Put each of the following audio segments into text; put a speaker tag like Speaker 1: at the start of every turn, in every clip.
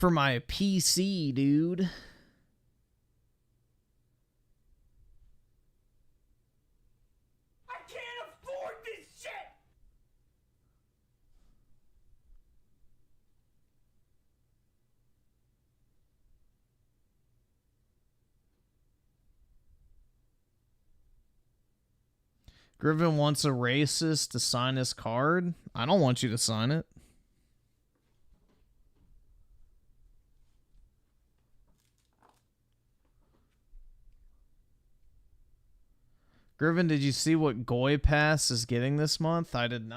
Speaker 1: For my PC, dude.
Speaker 2: I can't afford this shit!
Speaker 1: Griffin wants a racist to sign his card. I don't want you to sign it. Griffin, did you see what Goy Pass is getting this month? I did not.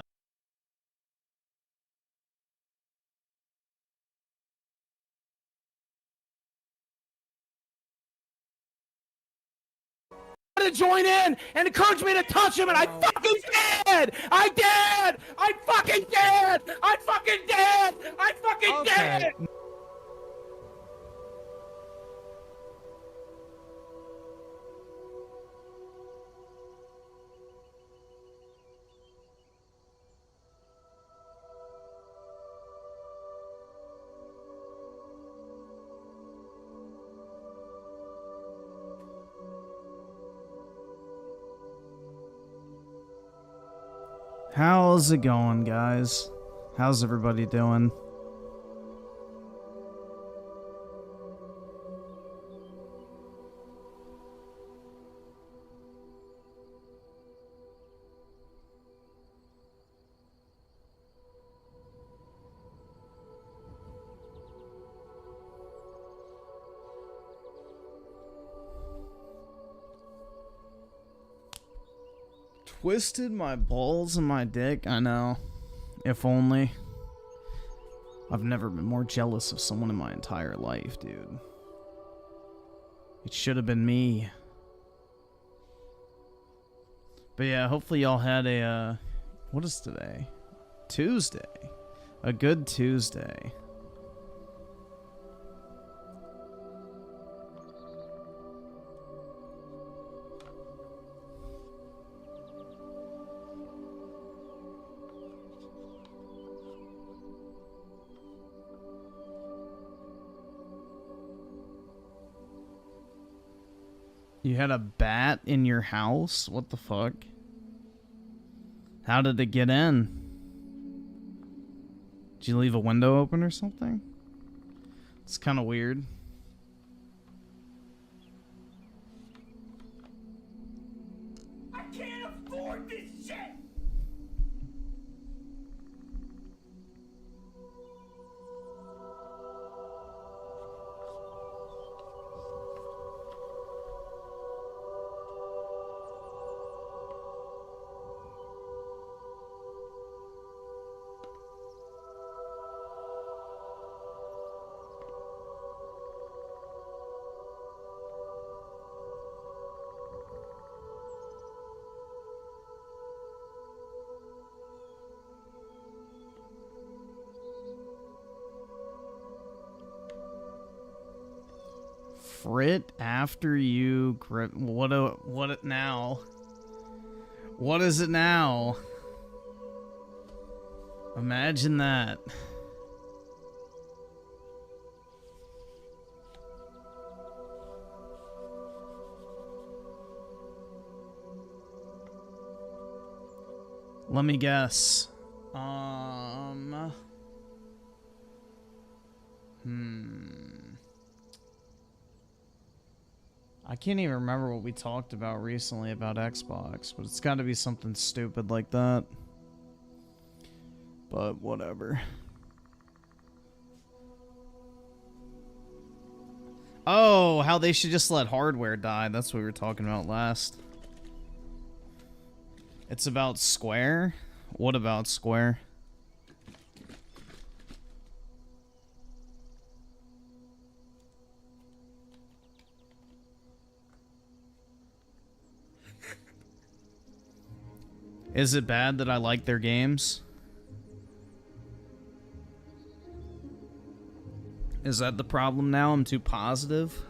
Speaker 2: To join in and encourage me to touch him, and I fucking did! I did! I fucking did! I fucking did! I fucking did!
Speaker 1: How's it going, guys? How's everybody doing? Twisted my balls and my dick. I know. If only. I've never been more jealous of someone in my entire life, dude. It should have been me. But yeah, hopefully y'all had a, what is today? Tuesday. A good Tuesday. You had a bat in your house? What the fuck? How did it get in? Did you leave a window open or something? It's kind of weird.
Speaker 2: I can't afford this shit!
Speaker 1: Frit after you grip. What it now? What is it now? Imagine that. Let me guess. I can't even remember what we talked about recently about Xbox, but it's got to be something stupid like that. But whatever. Oh, how they should just let hardware die. That's what we were talking about last. It's about Square? What about Square? Is it bad that I like their games? Is that the problem now? I'm too positive?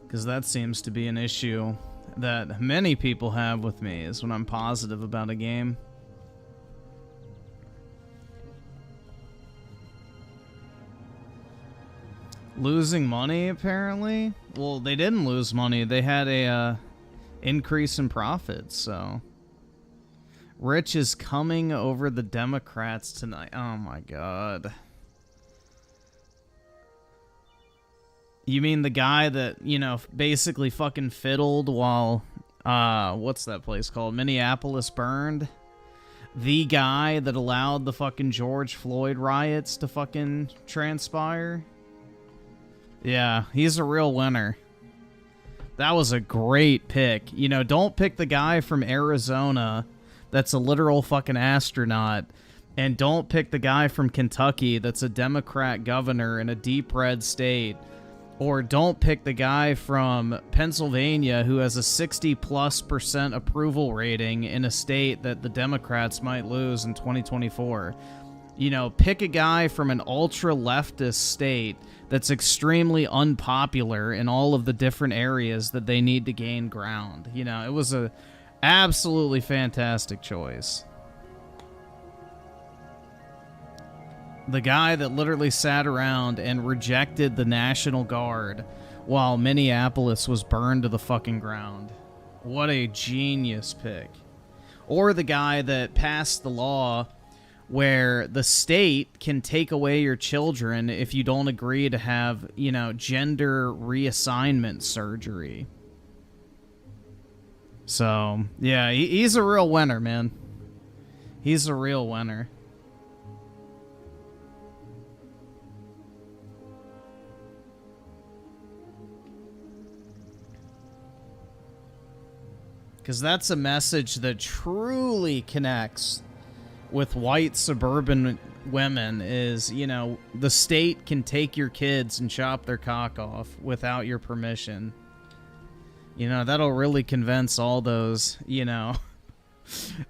Speaker 1: Because that seems to be an issue that many people have with me, is when I'm positive about a game. Losing money, apparently? Well, they didn't lose money. They had a increase in profits, so... Rich is coming over the Democrats tonight. Oh my god. You mean the guy that, you know, basically fucking fiddled while, what's that place called? Minneapolis burned? The guy that allowed the fucking George Floyd riots to fucking transpire? Yeah, he's a real winner. That was a great pick. You know, don't pick the guy from Arizona that's a literal fucking astronaut. And don't pick the guy from Kentucky that's a Democrat governor in a deep red state. Or don't pick the guy from Pennsylvania who has a 60+% approval rating in a state that the Democrats might lose in 2024. You know, pick a guy from an ultra-leftist state that's extremely unpopular in all of the different areas that they need to gain ground. You know, it was a absolutely fantastic choice. The guy that literally sat around and rejected the National Guard while Minneapolis was burned to the fucking ground. What a genius pick. Or the guy that passed the law where the state can take away your children if you don't agree to have, you know, gender reassignment surgery. So, yeah, he's a real winner, man. He's a real winner. Because that's a message that truly connects with white suburban women is, you know, the state can take your kids and chop their cock off without your permission. You know, that'll really convince all those, you know,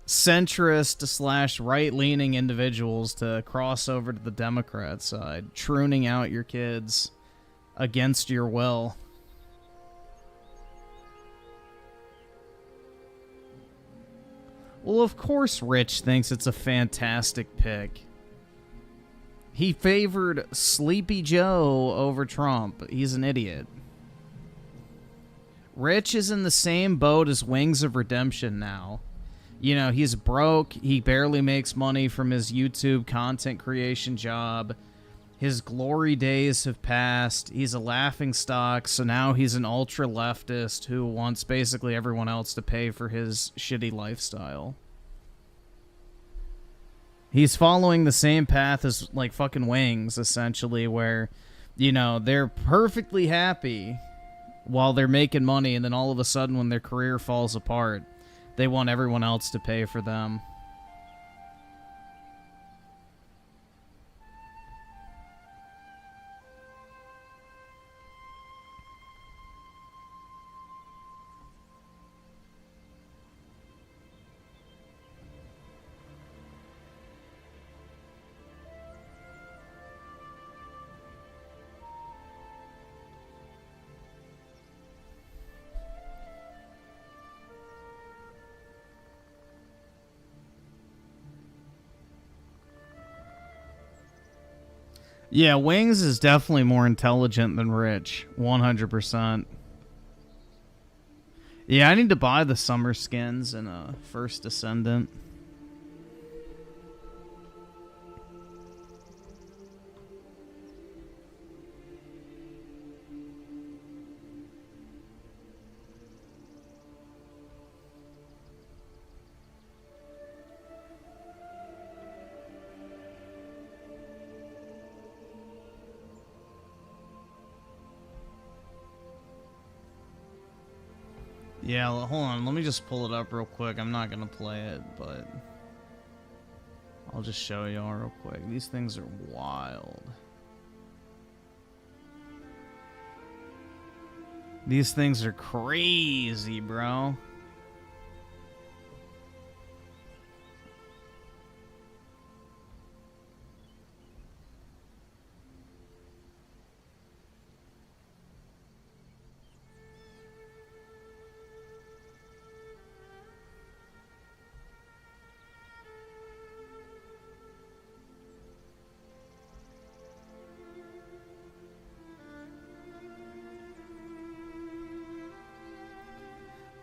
Speaker 1: centrist / right-leaning individuals to cross over to the Democrat side, pruning out your kids against your will. Well, of course Rich thinks it's a fantastic pick. He favored Sleepy Joe over Trump. He's an idiot. Rich is in the same boat as Wings of Redemption now. You know, he's broke. He barely makes money from his YouTube content creation job. His glory days have passed. He's a laughingstock, so now he's an ultra-leftist who wants basically everyone else to pay for his shitty lifestyle. He's following the same path as, like, fucking Wings, essentially, where, you know, they're perfectly happy while they're making money, and then all of a sudden when their career falls apart, they want everyone else to pay for them. Yeah, Wings is definitely more intelligent than Rich. 100%. Yeah, I need to buy the summer skins in First Descendant. Yeah, hold on. Let me just pull it up real quick. I'm not going to play it, but I'll just show y'all real quick. These things are wild. These things are crazy, bro.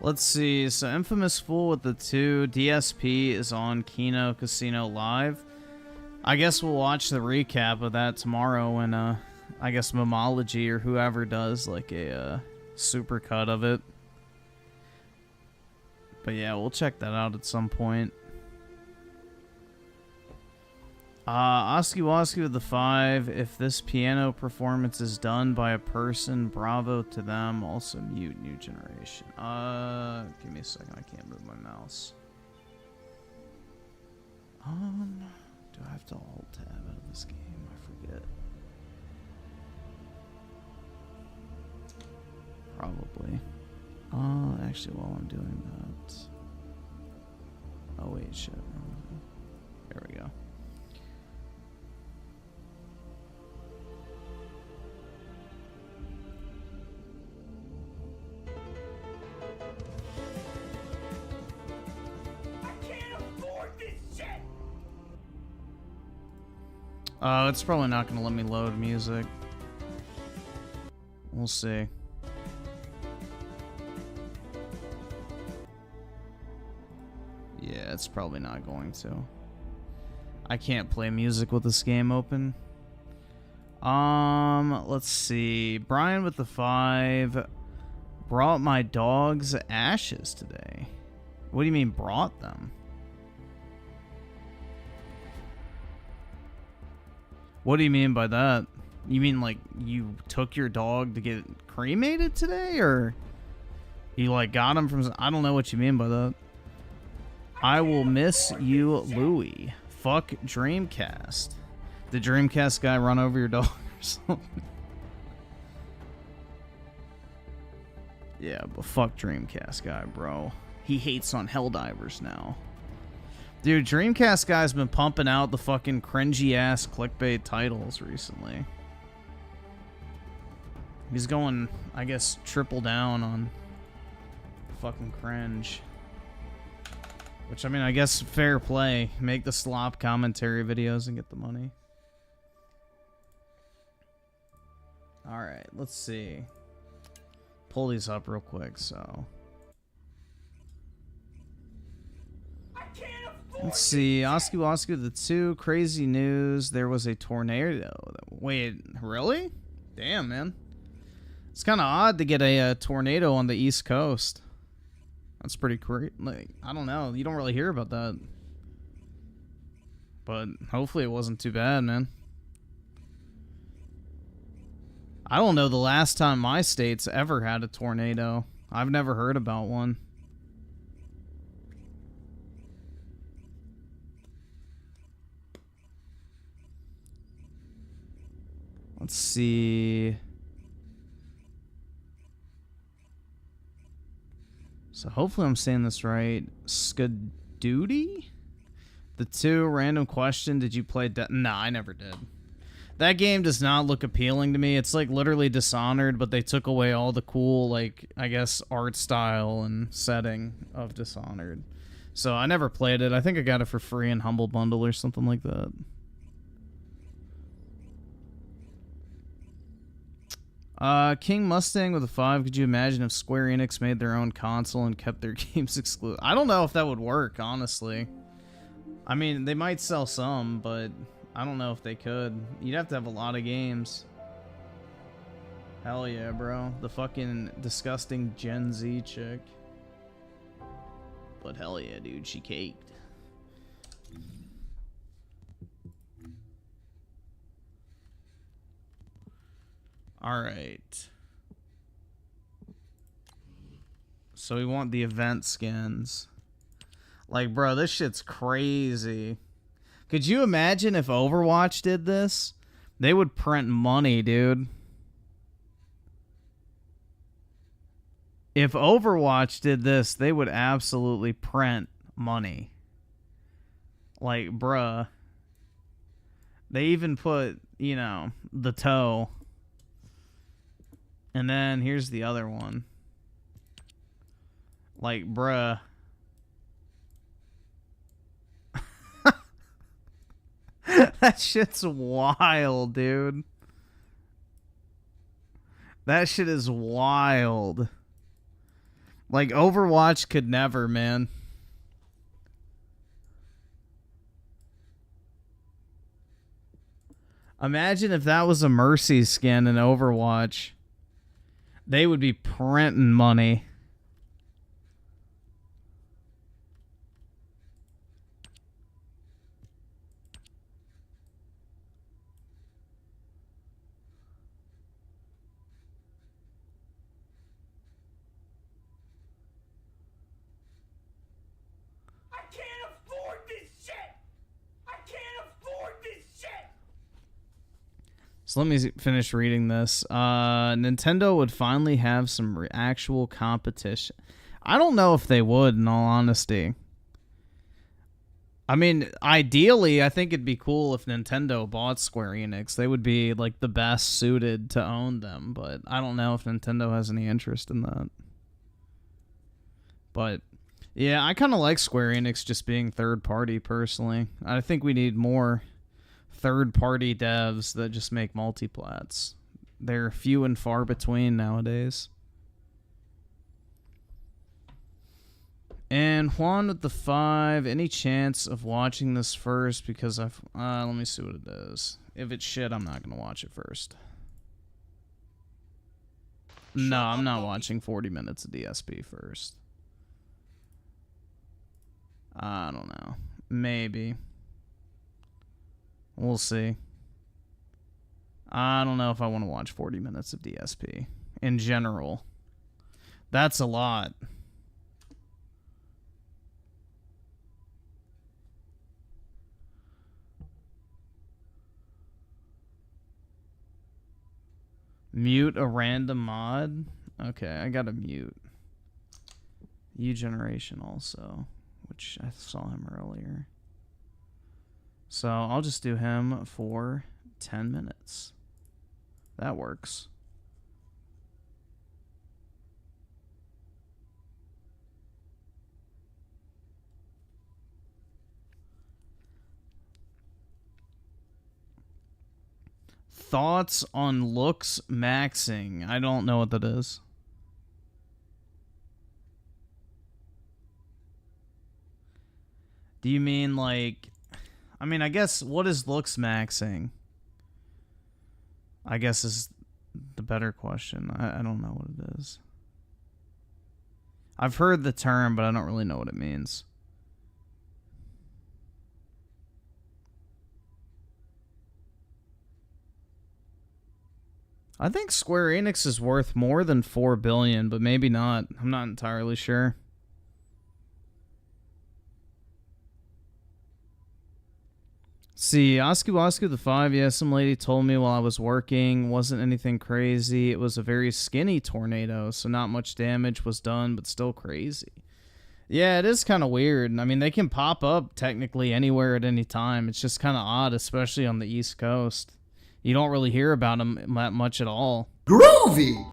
Speaker 1: Let's see. So Infamous Fool with the 2. DSP is on Kino Casino Live. I guess we'll watch the recap of that tomorrow when, I guess Momology or whoever does, like, a, super cut of it. But yeah, we'll check that out at some point. Oski Woski with the 5. If this piano performance is done by a person, bravo to them. Also mute New Generation. Give me a second. I can't move my mouse. Do I have to alt tab out of this game? I forget. Probably. Actually, while I'm doing that. Oh wait, shit. There we go. It's probably not gonna let me load music. We'll see. Yeah, it's probably not going to. I can't play music with this game open. Let's see. Brian with the 5 brought my dog's ashes today. What do you mean brought them? What do you mean by that? You mean like you took your dog to get cremated today, or you like got him from? I don't know what you mean by that. I will miss you, Louie. Fuck Dreamcast. Did Dreamcast guy run over your dog or something? Yeah, but fuck Dreamcast guy, bro. He hates on Helldivers now. Dude, Dreamcast guy's been pumping out the fucking cringy-ass clickbait titles recently. He's going, I guess, triple down on fucking cringe. Which, I mean, I guess fair play. Make the slop commentary videos and get the money. Alright, let's see. Pull these up real quick, so... Let's see, Oski the 2, crazy news, there was a tornado. Wait, really? Damn, man. It's kind of odd to get a tornado on the East Coast. That's pretty great. Like, I don't know, you don't really hear about that. But hopefully it wasn't too bad, man. I don't know the last time my state's ever had a tornado. I've never heard about one. Let's see. So hopefully I'm saying this right. Skadoody? The 2, random question. Did you play Nah, I never did. That game does not look appealing to me. It's like literally Dishonored, but they took away all the cool, like, I guess, art style and setting of Dishonored. So I never played it. I think I got it for free in Humble Bundle or something like that. King Mustang with a 5. Could you imagine if Square Enix made their own console and kept their games exclusive? I don't know if that would work, honestly. I mean, they might sell some, but I don't know if they could. You'd have to have a lot of games. Hell yeah, bro. The fucking disgusting Gen Z chick. But hell yeah, dude. She caked. Alright. So we want the event skins. Like, bro, this shit's crazy. Could you imagine if Overwatch did this? They would print money, dude. If Overwatch did this, they would absolutely print money. Like, bruh. They even put, you know, the toe. And then here's the other one. Like, bruh. That shit's wild, dude. That shit is wild. Like, Overwatch could never, man. Imagine if that was a Mercy skin in Overwatch. They would be printing money. So let me finish reading this. Nintendo would finally have some actual competition. I don't know if they would, in all honesty. I mean, ideally, I think it'd be cool if Nintendo bought Square Enix. They would be, like, the best suited to own them, but I don't know if Nintendo has any interest in that. But, yeah, I kind of like Square Enix just being third-party, personally. I think we need more third-party devs that just make multiplats. They're few and far between nowadays. And Juan with the 5. Any chance of watching this first? Because I've... let me see what it is. If it's shit, I'm not going to watch it first. No, I'm not watching 40 minutes of DSP first. I don't know. Maybe. We'll see. I don't know if I want to watch 40 minutes of DSP. In general. That's a lot. Mute a random mod? Okay, I gotta mute. U-Generation also, which I saw him earlier. So I'll just do him for 10 minutes. That works. Thoughts on looks maxing? I don't know what that is. Do you mean like... I mean, I guess, what is looks maxing? I guess is the better question. I don't know what it is. I've heard the term, but I don't really know what it means. I think Square Enix is worth more than $4 billion, but maybe not. I'm not entirely sure. See, Oscu the 5, yeah, some lady told me while I was working, wasn't anything crazy. It was a very skinny tornado, so not much damage was done, but still crazy. Yeah, it is kind of weird. I mean, they can pop up technically anywhere at any time. It's just kind of odd, especially on the East Coast. You don't really hear about them that much at all.
Speaker 3: Groovy!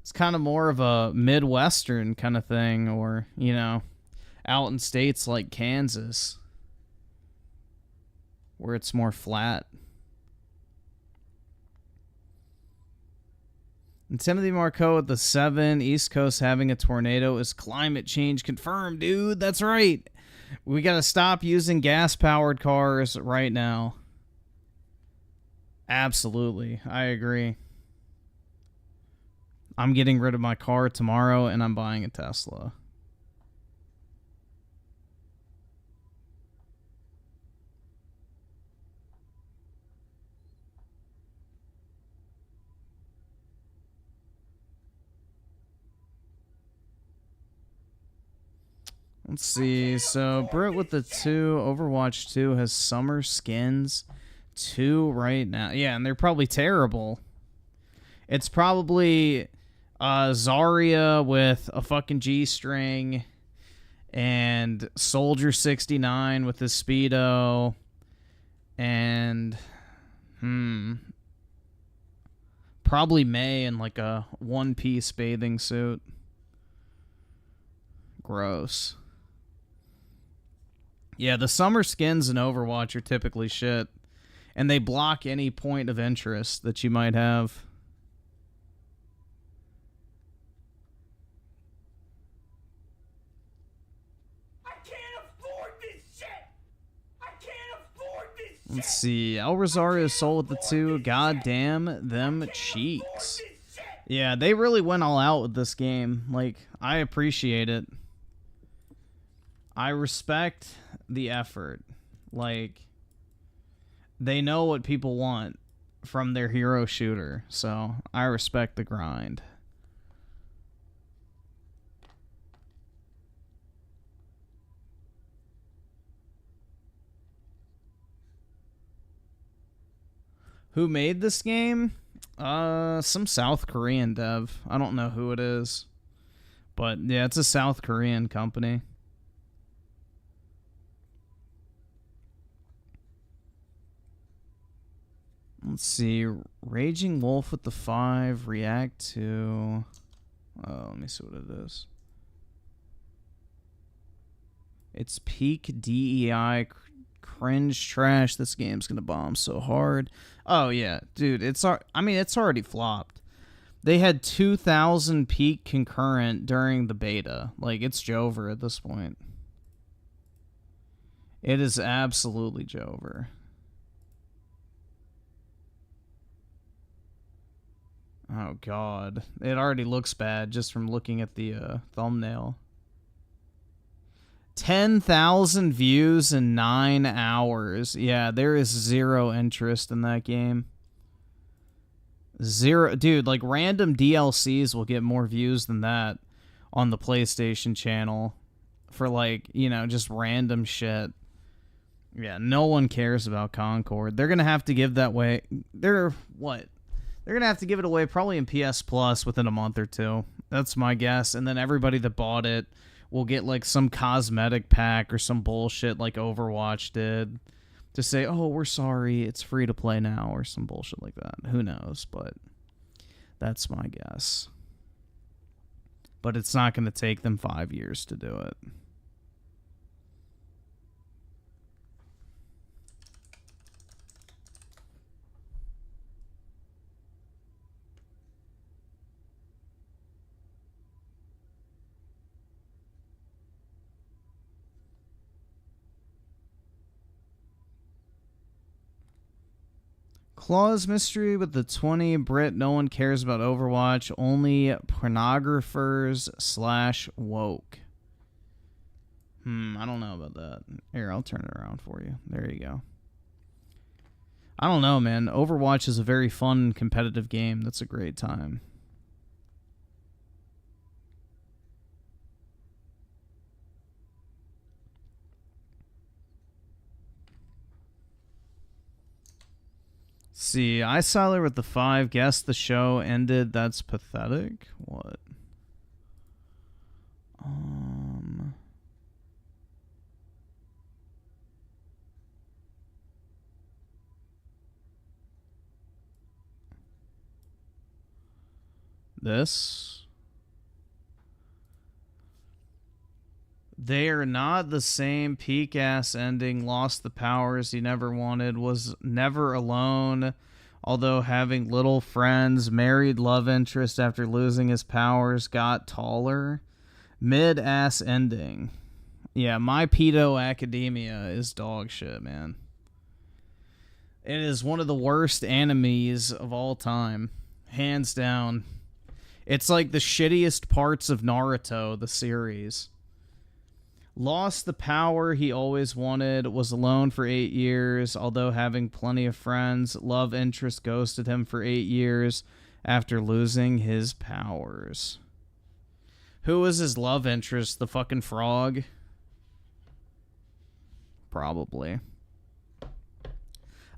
Speaker 1: It's kind of more of a Midwestern kind of thing, or, you know, out in states like Kansas, where it's more flat. And Timothy Marco at the 7, East Coast having a tornado is climate change confirmed, dude. That's right. We got to stop using gas-powered cars right now. Absolutely. I agree. I'm getting rid of my car tomorrow, and I'm buying a Tesla. Let's see. So, Britt with the 2, Overwatch 2 has summer skins 2 right now. Yeah, and they're probably terrible. It's probably Zarya with a fucking G-string and Soldier 69 with his Speedo and probably Mei in like a one-piece bathing suit. Gross. Yeah, the summer skins in Overwatch are typically shit. And they block any point of interest that you might have. Let's see. El Rosario Soul with the 2. God damn them cheeks. Yeah, they really went all out with this game. Like, I appreciate it. I respect the effort. Like, they know what people want from their hero shooter. So, I respect the grind. Who made this game? Some South Korean dev. I don't know who it is. But yeah, it's a South Korean company. Let's see. Raging Wolf with the 5. React to... Oh, let me see what it is. It's peak DEI cringe trash. This game's gonna bomb so hard. Oh yeah, dude, it's already flopped. They had 2,000 peak concurrent during the beta. Like, it's Jover at this point. It is absolutely Jover. Oh god, it already looks bad just from looking at the thumbnail. 10,000 views in 9 hours. Yeah, there is zero interest in that game. Zero. Dude, like, random DLCs will get more views than that on the PlayStation channel for, like, you know, just random shit. Yeah, no one cares about Concord. They're going to have to give that way. They're going to have to give it away probably in PS Plus within a month or two. That's my guess. And then everybody that bought it will get, like, some cosmetic pack or some bullshit like Overwatch did to say, oh, we're sorry, it's free to play now, or some bullshit like that. Who knows, but that's my guess. But it's not going to take them 5 years to do it. Claws Mystery with the 20. Brit, no one cares about Overwatch. Only pornographers / woke. I don't know about that. Here, I'll turn it around for you. There you go. I don't know, man. Overwatch is a very fun, competitive game. That's a great time. See, Siler with the 5. Guess the show ended. That's pathetic. What? This. They are not the same. Peak ass ending. Lost the powers he never wanted. Was never alone, although having little friends. Married love interest after losing his powers. Got taller. Mid ass ending. Yeah, My Pedo Academia is dog shit, man. It is one of the worst animes of all time. Hands down. It's like the shittiest parts of Naruto, the series. Lost the power he always wanted. Was alone for 8 years, although having plenty of friends. Love interest ghosted him for 8 years after losing his powers. Who was his love interest? The fucking frog? Probably.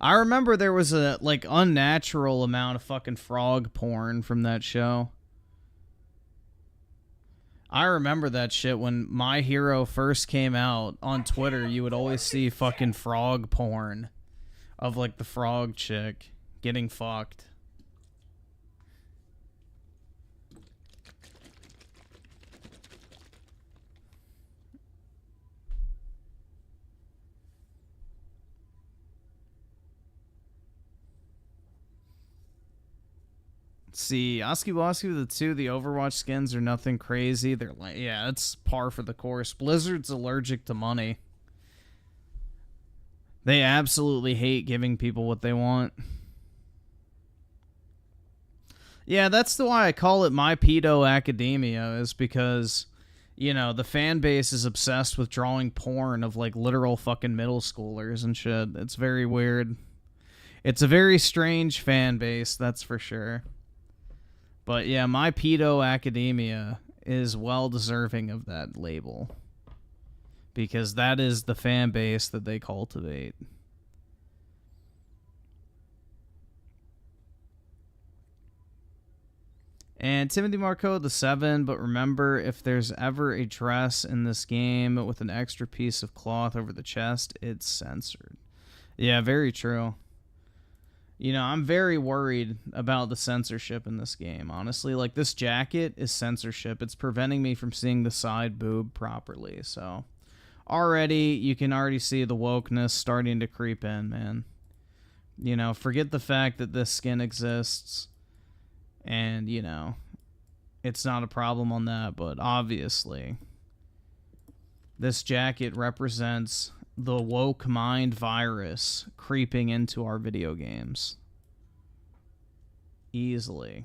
Speaker 1: I remember there was a, like, unnatural amount of fucking frog porn from that show. I remember that shit when My Hero first came out on Twitter. You would always see fucking frog porn of, like, the frog chick getting fucked. See, Oski Woski with the 2, the Overwatch skins are nothing crazy. They're like, yeah, it's par for the course. Blizzard's allergic to money. They absolutely hate giving people what they want. Yeah, that's why I call it My Pedo Academia, is because, you know, the fan base is obsessed with drawing porn of, like, literal fucking middle schoolers and shit. It's very weird. It's a very strange fan base, that's for sure. But yeah, My Pedo Academia is well deserving of that label, because that is the fan base that they cultivate. And Timothy Marco the 7, but remember, if there's ever a dress in this game with an extra piece of cloth over the chest, it's censored. Yeah, very true. You know, I'm very worried about the censorship in this game, honestly. Like, this jacket is censorship. It's preventing me from seeing the side boob properly, so... you can already see the wokeness starting to creep in, man. You know, forget the fact that this skin exists, and, you know, it's not a problem on that, but obviously, this jacket represents the woke mind virus creeping into our video games. Easily.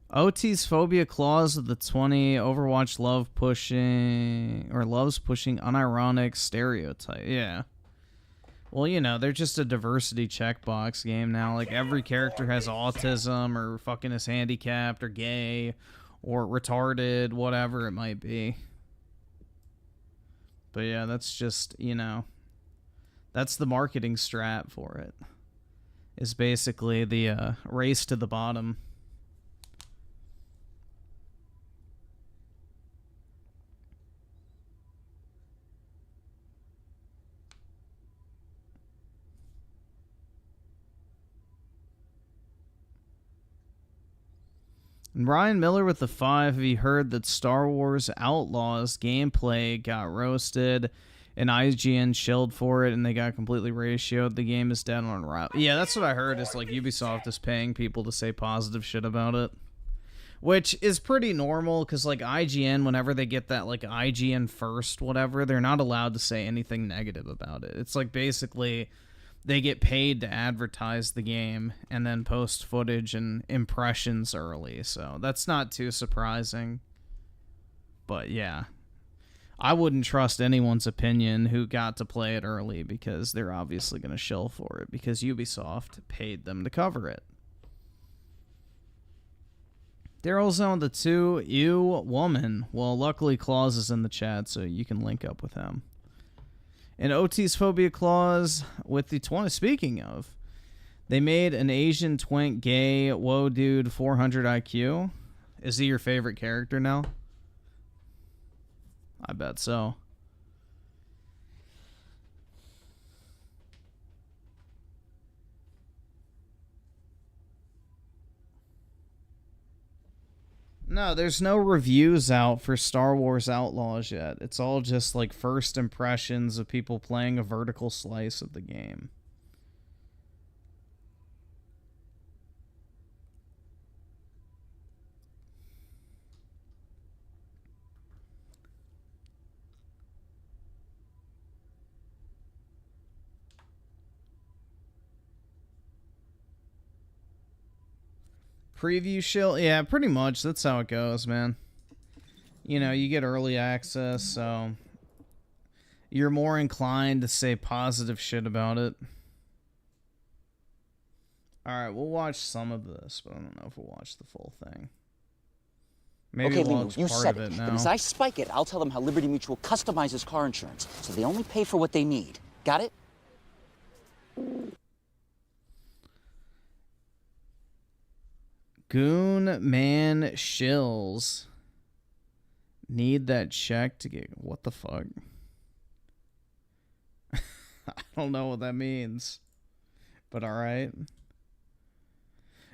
Speaker 1: OT's phobia clause of the 20 Overwatch loves pushing unironic stereotype. Yeah. Well, you know, they're just a diversity checkbox game now. Like, every character has autism or fucking is handicapped or gay or retarded, whatever it might be. But yeah, that's just, you know, that's the marketing strat for it. Is basically the race to the bottom. And Ryan Miller with the 5, have you heard that Star Wars Outlaws gameplay got roasted and IGN shilled for it and they got completely ratioed? The game is dead on route. Yeah, that's what I heard. It's like Ubisoft is paying people to say positive shit about it. Which is pretty normal, because like IGN, whenever they get that like IGN first, whatever, they're not allowed to say anything negative about it. It's like basically... they get paid to advertise the game and then post footage and impressions early, so that's not too surprising. But yeah, I wouldn't trust anyone's opinion who got to play it early, because they're obviously going to shill for it, because Ubisoft paid them to cover it. Daryl's on the 2, you woman. Well, luckily Claus is in the chat, so you can link up with him. And OT's phobia clause with the 20. Speaking of, they made an Asian twink gay. Whoa, dude, 400 IQ. Is he your favorite character now? I bet so. No, there's no reviews out for Star Wars Outlaws yet. It's all just like first impressions of people playing a vertical slice of the game. Preview shill? Yeah, pretty much. That's how it goes, man. You know, you get early access, so you're more inclined to say positive shit about it. Alright, we'll watch some of this, but I don't know if we'll watch the full thing. Maybe we'll watch part of it now.
Speaker 3: But as I spike it, I'll tell them how Liberty Mutual customizes car insurance, so they only pay for what they need. Got it?
Speaker 1: Goon man shills. Need that check to get... What the fuck? I don't know what that means. But alright.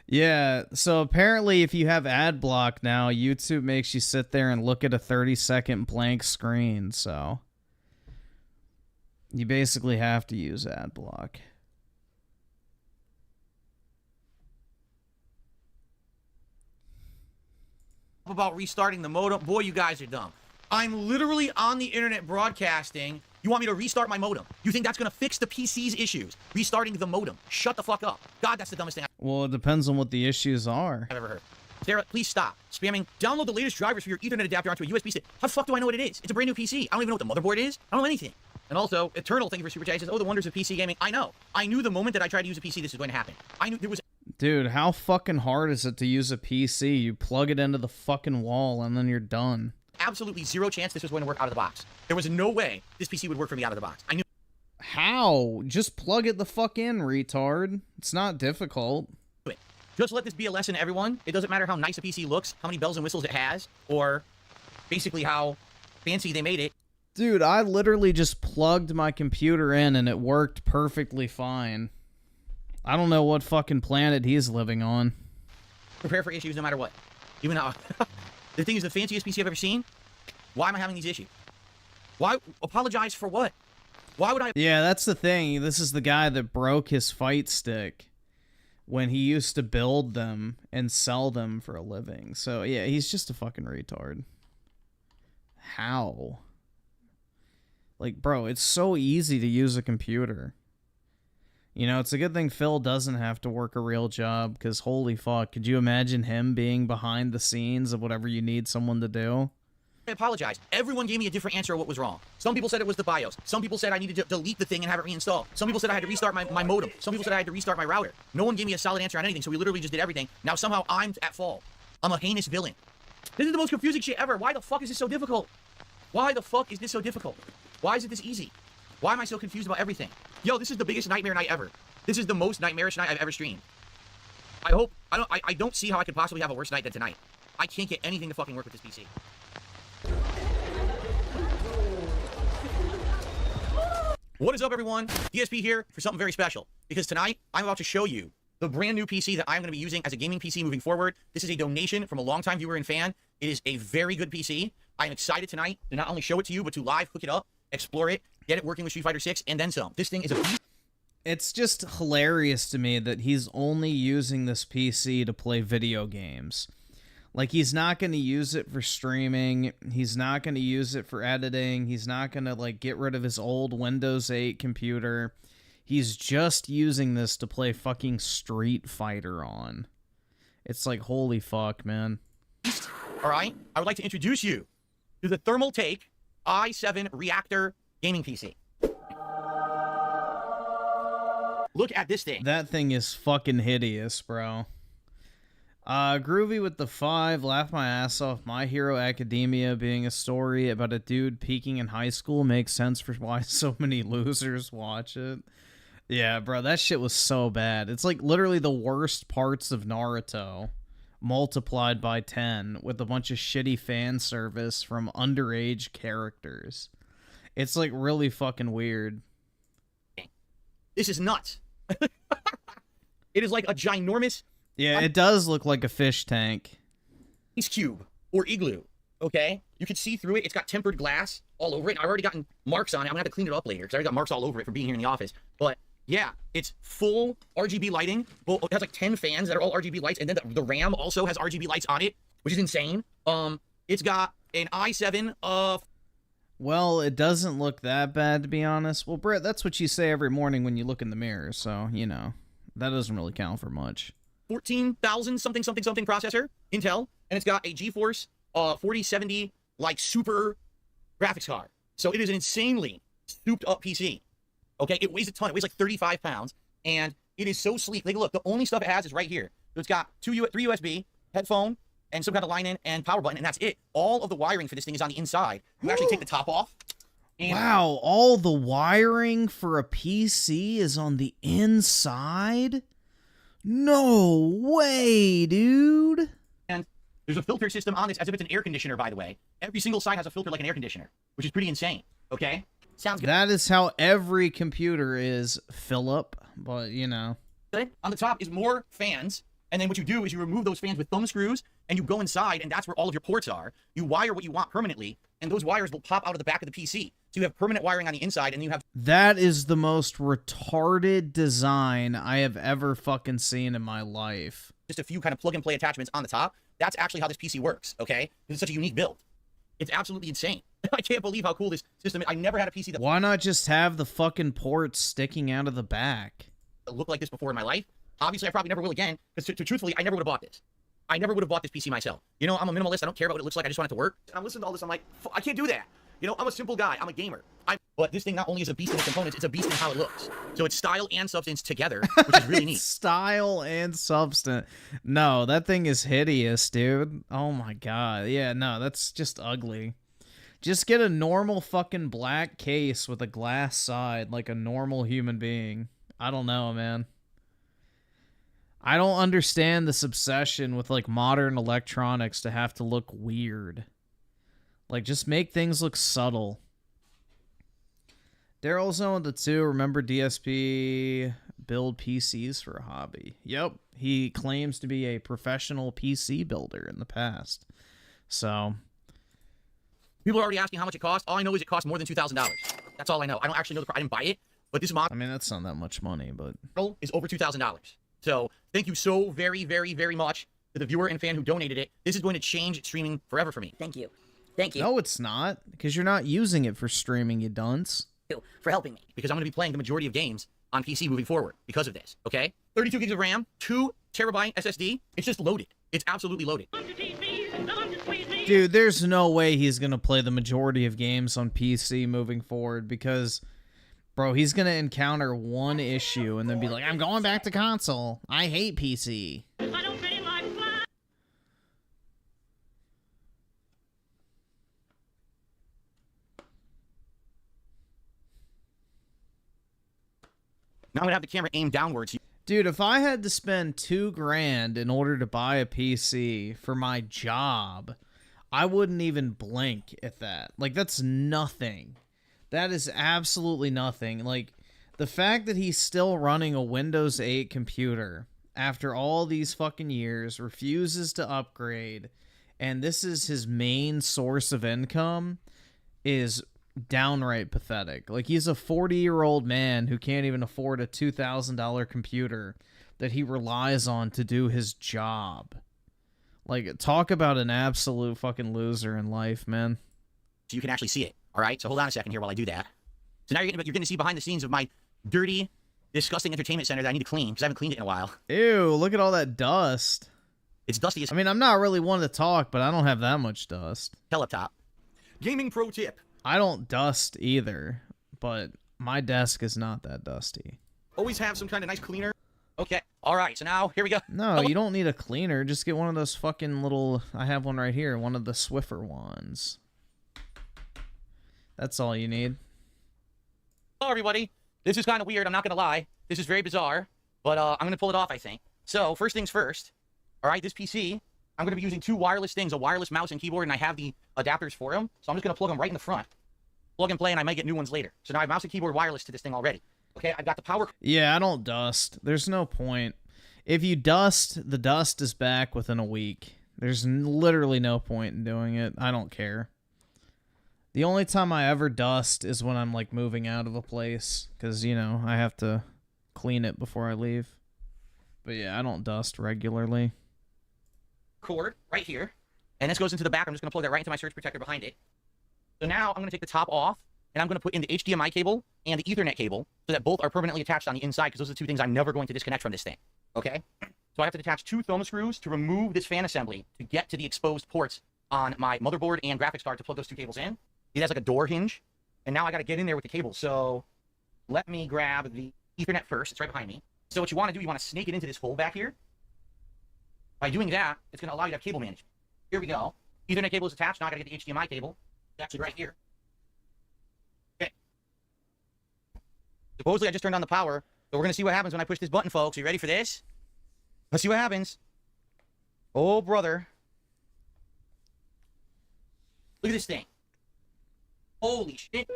Speaker 1: Yeah, so apparently if you have ad block now, YouTube makes you sit there and look at a 30-second blank screen, so... you basically have to use ad block.
Speaker 2: about restarting the modem. Boy, you guys are dumb. I'm literally on the internet broadcasting. You want me to restart my modem? You think that's going to fix the PC's issues? Restarting the modem. Shut the fuck up. God, that's the dumbest thing
Speaker 1: Well, it depends on what the issues are.
Speaker 2: I've ever heard. Sarah, please stop spamming. Download the latest drivers for your Ethernet adapter onto a USB stick. How the fuck do I know what it is? It's a brand new PC. I don't even know what the motherboard is. I don't know anything. And also, Eternal, thank you for Super Chat, says, oh, the wonders of PC gaming. I know. I knew the moment that I tried to use a PC, this was going to happen. I knew there was...
Speaker 1: Dude, how fucking hard is it to use a PC? You plug it into the fucking wall and then you're done.
Speaker 2: Absolutely zero chance this was going to work out of the box. There was no way this PC would work for me out of the box. I knew...
Speaker 1: How? Just plug it the fuck in, retard. It's not difficult.
Speaker 2: Just let this be a lesson to everyone. It doesn't matter how nice a PC looks, how many bells and whistles it has, or basically how fancy they made it.
Speaker 1: Dude, I literally just plugged my computer in and it worked perfectly fine. I don't know what fucking planet he's living on.
Speaker 2: Prepare for issues no matter what. Even though the thing is the fanciest PC I've ever seen. Why am I having these issues? Why apologize for what? Why would I?
Speaker 1: Yeah, that's the thing. This is the guy that broke his fight stick when he used to build them and sell them for a living. So, yeah, he's just a fucking retard. How? Like, bro, it's so easy to use a computer. You know, it's a good thing Phil doesn't have to work a real job, because holy fuck, could you imagine him being behind the scenes of whatever you need someone to do?
Speaker 2: I apologize. Everyone gave me a different answer of what was wrong. Some people said it was the BIOS. Some people said I needed to delete the thing and have it reinstalled. Some people said I had to restart my modem. Some people said I had to restart my router. No one gave me a solid answer on anything, so we literally just did everything. Now somehow I'm at fault. I'm a heinous villain. This is the most confusing shit ever. Why the fuck is this so difficult? Why the fuck is this so difficult? Why is it this easy? Why am I so confused about everything? Yo, this is the biggest nightmare night ever. This is the most nightmarish night I've ever streamed. I don't see how I could possibly have a worse night than tonight. I can't get anything to fucking work with this PC. What is up, everyone? DSP here for something very special. Because tonight, I'm about to show you the brand new PC that I'm going to be using as a gaming PC moving forward. This is a donation from a longtime viewer and fan. It is a very good PC. I am excited tonight to not only show it to you, but to live hook it up, explore it, get it working with Street Fighter 6, and then some. This thing is a beast.
Speaker 1: It's just hilarious to me that he's only using this PC to play video games. Like, he's not going to use it for streaming. He's not going to use it for editing. He's not going to, like, get rid of his old Windows 8 computer. He's just using this to play fucking Street Fighter on. It's like, holy fuck, man.
Speaker 2: All right? I would like to introduce you to the Thermal Take i7 Reactor gaming PC. Look at this thing.
Speaker 1: That thing is fucking hideous, bro. Groovy with the 5, laugh my ass off. My Hero Academia being a story about a dude peaking in high school makes sense for why so many losers watch it. Yeah, bro, that shit was so bad. It's like literally the worst parts of Naruto multiplied by 10 with a bunch of shitty fan service from underage characters. It's like really fucking weird.
Speaker 2: This is nuts. It is like a ginormous...
Speaker 1: Yeah, it does look like a fish tank.
Speaker 2: Ice cube or igloo, okay? You can see through it. It's got tempered glass all over it. I've already gotten marks on it. I'm gonna have to clean it up later because I already got marks all over it from being here in the office. But yeah, it's full RGB lighting. Well, it has like 10 fans that are all RGB lights, and then the RAM also has RGB lights on it, which is insane. It's got an i7
Speaker 1: Well, it doesn't look that bad, to be honest. Well, Brett, that's what you say every morning when you look in the mirror, so, you know, that doesn't really count for much.
Speaker 2: 14,000 something processor, Intel, and it's got a GeForce 4070 like super graphics card. So it is an insanely souped up PC. Okay, it weighs a ton. It weighs like 35 pounds, and it is so sleek. Like, look, the only stuff it has is right here. So it's got three USB, headphone, and some kind of line in and power button, and that's it. All of the wiring for this thing is on the inside. You actually take the top off.
Speaker 1: Wow, all the wiring for a PC is on the inside? No way, dude.
Speaker 2: And there's a filter system on this as if it's an air conditioner, by the way. Every single side has a filter like an air conditioner, which is pretty insane, okay? Sounds good.
Speaker 1: That is how every computer is, Philip, but, you know.
Speaker 2: On the top is more fans, and then what you do is you remove those fans with thumb screws, and you go inside, and that's where all of your ports are. You wire what you want permanently, and those wires will pop out of the back of the PC. So you have permanent wiring on the inside, and you have...
Speaker 1: That is the most retarded design I have ever fucking seen in my life.
Speaker 2: Just a few kind of plug-and-play attachments on the top. That's actually how this PC works, okay? It's such a unique build. It's absolutely insane. I can't believe how cool this system is. I never had a PC that
Speaker 1: Why not just have the fucking ports sticking out of the back?
Speaker 2: looked like this before in my life. Obviously, I probably never will again, because truthfully, I never would have bought this. I never would have bought this PC myself. You know, I'm a minimalist. I don't care about what it looks like. I just want it to work. And I'm listening to all this. I'm like, I can't do that. You know, I'm a simple guy. I'm a gamer. But this thing not only is a beast in its components, it's a beast in how it looks. So it's style and substance together, which is really neat.
Speaker 1: Style and substance. No, that thing is hideous, dude. Oh my god. Yeah, no, that's just ugly. Just get a normal fucking black case with a glass side like a normal human being. I don't know, man. I don't understand this obsession with like modern electronics to have to look weird. Like, just make things look subtle. Daryl's on the 2. Remember DSP build PCs for a hobby. Yep. He claims to be a professional PC builder in the past. So
Speaker 2: People are already asking how much it costs. All I know is it costs more than $2,000. That's all I know. I don't actually know I didn't buy it, but this model
Speaker 1: I mean, that's not that much money, but
Speaker 2: is over $2,000. So thank you so very, very, very much to the viewer and fan who donated it. This is going to change streaming forever for me.
Speaker 4: Thank you. Thank you
Speaker 1: no, it's not, because you're not using it for streaming, you dunce.
Speaker 4: for helping me.
Speaker 2: Because I'm going to be playing the majority of games on PC moving forward because of this, okay? 32 gigs of RAM, 2 terabyte SSD. It's just loaded. It's absolutely loaded.
Speaker 1: Dude, there's no way he's going to play the majority of games on PC moving forward because, bro, he's going to encounter one issue and then be like, I'm going back to console. I hate PC.
Speaker 2: Now I'm going to have the camera aimed downwards.
Speaker 1: Dude, if I had to spend $2,000 in order to buy a PC for my job, I wouldn't even blink at that. Like, that's nothing. That is absolutely nothing. Like, the fact that he's still running a Windows 8 computer after all these fucking years, refuses to upgrade, and this is his main source of income is downright pathetic. Like, he's a 40-year-old man who can't even afford a $2,000 computer that he relies on to do his job. Like, talk about an absolute fucking loser in life, man.
Speaker 2: So you can actually see it, all right? So hold on a second here while I do that. So now you're going to see behind the scenes of my dirty, disgusting entertainment center that I need to clean because I haven't cleaned it in a while.
Speaker 1: Ew, look at all that dust.
Speaker 2: It's dusty as
Speaker 1: I mean, I'm not really one to talk, but I don't have that much dust.
Speaker 2: hell up top. Gaming pro tip.
Speaker 1: I don't dust either, but my desk is not that dusty.
Speaker 2: Always have some kind of nice cleaner. Okay, all right, so now, here we go.
Speaker 1: No, you don't need a cleaner. Just get one of those fucking little... I have one right here. One of the Swiffer ones. That's all you need.
Speaker 2: Hello, everybody. This is kind of weird, I'm not going to lie. This is very bizarre, but I'm going to pull it off, I think. So, first things first. All right, this PC, I'm going to be using 2 wireless things, a wireless mouse and keyboard, and I have the adapters for them. So I'm just going to plug them right in the front. Plug and play, and I might get new ones later. So now I have mouse and keyboard wireless to this thing already. Okay, I've got the power.
Speaker 1: Yeah, I don't dust. There's no point. If you dust, the dust is back within a week. There's literally no point in doing it. I don't care. The only time I ever dust is when I'm, like, moving out of a place. Because, you know, I have to clean it before I leave. But yeah, I don't dust regularly.
Speaker 2: Cord right here. And this goes into the back. I'm just going to plug that right into my surge protector behind it. So now I'm going to take the top off. And I'm going to put in the HDMI cable and the Ethernet cable so that both are permanently attached on the inside because those are the 2 things I'm never going to disconnect from this thing. Okay? So I have to attach 2 thumb screws to remove this fan assembly to get to the exposed ports on my motherboard and graphics card to plug those 2 cables in. It has like a door hinge. And now I got to get in there with the cable. So let me grab the Ethernet first. It's right behind me. So what you want to do, you want to snake it into this hole back here. By doing that, it's going to allow you to have cable management. Here we go. Ethernet cable is attached. Now I got to get the HDMI cable. It's actually right here. Okay. Supposedly I just turned on the power, but we're going to see what happens when I push this button, folks. Are you ready for this? Let's see what happens. Oh, brother. Look at this thing. Holy shit.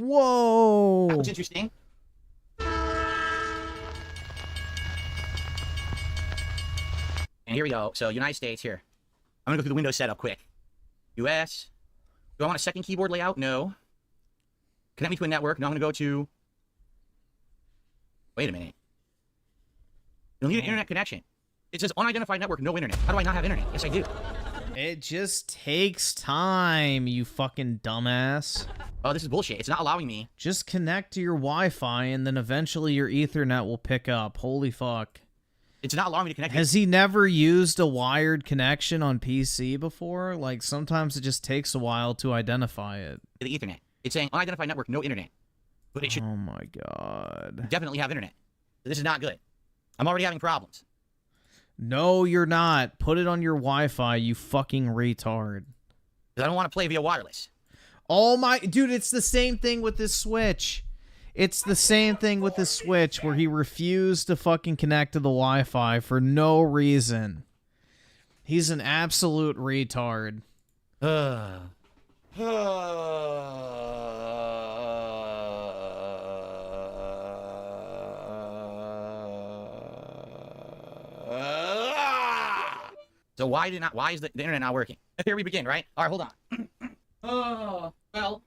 Speaker 1: Whoa!
Speaker 2: That was interesting. And here we go. So, United States here. I'm going to go through the Windows setup quick. US. Do I want a second keyboard layout? No. Connect me to a network. No, I'm going to go to... Wait a minute. You'll need an internet connection. It says unidentified network, no internet. How do I not have internet? Yes, I do.
Speaker 1: It just takes time, you fucking dumbass.
Speaker 2: Oh, this is bullshit. It's not allowing me.
Speaker 1: Just connect to your Wi-Fi, and then eventually your Ethernet will pick up. Holy fuck.
Speaker 2: It's not allowing me to connect.
Speaker 1: Has he never used a wired connection on PC before? Like, sometimes it just takes a while to identify it.
Speaker 2: The Ethernet. It's saying unidentified network, no internet. But it should
Speaker 1: Oh my god.
Speaker 2: definitely have internet. This is not good. I'm already having problems.
Speaker 1: No, you're not. Put it on your Wi-Fi, you fucking retard.
Speaker 2: Because I don't want to play via wireless.
Speaker 1: Oh my... Dude, it's the same thing with this Switch. It's the same thing with this Switch where he refused to fucking connect to the Wi-Fi for no reason. He's an absolute retard.
Speaker 2: So why is the internet not working? Here we begin, right? All right, hold on. Well,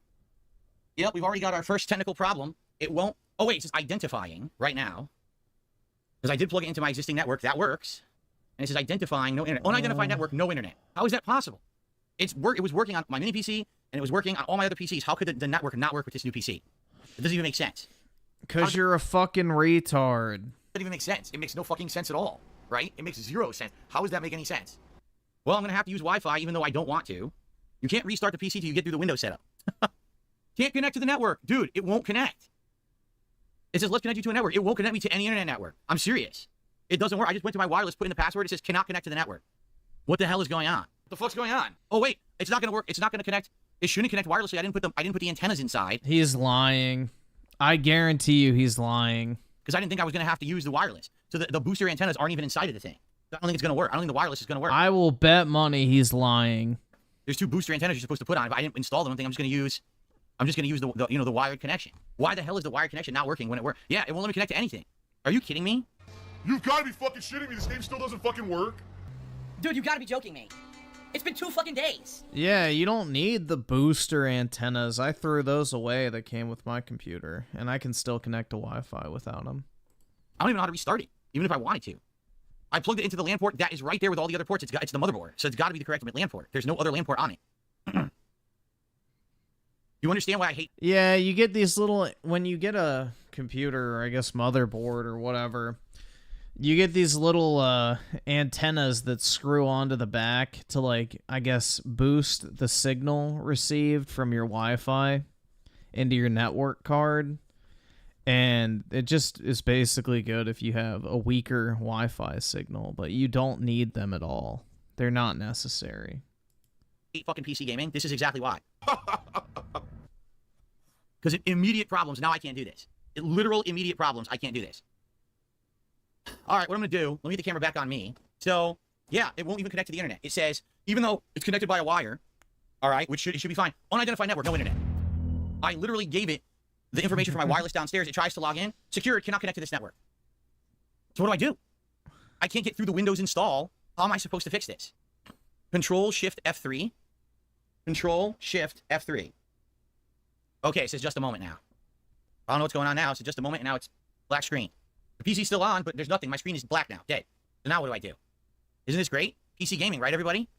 Speaker 2: yep, we've already got our first technical problem. It won't. Oh wait, it's just identifying right now. Because I did plug it into my existing network. That works. And it says identifying no internet. Unidentified network, no internet. How is that possible? It was working on my mini PC and it was working on all my other PCs. How could the network not work with this new PC? It doesn't even make sense.
Speaker 1: Because you're a fucking retard.
Speaker 2: It doesn't even make sense. It makes no fucking sense at all, right? It makes zero sense. How does that make any sense? Well, I'm going to have to use Wi-Fi even though I don't want to. You can't restart the PC till you get through the Windows setup. Can't connect to the network. Dude, it won't connect. It says, let's connect you to a network. It won't connect me to any internet network. I'm serious. It doesn't work. I just went to my wireless, put in the password. It says, cannot connect to the network. What the hell is going on? What the fuck's going on? Oh, wait. It's not going to work. It's not going to connect. It shouldn't connect wirelessly. I didn't put the antennas inside.
Speaker 1: He's lying. I guarantee you he's lying.
Speaker 2: Because I didn't think I was going to have to use the wireless. So the booster antennas aren't even inside of the thing. I don't think it's going to work. I don't think the wireless is going to work.
Speaker 1: I will bet money he's lying.
Speaker 2: There's 2 booster antennas you're supposed to put on. If I didn't install them, I think I'm just going to use the wired connection. Why the hell is the wired connection not working when it works? Yeah, it won't let me connect to anything. Are you kidding me?
Speaker 4: You've got to be fucking shitting me. This game still doesn't fucking work.
Speaker 5: Dude, you gotta be joking me. It's been 2 fucking days.
Speaker 1: Yeah, you don't need the booster antennas. I threw those away that came with my computer, and I can still connect to Wi-Fi without them.
Speaker 2: I don't even know how to restart it, even if I wanted to. I plugged it into the LAN port. That is right there with all the other ports. It's the motherboard, so it's got to be the correct LAN port. There's no other LAN port on it. You understand why I hate...
Speaker 1: Yeah, you get these little... When you get a computer, or I guess motherboard or whatever, you get these little antennas that screw onto the back to, like, I guess, boost the signal received from your Wi-Fi into your network card. And it just is basically good if you have a weaker Wi-Fi signal, but you don't need them at all. They're not necessary.
Speaker 2: Fucking PC gaming. This is exactly why. Because immediate problems. Now I can't do this. Literal immediate problems. I can't do this. All right, what I'm going to do, let me get the camera back on me. So, yeah, it won't even connect to the internet. It says, even though it's connected by a wire, all right, it should be fine. Unidentified network, no internet. I literally gave it the information for my wireless downstairs. It tries to log in. Secure, it cannot connect to this network. So what do? I can't get through the Windows install. How am I supposed to fix this? Control-Shift-F3. Control-Shift-F3. Okay, it says just a moment now. I don't know what's going on now. It says just a moment, and now it's black screen. The PC's still on, but there's nothing. My screen is black now, dead. So now what do I do? Isn't this great? PC gaming, right, everybody?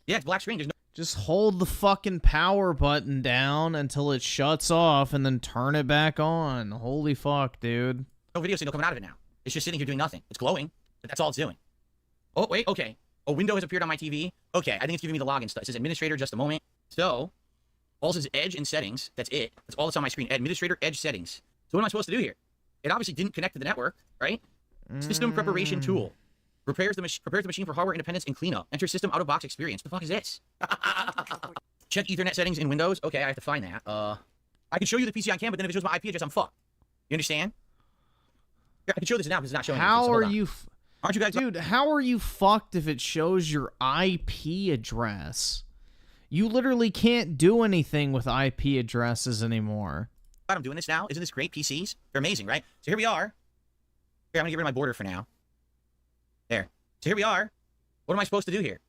Speaker 2: Yeah, it's black screen. There's no...
Speaker 1: Just hold the fucking power button down until it shuts off and then turn it back on. Holy fuck, dude.
Speaker 2: No video signal coming out of it now. It's just sitting here doing nothing. It's glowing, but that's all it's doing. Oh, wait, okay. A window has appeared on my TV. Okay, I think it's giving me the login stuff. It says administrator, just a moment. So, all it says edge and settings. That's it. That's all that's on my screen. Administrator, edge, settings. So what am I supposed to do here? It obviously didn't connect to the network, right? System preparation tool. Prepares the machine for hardware independence and cleanup. Enter system out-of-box experience. The fuck is this? Check Ethernet settings in Windows. Okay, I have to find that. I can show you the PC on cam, but then if it shows my IP address, I'm fucked. You understand? Here, I can show this now because it's not showing.
Speaker 1: How are you...
Speaker 2: Aren't you guys...
Speaker 1: Dude, how are you fucked if it shows your IP address? You literally can't do anything with IP addresses anymore.
Speaker 2: I'm doing this now. Isn't this great? PCs? They're amazing, right? So here we are. Here, I'm gonna get rid of my border for now. There. So here we are. What am I supposed to do here?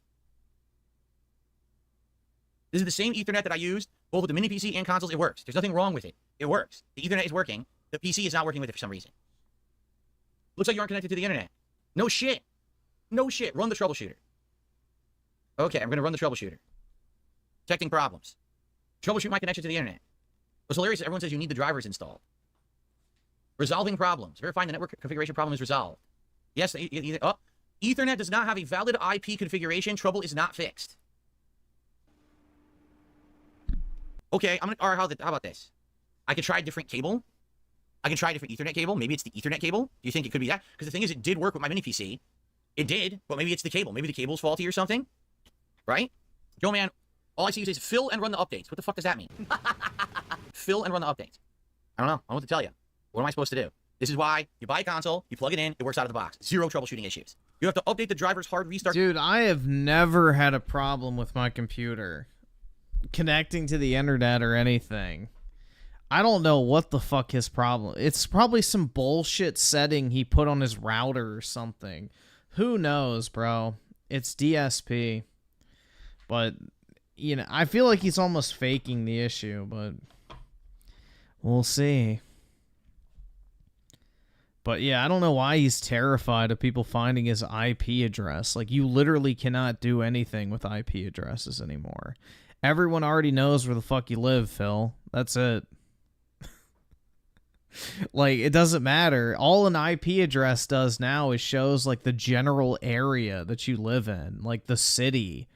Speaker 2: This is the same Ethernet that I used both with the mini PC and consoles. It works. There's nothing wrong with it. It works. The Ethernet is working. The PC is not working with it for some reason. Looks like you aren't connected to the internet. No shit. No shit. Run the troubleshooter. Okay, I'm going to run the troubleshooter. Detecting problems. Troubleshoot my connection to the internet. What's hilarious is everyone says you need the drivers installed. Resolving problems. Verifying the network configuration problem is resolved. Yes, Ethernet does not have a valid IP configuration. Trouble is not fixed. Okay, all right, how about this? I could try a different cable. I can try a different Ethernet cable. Maybe it's the Ethernet cable. Do you think it could be that? Because the thing is, it did work with my mini PC. It did, but maybe it's the cable. Maybe the cable's faulty or something. Right? Yo, man, all I see is fill and run the updates. What the fuck does that mean? Fill and run the updates. I don't know. I don't know what to tell you. What am I supposed to do? This is why you buy a console, you plug it in, it works out of the box. Zero troubleshooting issues. You have to update the driver's hard restart.
Speaker 1: Dude, I have never had a problem with my computer connecting to the internet or anything. I don't know what the fuck his problem. It's probably some bullshit setting he put on his router or something. Who knows, bro? It's DSP. But, you know, I feel like he's almost faking the issue, but we'll see. But yeah, I don't know why he's terrified of people finding his IP address. Like, you literally cannot do anything with IP addresses anymore. Everyone already knows where the fuck you live, Phil. That's it. Like, it doesn't matter. All an IP address does now is shows, like, the general area that you live in. Like, the city.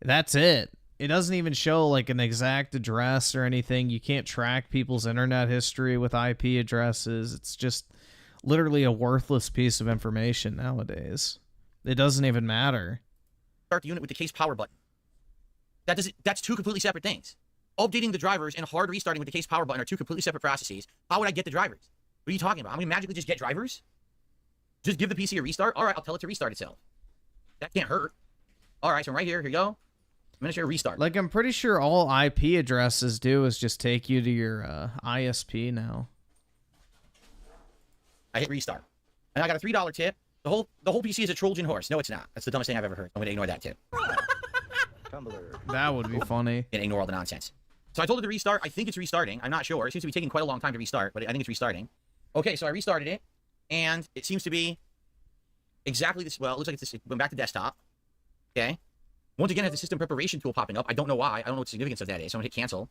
Speaker 1: That's it. It doesn't even show, like, an exact address or anything. You can't track people's internet history with IP addresses. It's just literally a worthless piece of information nowadays. It doesn't even matter.
Speaker 2: Start the unit with the case power button. That's two completely separate things. Updating the drivers and hard restarting with the case power button are two completely separate processes. How would I get the drivers? What are you talking about? I'm going to magically just get drivers? Just give the PC a restart? All right, I'll tell it to restart itself. That can't hurt. All right, so I'm right here. Here you go. Administrator restart.
Speaker 1: Like, I'm pretty sure all IP addresses do is just take you to your ISP now.
Speaker 2: I hit restart. And I got a $3 tip. The whole PC is a Trojan horse. No, it's not. That's the dumbest thing I've ever heard. I'm going to ignore that tip.
Speaker 1: That would be funny.
Speaker 2: And ignore all the nonsense. So I told it to restart. I think it's restarting. I'm not sure. It seems to be taking quite a long time to restart, but I think it's restarting. Okay, so I restarted it, and it seems to be exactly this. Well, it looks like it went back to desktop. Okay. Once again, it has the system preparation tool popping up. I don't know why. I don't know what the significance of that is. So I'm going to hit cancel.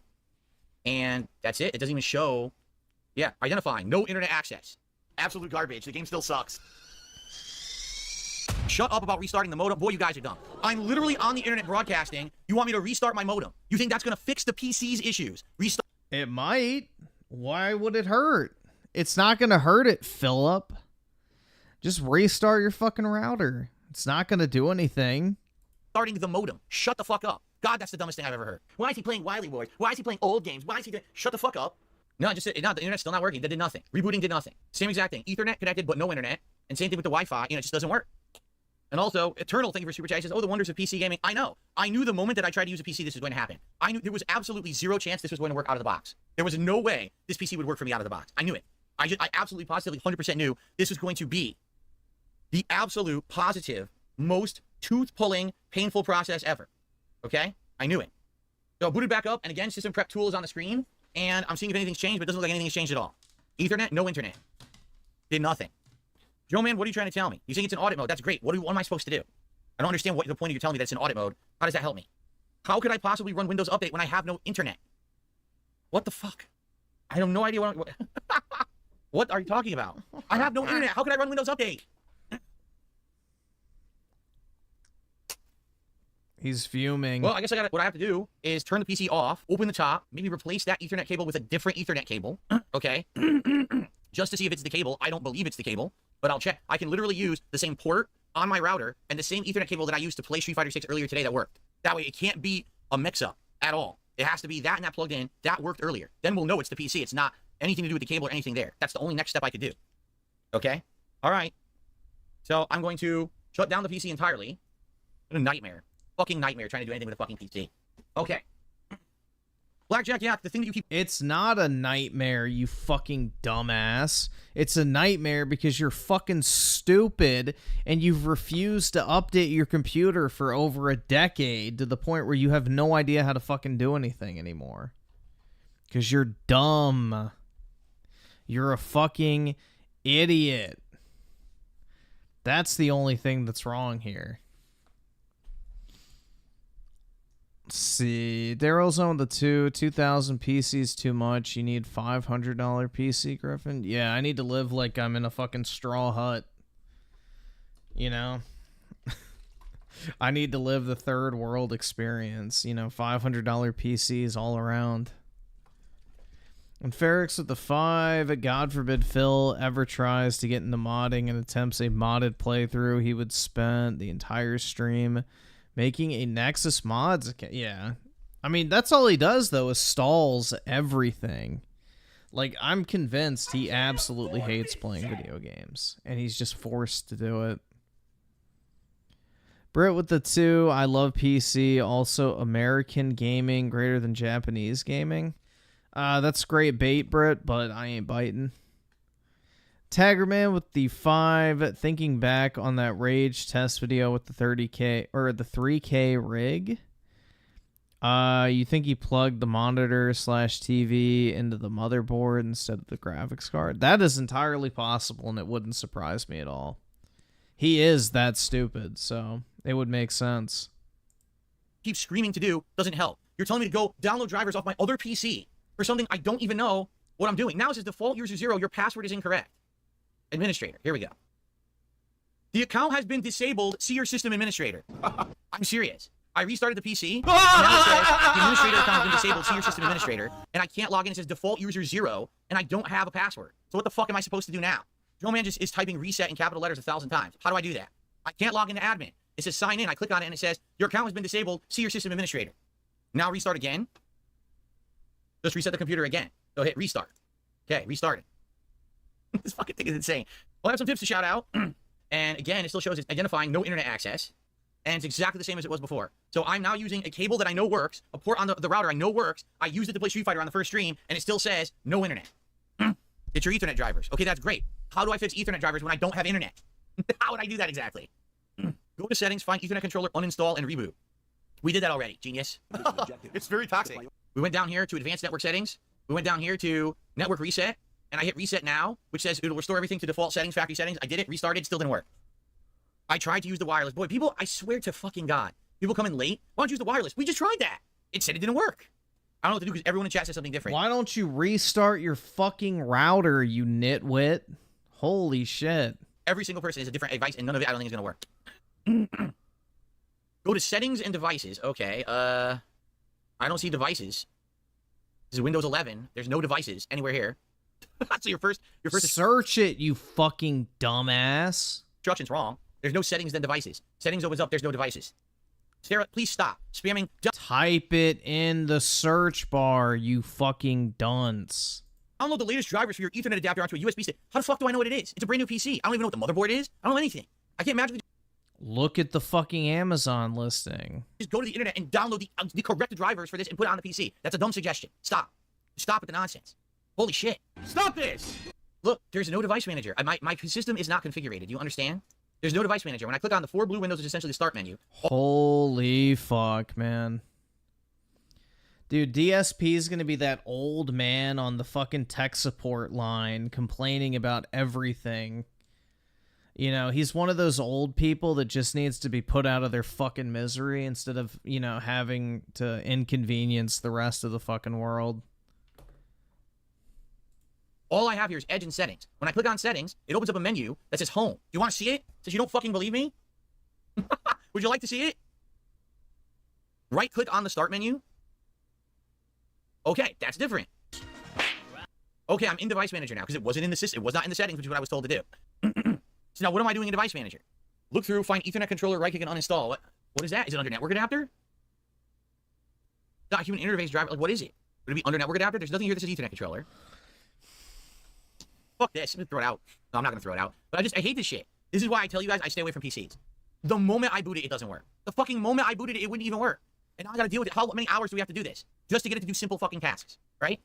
Speaker 2: And that's it. It doesn't even show. Yeah, identifying. No internet access. Absolute garbage. The game still sucks. Shut up about restarting the modem. Boy, you guys are dumb. I'm literally on the internet broadcasting. You want me to restart my modem? You think that's going to fix the PC's issues? Restart.
Speaker 1: It might. Why would it hurt? It's not going to hurt it, Philip. Just restart your fucking router. It's not going to do anything.
Speaker 2: Starting the modem. Shut the fuck up. God, that's the dumbest thing I've ever heard. Why is he playing Wily Wars? Why is he playing old games? Why is he doing... Shut the fuck up. No, the internet's still not working. That did nothing. Rebooting did nothing. Same exact thing. Ethernet connected, but no internet. And same thing with the Wi-Fi. It just doesn't work. And also, Eternal, thank you for super chat. Says, oh, the wonders of PC gaming. I know. I knew the moment that I tried to use a PC, this was going to happen. I knew there was absolutely zero chance this was going to work out of the box. There was no way this PC would work for me out of the box. I knew it. I absolutely, positively, 100% knew this was going to be the absolute, positive, most tooth-pulling, painful process ever. Okay? I knew it. So I booted back up, and again, system prep tool is on the screen, and I'm seeing if anything's changed, but it doesn't look like anything's changed at all. Ethernet, no internet. Did nothing. Joe, man, what are you trying to tell me? You think it's in audit mode. That's great. What am I supposed to do? I don't understand what the point of you telling me that it's in audit mode. How does that help me? How could I possibly run Windows Update when I have no internet? What the fuck? I have no idea what what are you talking about? I have no internet. How can I run Windows Update?
Speaker 1: He's fuming.
Speaker 2: Well, I guess what I have to do is turn the PC off, open the top, maybe replace that Ethernet cable with a different Ethernet cable. Okay? Just to see if it's the cable. I don't believe it's the cable, but I'll check. I can literally use the same port on my router and the same Ethernet cable that I used to play Street Fighter 6 earlier today that worked. That way, it can't be a mix-up at all. It has to be that and that plugged in. That worked earlier. Then we'll know it's the PC. It's not anything to do with the cable or anything there. That's the only next step I could do. Okay? All right. So I'm going to shut down the PC entirely. What a nightmare. Fucking nightmare trying to do anything with a fucking PC. Okay. Blackjack Yak, the thing that you keep...
Speaker 1: It's not a nightmare, you fucking dumbass. It's a nightmare because you're fucking stupid and you've refused to update your computer for over a decade to the point where you have no idea how to fucking do anything anymore. Because you're dumb. You're a fucking idiot. That's the only thing that's wrong here. Let's see. Daryl's on the 2,000 PC's too much. You need $500 PC, Griffin. Yeah, I need to live like I'm in a fucking straw hut. You know? I need to live the third world experience. You know, $500 PCs all around. And Ferrix with the 5. God forbid Phil ever tries to get into modding and attempts a modded playthrough. He would spend the entire stream making a Nexus mods account. Yeah. I mean, that's all he does, though, is stalls everything. Like, I'm convinced he absolutely hates playing video games. And he's just forced to do it. Brit with the 2. I love PC. Also, American gaming greater than Japanese gaming. That's great bait, Brit, but I ain't biting. Taggerman with the 5. Thinking back on that Rage test video with the 30K or the 3K rig. You think he plugged the monitor/TV into the motherboard instead of the graphics card? That is entirely possible, and it wouldn't surprise me at all. He is that stupid, so it would make sense.
Speaker 2: Keep screaming to do doesn't help. You're telling me to go download drivers off my other PC for something I don't even know what I'm doing. Now it says default user 0, your password is incorrect. Administrator, here we go. The account has been disabled, see your system administrator. I'm serious. I restarted the PC, and now it says the administrator account has been disabled, see your system administrator, and I can't log in. It says default user 0, and I don't have a password. So what the fuck am I supposed to do now? Joe Man just is typing reset in capital letters 1,000 times. How do I do that? I can't log into admin. It says sign in. I click on it, and it says your account has been disabled, see your system administrator. Now restart again. Just reset the computer again. So hit restart. Okay, restart it. This fucking thing is insane. Well, I have some tips to shout out. And again, it still shows it's identifying no internet access. And it's exactly the same as it was before. So I'm now using a cable that I know works, a port on the router I know works. I used it to play Street Fighter on the first stream, and it still says no internet. It's your Ethernet drivers. Okay, that's great. How do I fix Ethernet drivers when I don't have internet? How would I do that exactly? Go to settings, find Ethernet controller, uninstall, and reboot. We did that already, genius. It's very toxic. We went down here to advanced network settings. We went down here to network reset, and I hit reset now, which says it'll restore everything to default settings, factory settings. I did it, restarted, still didn't work. I tried to use the wireless. Boy, people, I swear to fucking God, people come in late. Why don't you use the wireless? We just tried that. It said it didn't work. I don't know what to do because everyone in chat says something different.
Speaker 1: Why don't you restart your fucking router, you nitwit? Holy shit.
Speaker 2: Every single person is a different advice, and none of it I don't think is going to work. Go to settings and devices. Okay, I don't see devices. This is Windows 11. There's no devices anywhere here. So your first
Speaker 1: search it, you fucking dumbass.
Speaker 2: Instruction's wrong. There's no settings then devices. Settings opens up, there's no devices. Sarah, please stop spamming.
Speaker 1: Type it in the search bar, you fucking dunce.
Speaker 2: Download the latest drivers for your Ethernet adapter onto a USB stick. How the fuck do I know what it is? It's a brand new PC. I don't even know what the motherboard is. I don't know anything. I can't magically
Speaker 1: look at the fucking Amazon listing.
Speaker 2: Just go to the internet and download the correct drivers for this and put it on the PC. That's a dumb suggestion. Stop. Stop with the nonsense. Holy shit. Stop this! Look, there's no device manager. My system is not configured. Do you understand? There's no device manager. When I click on the 4 blue windows, it's essentially the start menu.
Speaker 1: Holy fuck, man. Dude, DSP is going to be that old man on the fucking tech support line complaining about everything. You know, he's one of those old people that just needs to be put out of their fucking misery instead of, you know, having to inconvenience the rest of the fucking world.
Speaker 2: All I have here is Edge and settings. When I click on settings, it opens up a menu that says home. Do you want to see it? It says you don't fucking believe me? Would you like to see it? Right click on the start menu. Okay, that's different. Okay, I'm in device manager now because it wasn't in the system. It was not in the settings, which is what I was told to do. So now what am I doing in device manager? Look through, find Ethernet controller, right click and uninstall. What is that? Is it under network adapter? Document interface driver. Like, what is it? Would it be under network adapter? There's nothing here that says Ethernet controller. Fuck this. I'm gonna throw it out. No, I'm not gonna throw it out. But I hate this shit. This is why I tell you guys I stay away from PCs. The moment I boot it, it doesn't work. The fucking moment I booted it, it wouldn't even work. And now I gotta deal with it. How many hours do we have to do this? Just to get it to do simple fucking tasks, right?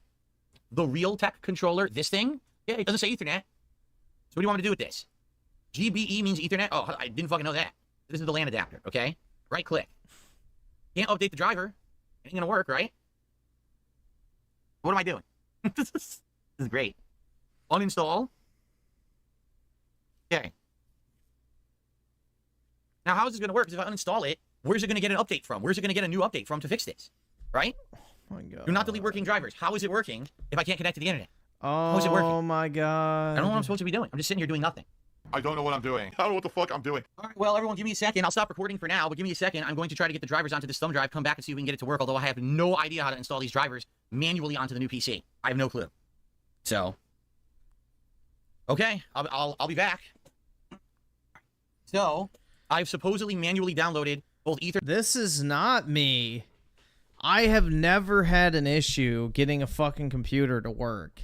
Speaker 2: The Realtek controller, this thing, yeah, it doesn't say Ethernet. So what do you want me to do with this? GBE means Ethernet? Oh, I didn't fucking know that. This is the LAN adapter, okay? Right click. Can't update the driver. It ain't gonna work, right? What am I doing? This is great. Uninstall. Okay. Now, how is this going to work? Because if I uninstall it, where's it going to get an update from? Where's it going to get a new update from to fix this? Right?
Speaker 1: Oh my god.
Speaker 2: Do not delete working drivers. How is it working if I can't connect to the internet?
Speaker 1: Oh,
Speaker 2: How is it working?
Speaker 1: My god.
Speaker 2: I don't know what I'm supposed to be doing. I'm just sitting here doing nothing.
Speaker 4: I don't know what I'm doing. I don't know what the fuck I'm doing.
Speaker 2: All right, well, everyone, give me a second. I'll stop recording for now, but give me a second. I'm going to try to get the drivers onto this thumb drive, come back and see if we can get it to work, although I have no idea how to install these drivers manually onto the new PC. I have no clue. So, okay, I'll be back. So, I've supposedly manually downloaded both Ether.
Speaker 1: This is not me. I have never had an issue getting a fucking computer to work.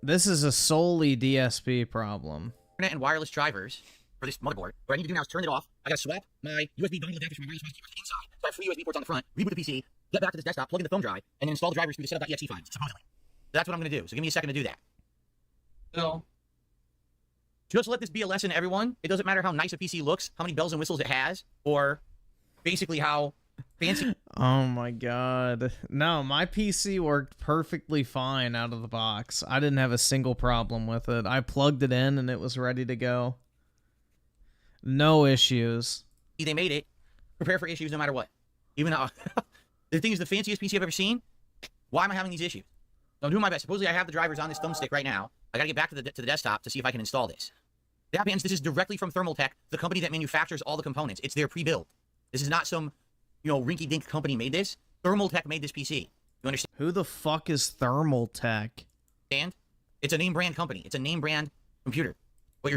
Speaker 1: This is a solely DSP problem.
Speaker 2: And wireless drivers for this motherboard. What I need to do now is turn it off. I gotta swap my USB dongle adapter from my wireless mouse inside. So I have 3 USB ports on the front, reboot the PC, get back to this desktop, plug in the thumb drive, and then install the drivers through the setup.exe files, supposedly. That's what I'm gonna do. So give me a second to do that. So, just let this be a lesson to everyone. It doesn't matter how nice a PC looks, how many bells and whistles it has, or basically how fancy.
Speaker 1: Oh my god. No, my PC worked perfectly fine out of the box. I didn't have a single problem with it. I plugged it in and it was ready to go. No issues.
Speaker 2: They made it. Prepare for issues no matter what. Even though the thing is the fanciest PC I've ever seen. Why am I having these issues? So I'm doing my best. Supposedly I have the drivers on this thumbstick right now. I gotta get back to the desktop to see if I can install this. That means this is directly from Thermaltech, the company that manufactures all the components. It's their pre-built. This is not some, rinky-dink company made this. Thermaltech made this PC. You understand?
Speaker 1: Who the fuck is Thermaltech?
Speaker 2: It's a name brand company. It's a name brand computer.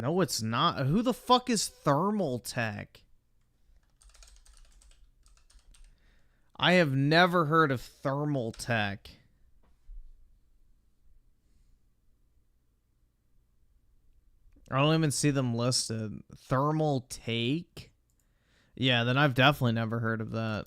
Speaker 1: No, it's not. Who the fuck is Thermaltech? I have never heard of Thermaltech. I don't even see them listed. Thermaltake? Yeah, then I've definitely never heard of that.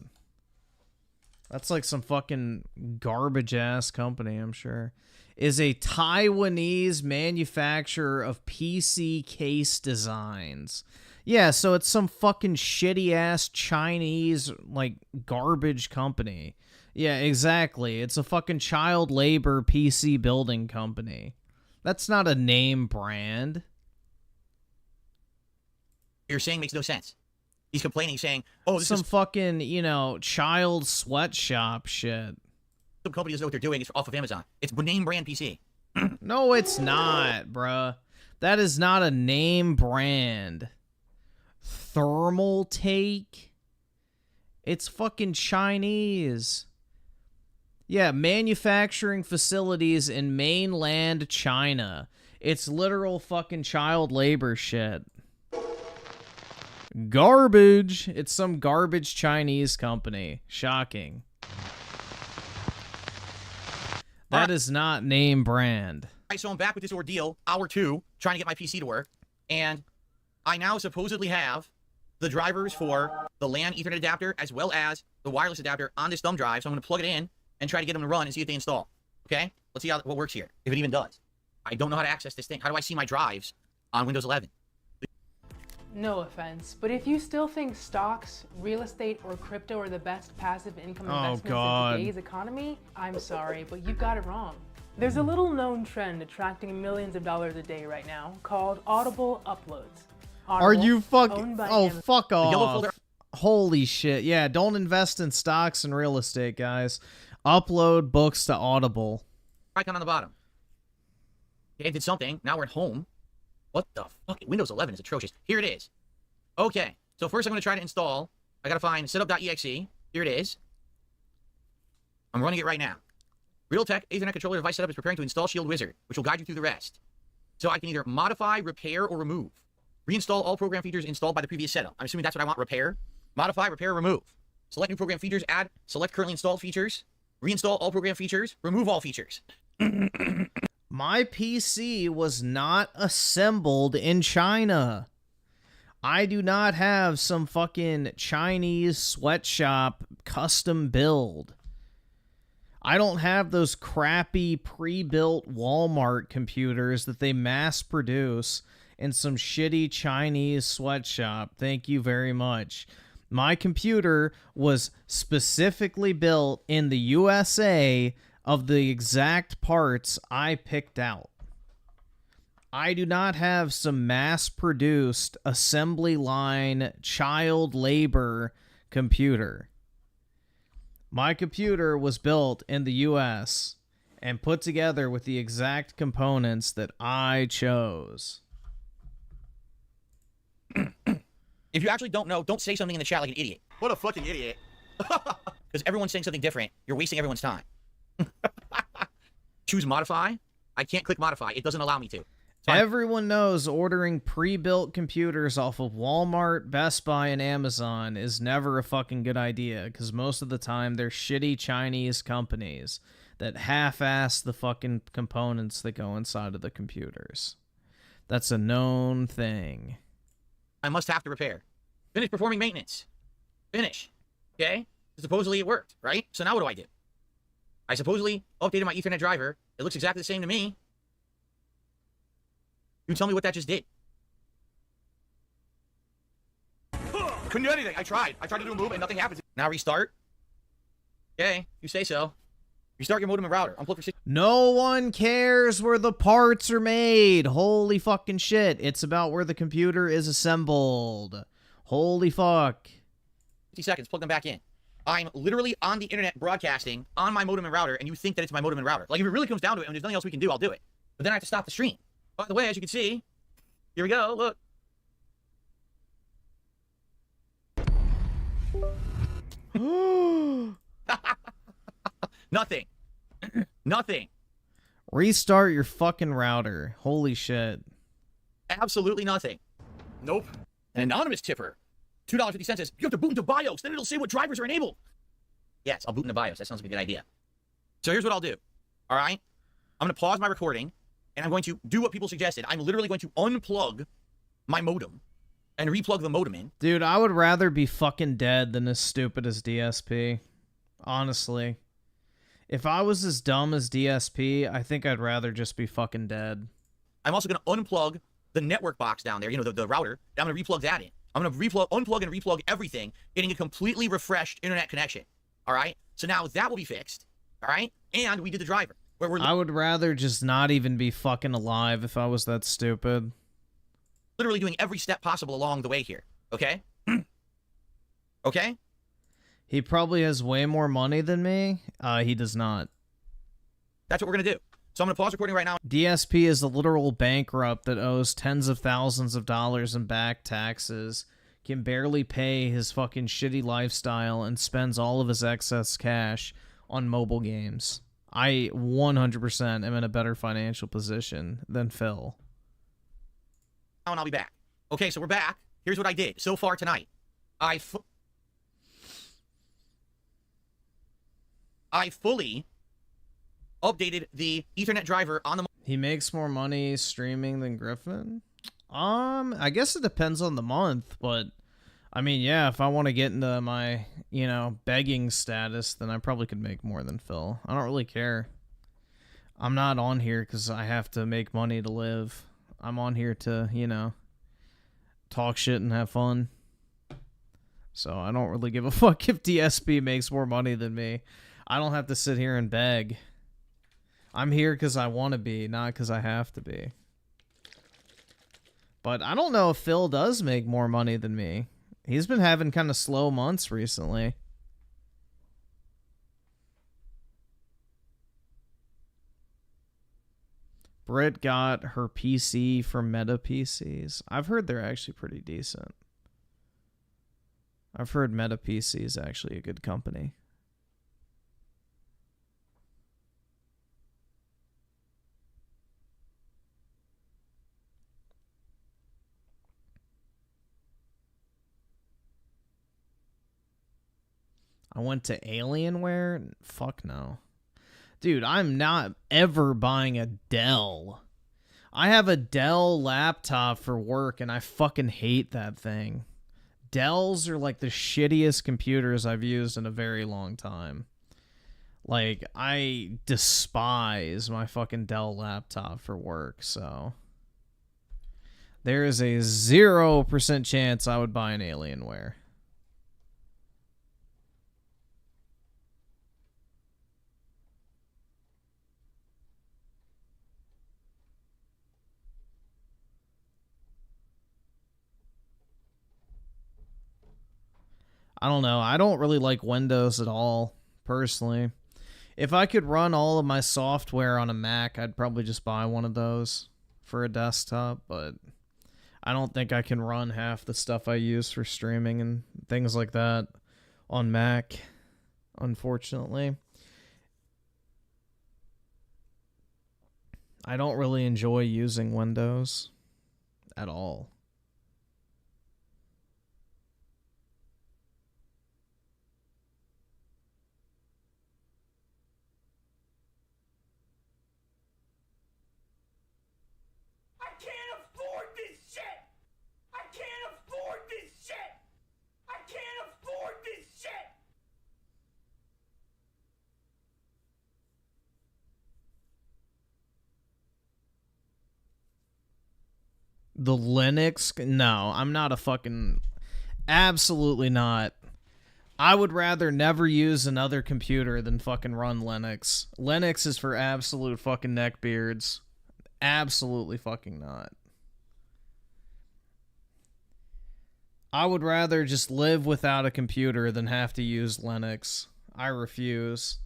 Speaker 1: That's like some fucking garbage-ass company, I'm sure. Is a Taiwanese manufacturer of PC case designs. Yeah, so it's some fucking shitty-ass Chinese, like, garbage company. Yeah, exactly. It's a fucking child labor PC building company. That's not a name brand.
Speaker 2: You're saying makes no sense. He's complaining, saying, "Oh, this
Speaker 1: some
Speaker 2: is
Speaker 1: fucking, child sweatshop shit."
Speaker 2: Some company doesn't know what they're doing. It's off of Amazon. It's name brand PC.
Speaker 1: No, it's not, bruh. That is not a name brand. Thermaltake? It's fucking Chinese. Yeah, manufacturing facilities in mainland China. It's literal fucking child labor shit. Garbage. It's some garbage Chinese company. Shocking. That is not name brand.
Speaker 2: All right, so I'm back with this ordeal, hour 2, trying to get my PC to work, and I now supposedly have the drivers for the LAN Ethernet adapter as well as the wireless adapter on this thumb drive, so I'm going to plug it in and try to get them to run and see if they install. Okay? Let's see what works here, if it even does. I don't know how to access this thing. How do I see my drives on Windows 11?
Speaker 6: No offense, but if you still think stocks, real estate, or crypto are the best passive income investments in today's economy, I'm sorry, but you've got it wrong. There's a little known trend attracting millions of dollars a day right now called audible uploads.
Speaker 1: Are you fucking... Oh, fuck off.
Speaker 2: Folder.
Speaker 1: Holy shit. Yeah, don't invest in stocks and real estate, guys. Upload books to Audible.
Speaker 2: Icon on the bottom. Okay, it did something. Now we're at home. What the fuck? Windows 11 is atrocious. Here it is. Okay, so first I'm going to try to install. I got to find setup.exe. Here it is. I'm running it right now. Realtek Ethernet controller device setup is preparing to install Shield Wizard, which will guide you through the rest. So I can either modify, repair, or remove. Reinstall all program features installed by the previous setup. I'm assuming that's what I want. Repair. Modify, repair, remove. Select new program features, add, select currently installed features. Reinstall all program features, remove all features.
Speaker 1: My PC was not assembled in China. I do not have some fucking Chinese sweatshop custom build. I don't have those crappy pre-built Walmart computers that they mass produce in some shitty Chinese sweatshop. Thank you very much. My computer was specifically built in the USA of the exact parts I picked out. I do not have some mass-produced assembly line child labor computer. My computer was built in the US and put together with the exact components that I chose.
Speaker 2: If you actually don't know, don't say something in the chat like an idiot.
Speaker 4: What a fucking idiot.
Speaker 2: Because everyone's saying something different. You're wasting everyone's time. Choose modify. I can't click modify. It doesn't allow me to.
Speaker 1: Everyone knows ordering pre-built computers off of Walmart, Best Buy, and Amazon is never a fucking good idea, because most of the time they're shitty Chinese companies that half-ass the fucking components that go inside of the computers. That's a known thing.
Speaker 2: I must have to repair. Finish performing maintenance. Finish. Okay? Supposedly it worked, right? So now what do? I supposedly updated my Ethernet driver. It looks exactly the same to me. You tell me what that just did.
Speaker 4: Couldn't do anything. I tried to do a move and nothing happened.
Speaker 2: Now restart. Okay, you say so. Restart your modem and router. Unplug for 6.
Speaker 1: No one cares where the parts are made. Holy fucking shit. It's about where the computer is assembled. Holy fuck.
Speaker 2: 50 seconds. Plug them back in. I'm literally on the internet broadcasting on my modem and router, and you think that it's my modem and router. Like, if it really comes down to it and there's nothing else we can do, I'll do it. But then I have to stop the stream. By the way, as you can see, here we go. Look. Nothing. Nothing.
Speaker 1: Restart your fucking router. Holy shit.
Speaker 2: Absolutely nothing. Nope. An anonymous tipper. $2.50 says, you have to boot into BIOS, then it'll say what drivers are enabled. Yes, I'll boot into BIOS. That sounds like a good idea. So here's what I'll do. All right? I'm going to pause my recording, and I'm going to do what people suggested. I'm literally going to unplug my modem and replug the modem in.
Speaker 1: Dude, I would rather be fucking dead than as stupid as DSP. Honestly. If I was as dumb as DSP, I think I'd rather just be fucking dead.
Speaker 2: I'm also going to unplug the network box down there, you know, the router. I'm going to replug that in. I'm going to unplug and replug everything, getting a completely refreshed internet connection. All right? So now that will be fixed. All right? And we did the driver.
Speaker 1: I would rather just not even be fucking alive if I was that stupid.
Speaker 2: Literally doing every step possible along the way here. Okay? Okay?
Speaker 1: He probably has way more money than me. He does not.
Speaker 2: That's what we're going to do. So I'm going to pause recording right now.
Speaker 1: DSP is a literal bankrupt that owes tens of thousands of dollars in back taxes, can barely pay his fucking shitty lifestyle, and spends all of his excess cash on mobile games. I 100% am in a better financial position than Phil.
Speaker 2: And I'll be back. Okay, so we're back. Here's what I did so far tonight. I fully updated the Ethernet driver on the...
Speaker 1: He makes more money streaming than Griffin? I guess it depends on the month, but... I mean, yeah, if I want to get into my, you know, begging status, then I probably could make more than Phil. I don't really care. I'm not on here because I have to make money to live. I'm on here to, you know, talk shit and have fun. So I don't really give a fuck if DSP makes more money than me. I don't have to sit here and beg. I'm here because I want to be, not because I have to be. But I don't know if Phil does make more money than me. He's been having kind of slow months recently. Britt got her PC from Meta PCs. I've heard they're actually pretty decent. I've heard Meta PC is actually a good company. I went to Alienware? Fuck no. Dude, I'm not ever buying a Dell. I have a Dell laptop for work, and I fucking hate that thing. Dells are like the shittiest computers I've used in a very long time. Like, I despise my fucking Dell laptop for work, so... There is a 0% chance I would buy an Alienware. I don't know. I don't really like Windows at all, personally. If I could run all of my software on a Mac, I'd probably just buy one of those for a desktop, but I don't think I can run half the stuff I use for streaming and things like that on Mac, unfortunately. I don't really enjoy using Windows at all.
Speaker 4: I can't afford this shit! I can't afford this shit! I can't afford this shit!
Speaker 1: The Linux? No, I'm not a fucking... Absolutely not. I would rather never use another computer than fucking run Linux. Linux is for absolute fucking neckbeards. Absolutely fucking not. I would rather just live without a computer than have to use Linux. I refuse.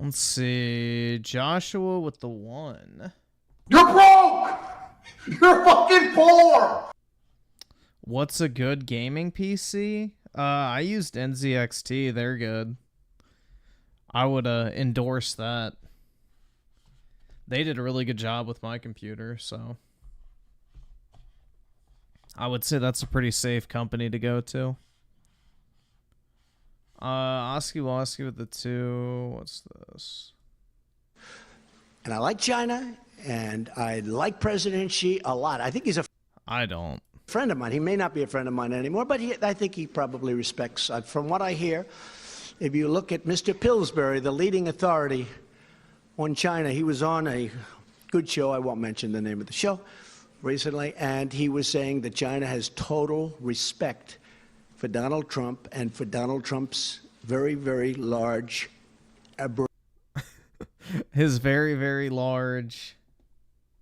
Speaker 1: Let's see. Joshua with the 1.
Speaker 4: You're broke! You're fucking poor!
Speaker 1: What's a good gaming PC? I used NZXT. They're good. I would endorse that. They did a really good job with my computer, so I would say that's a pretty safe company to go to. Oski with the 2. What's this?
Speaker 7: And I like China, and I like President Xi a lot. I think he's a
Speaker 1: I don't.
Speaker 7: friend of mine. He may not be a friend of mine anymore, but I think he probably respects. From what I hear, if you look at Mr. Pillsbury, the leading authority on China, he was on a good show. I won't mention the name of the show recently, and he was saying that China has total respect for Donald Trump and for Donald Trump's very, very large
Speaker 1: His very, very large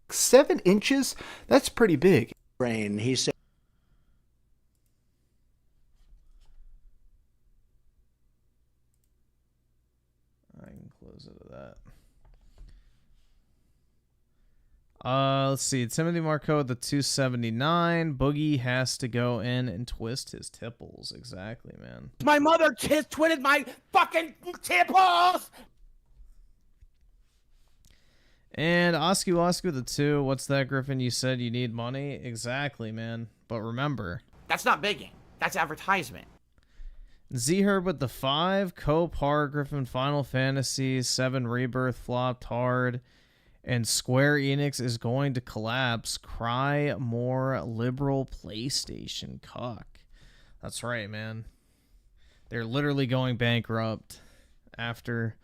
Speaker 8: 7 inches? That's pretty big.
Speaker 7: brain. He said
Speaker 1: I can close it to that. Let's see. Timothy Marco with the 279. Boogie has to go in and twist his tipples. Exactly, man.
Speaker 4: My mother twitted my fucking tipples!
Speaker 1: And Oski with the 2. What's that, Griffin? You said you need money? Exactly, man. But remember.
Speaker 2: That's not begging. That's advertisement.
Speaker 1: Z-Herb with the 5. Copar, Griffin, Final Fantasy 7 Rebirth flopped hard. And Square Enix is going to collapse. Cry more liberal PlayStation cuck. That's right, man. They're literally going bankrupt after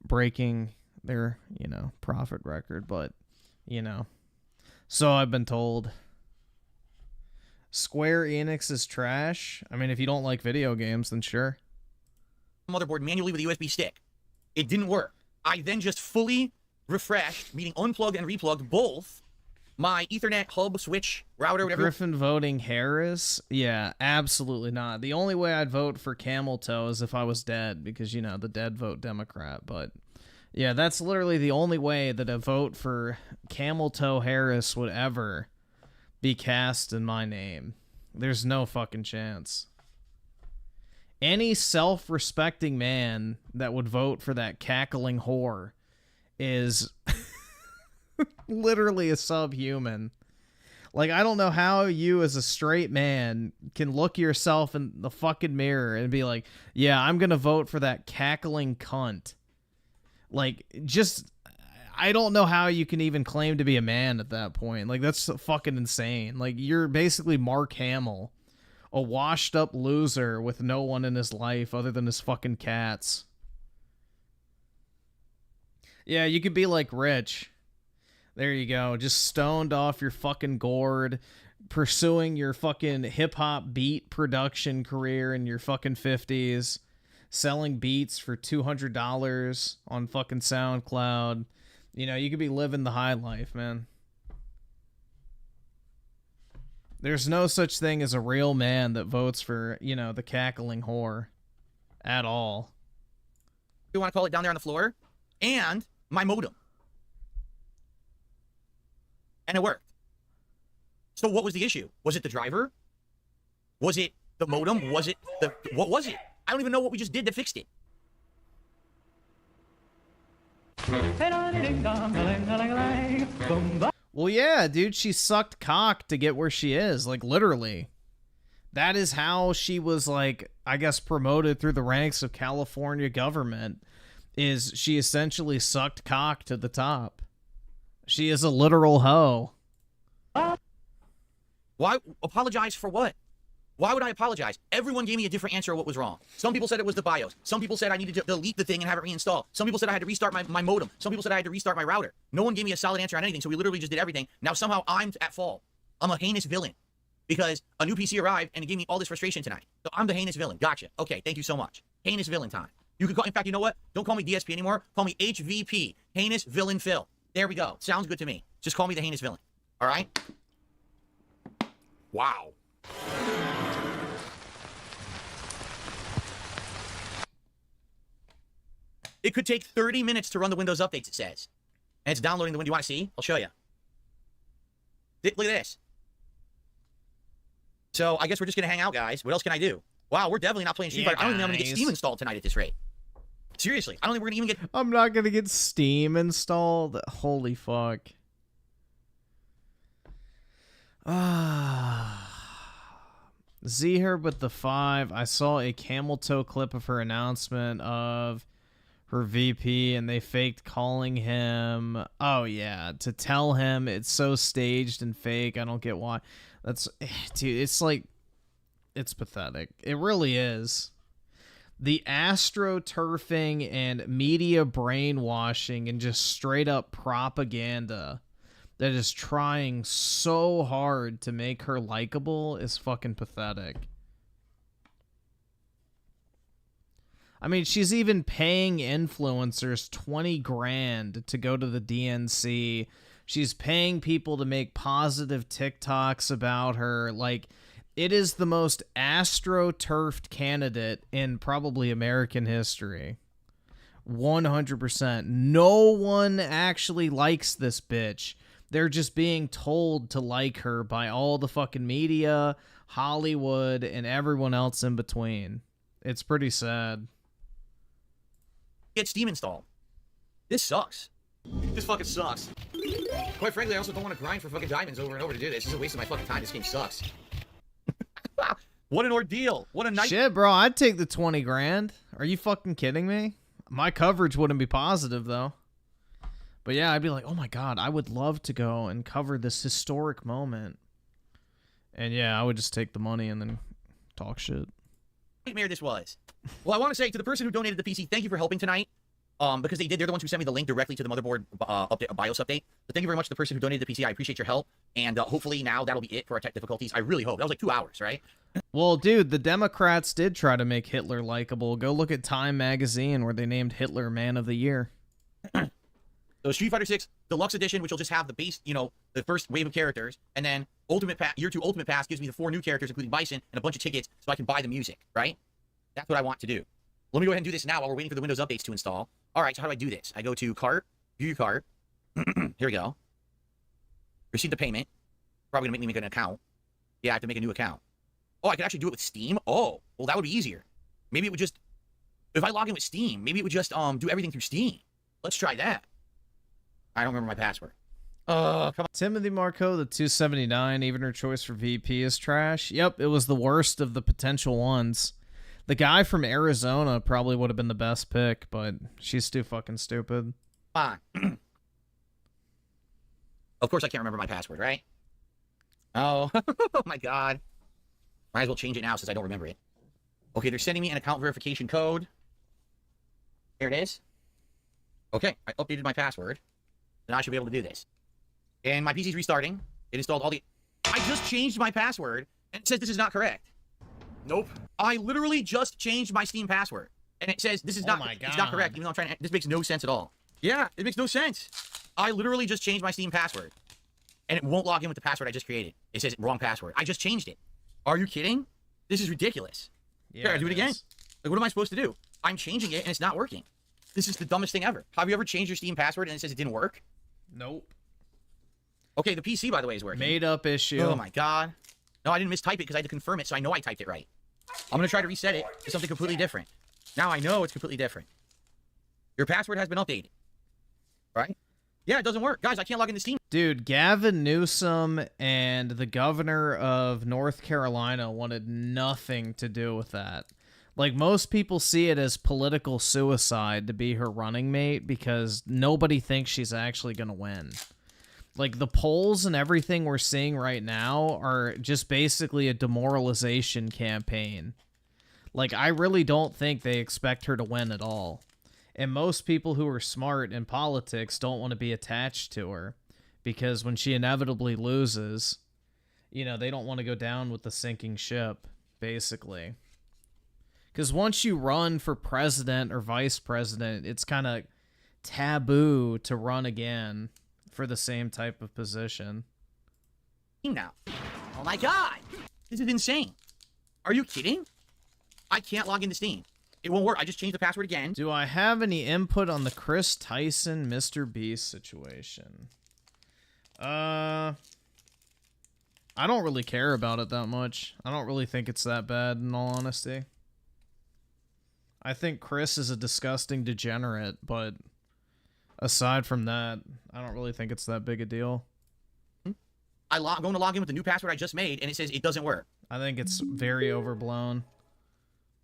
Speaker 1: breaking their, profit record. But, so I've been told. Square Enix is trash. I mean, if you don't like video games, then sure.
Speaker 2: Motherboard manually with a USB stick. It didn't work. I then just fully refreshed, meaning unplugged and replugged both my Ethernet hub switch router, whatever.
Speaker 1: Griffin voting Harris? Yeah, absolutely not. The only way I'd vote for Camel Toe is if I was dead, because, the dead vote Democrat. But, yeah, that's literally the only way that a vote for Camel Toe Harris would ever be cast in my name. There's no fucking chance. Any self-respecting man that would vote for that cackling whore is literally a subhuman. Like, I don't know how you as a straight man can look yourself in the fucking mirror and be like, yeah, I'm gonna vote for that cackling cunt. Like, just, I don't know how you can even claim to be a man at that point. Like, that's fucking insane. Like, you're basically Mark Hamill, a washed up loser with no one in his life other than his fucking cats. Yeah, you could be like Rich. There you go. Just stoned off your fucking gourd, pursuing your fucking hip-hop beat production career in your fucking 50s, selling beats for $200 on fucking SoundCloud. You know, you could be living the high life, man. There's no such thing as a real man that votes for, you know, the cackling whore at all.
Speaker 2: You want to call it down there on the floor? And my modem. And it worked. So what was the issue? Was it the driver? Was it the modem? Was it the... What was it? I don't even know what we just did that fixed it.
Speaker 1: Well, yeah, dude, she sucked cock to get where she is, like, literally. That is how she was, like, I guess, promoted through the ranks of California government, is she essentially sucked cock to the top. She is a literal hoe.
Speaker 2: Why? Apologize for what? Why would I apologize? Everyone gave me a different answer of what was wrong. Some people said it was the BIOS. Some people said I needed to delete the thing and have it reinstalled. Some people said I had to restart my modem. Some people said I had to restart my router. No one gave me a solid answer on anything, so we literally just did everything. Now somehow I'm at fault. I'm a heinous villain because a new PC arrived and it gave me all this frustration tonight. So I'm the heinous villain. Gotcha. Okay, thank you so much. Heinous villain time. You could call, in fact, you know what? Don't call me DSP anymore. Call me HVP. Heinous Villain Phil. There we go. Sounds good to me. Just call me the heinous villain. All right? Wow. It could take 30 minutes to run the Windows updates, it says. And it's downloading the window. You want to see? I'll show you. Look at this. So I guess we're just going to hang out, guys. What else can I do? Wow, we're definitely not playing Street Fighter. I don't even know I'm going to get Steam installed tonight at this rate. Seriously. I don't think we're going to even get...
Speaker 1: I'm not going to get Steam installed. Holy fuck. Z-Herb with the 5. I saw a camel toe clip of her announcement of her VP, and they faked calling him. Oh, yeah. To tell him it's so staged and fake. I don't get why. That's... Dude, it's like... It's pathetic. It really is. The astroturfing and media brainwashing and just straight up propaganda that is trying so hard to make her likable is fucking pathetic. I mean, she's even paying influencers 20 grand to go to the DNC. She's paying people to make positive TikToks about her. Like, it is the most astroturfed candidate in probably American history. 100%. No one actually likes this bitch. They're just being told to like her by all the fucking media, Hollywood, and everyone else in between. It's pretty sad.
Speaker 2: Get Steam installed. This sucks. This fucking sucks. Quite frankly, I also don't want to grind for fucking diamonds over and over to do this. This is a waste of my fucking time. This game sucks. What an ordeal. What a night.
Speaker 1: Shit, bro, I'd take the 20 grand. Are you fucking kidding me? My coverage wouldn't be positive, though. But yeah, I'd be like, oh my god, I would love to go and cover this historic moment. And yeah, I would just take the money and then talk shit.
Speaker 2: Nightmare this was. Well, I want to say to the person who donated the PC, thank you for helping tonight. Because they're the ones who sent me the link directly to the motherboard BIOS update. But thank you very much to the person who donated the PC. I appreciate your help. And hopefully now that'll be it for our tech difficulties. I really hope. That was like 2 hours, right?
Speaker 1: Well, dude, the Democrats did try to make Hitler likable. Go look at Time magazine where they named Hitler Man of the Year.
Speaker 2: So Street Fighter 6 Deluxe Edition, which will just have the base, you know, the first wave of characters. And then Year 2 Ultimate Pass gives me the 4 new characters, including Bison, and a bunch of tickets so I can buy the music, right? That's what I want to do. Let me go ahead and do this now while we're waiting for the Windows updates to install. All right, so how do I do this? I go to cart, view your cart. Here we go. Receive the payment. Probably gonna make me make an account. Yeah, I have to make a new account. Oh, I could actually do it with Steam? Oh, well, that would be easier. Maybe it would just, if I log in with Steam, maybe it would just do everything through Steam. Let's try that. I don't remember my password. Come on.
Speaker 1: Timothy Marco, the 279, even her choice for VP is trash. Yep, it was the worst of the potential ones. The guy from Arizona probably would have been the best pick, but she's too fucking stupid.
Speaker 2: Fine. Of course I can't remember my password, right? Oh, oh my god. Might as well change it now since I don't remember it. Okay, they're sending me an account verification code. Here it is. Okay, I updated my password. Now I should be able to do this. And my PC's restarting. It installed all the... I just changed my password, and it says this is not correct. Nope. I literally just changed my Steam password, and it says this is not... It's not correct, even though I'm trying to... This makes no sense at all. Yeah, it makes no sense. I literally just changed my Steam password, and it won't log in with the password I just created. It says wrong password. I just changed it. Are you kidding? This is ridiculous. Yeah, I do it again. Like, what am I supposed to do? I'm changing it, and it's not working. This is the dumbest thing ever. Have you ever changed your Steam password, and it says it didn't work?
Speaker 1: Nope.
Speaker 2: Okay, the PC, by the way, is working.
Speaker 1: Made up issue.
Speaker 2: Oh, my God. No, I didn't mistype it because I had to confirm it, so I know I typed it right. I'm going to try to reset it to something completely different. Now I know it's completely different. Your password has been updated. Right? Yeah, it doesn't work. Guys, I can't log into Steam.
Speaker 1: Dude, Gavin Newsom and the governor of North Carolina wanted nothing to do with that. Like, most people see it as political suicide to be her running mate because nobody thinks she's actually going to win. Like, the polls and everything we're seeing right now are just basically a demoralization campaign. Like, I really don't think they expect her to win at all. And most people who are smart in politics don't want to be attached to her. Because when she inevitably loses, you know, they don't want to go down with the sinking ship, basically. Because once you run for president or vice president, it's kind of taboo to run again for the same type of position.
Speaker 2: Now. Oh my God. This is insane. Are you kidding? I can't log into Steam. It won't work. I just changed the password again.
Speaker 1: Do I have any input on the Chris Tyson, Mr. Beast situation? I don't really care about it that much. I don't really think it's that bad, in all honesty. I think Chris is a disgusting degenerate, but aside from that, I don't really think it's that big a deal.
Speaker 2: I'm going to log in with the new password I just made, and it says it doesn't work.
Speaker 1: I think it's very overblown.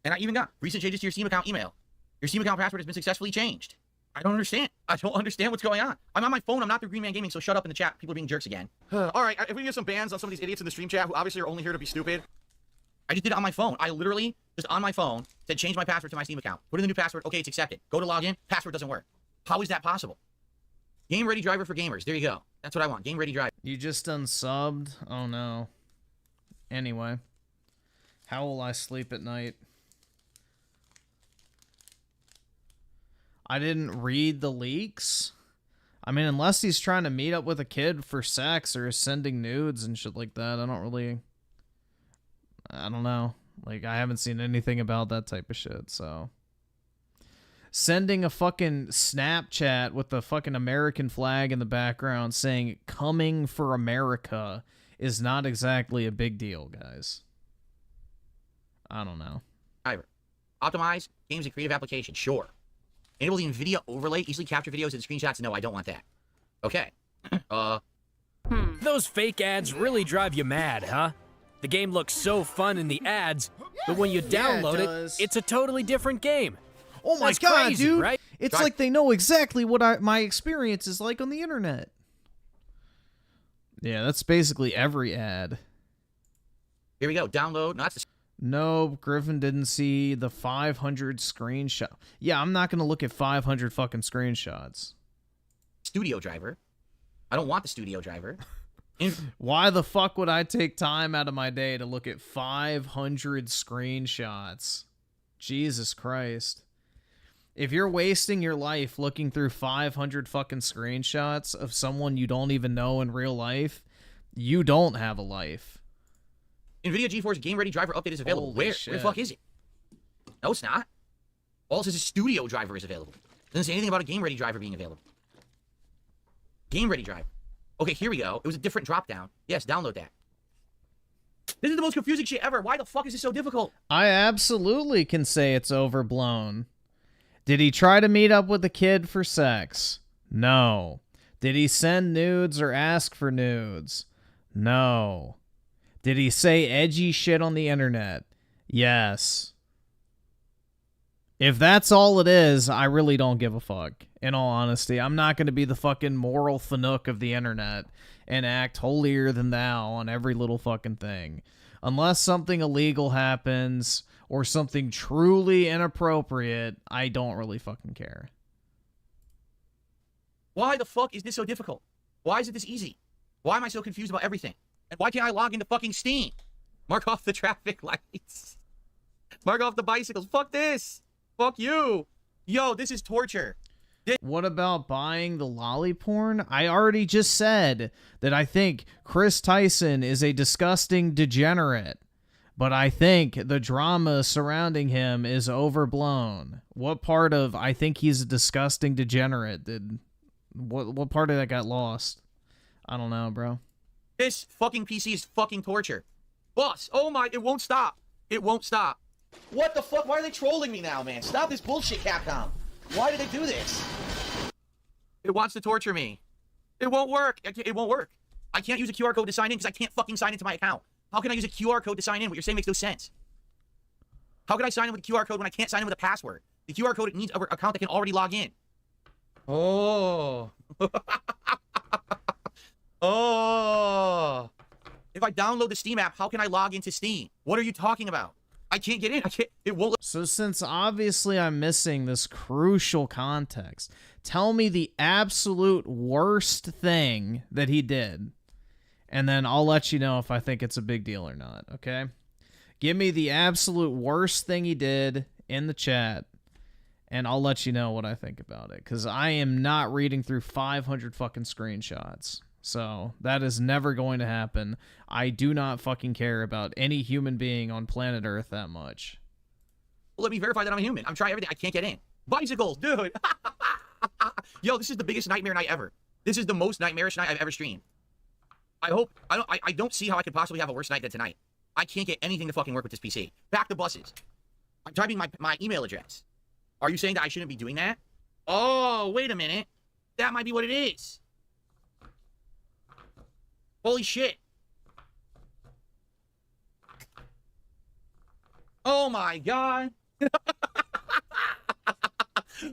Speaker 2: And I even got recent changes to your Steam account email. Your Steam account password has been successfully changed. I don't understand. I don't understand what's going on. I'm on my phone. I'm not through Green Gayming, so shut up in the chat. People are being jerks again. All right, if we can get some bans on some of these idiots in the stream chat who obviously are only here to be stupid. I just did it on my phone. I literally, just on my phone, said change my password to my Steam account. Put in the new password. Okay, it's accepted. Go to log in. Password doesn't work. How is that possible? Game ready driver for gamers. There you go. That's what I want. Game ready driver.
Speaker 1: You just unsubbed? Oh no. Anyway. How will I sleep at night? I didn't read the leaks. I mean, unless he's trying to meet up with a kid for sex or is sending nudes and shit like that, I don't know. Like, I haven't seen anything about that type of shit, so. Sending a fucking Snapchat with the fucking American flag in the background saying, "Coming for America," is not exactly a big deal, guys. I don't know.
Speaker 2: Optimize games and creative applications. Sure. Enable the NVIDIA overlay. Easily capture videos and screenshots. No, I don't want that. Okay.
Speaker 9: Those fake ads really drive you mad, huh? The game looks so fun in the ads, but when you download it, it's a totally different game.
Speaker 1: Oh my
Speaker 9: That's
Speaker 1: God,
Speaker 9: crazy,
Speaker 1: dude.
Speaker 9: right?
Speaker 1: It's like they know exactly what my experience is like on the internet. Yeah, that's basically every ad.
Speaker 2: Here we go. Download. No, that's the...
Speaker 1: No, Griffin didn't see the 500 screenshot. Yeah, I'm not going to look at 500 fucking screenshots.
Speaker 2: Studio driver. I don't want the studio driver.
Speaker 1: Why the fuck would I take time out of my day to look at 500 screenshots? Jesus Christ. If you're wasting your life looking through 500 fucking screenshots of someone you don't even know in real life, you don't have a life.
Speaker 2: NVIDIA GeForce Game Ready Driver update is available. Where the fuck is it? No, it's not. All it says is Studio Driver is available. It doesn't say anything about a Game Ready Driver being available. Game Ready Driver. Okay, here we go. It was a different drop-down. Yes, download that. This is the most confusing shit ever. Why the fuck is this so difficult?
Speaker 1: I absolutely can say it's overblown. Did he try to meet up with a kid for sex? No. Did he send nudes or ask for nudes? No. Did he say edgy shit on the internet? Yes. If that's all it is, I really don't give a fuck. In all honesty, I'm not going to be the fucking moral fanook of the internet and act holier than thou on every little fucking thing. Unless something illegal happens or something truly inappropriate, I don't really fucking care.
Speaker 2: Why the fuck is this so difficult? Why is it this easy? Why am I so confused about everything? And why can't I log into fucking Steam? Mark off the traffic lights. Mark off the bicycles. Fuck this. Fuck you. Yo, this is torture.
Speaker 1: What about buying the lolly porn? I already just said that I think Chris Tyson is a disgusting degenerate, but I think the drama surrounding him is overblown. What part of I think he's a disgusting degenerate did... What part of that got lost? I don't know, bro.
Speaker 2: This fucking PC is fucking torture. Boss, oh my, it won't stop. It won't stop. What the fuck? Why are they trolling me now, man? Stop this bullshit, Capcom. Why did they do this? It wants to torture me. It won't work. It won't work. I can't use a QR code to sign in because I can't fucking sign into my account. How can I use a QR code to sign in? What you're saying makes no sense. How can I sign in with a QR code when I can't sign in with a password? The QR code needs an account that can already log in. Oh. Oh. If I download the Steam app, how can I log into Steam? What are you talking about? I can't get in. I can't. It won't.
Speaker 1: So since obviously I'm missing this crucial context, tell me the absolute worst thing that he did, and then I'll let you know if I think it's a big deal or not, okay? Give me the absolute worst thing he did in the chat, and I'll let you know what I think about it, because I am not reading through 500 fucking screenshots. So that is never going to happen. I do not fucking care about any human being on planet Earth that much.
Speaker 2: Let me verify that I'm a human. I'm trying everything. I can't get in. Bicycles, dude. Yo, this is the biggest nightmare night ever. This is the most nightmarish night I've ever streamed. I don't see how I could possibly have a worse night than tonight. I can't get anything to fucking work with this PC. Back to buses. I'm typing my email address. Are you saying that I shouldn't be doing that? Oh, wait a minute. That might be what it is. Holy shit. Oh my god.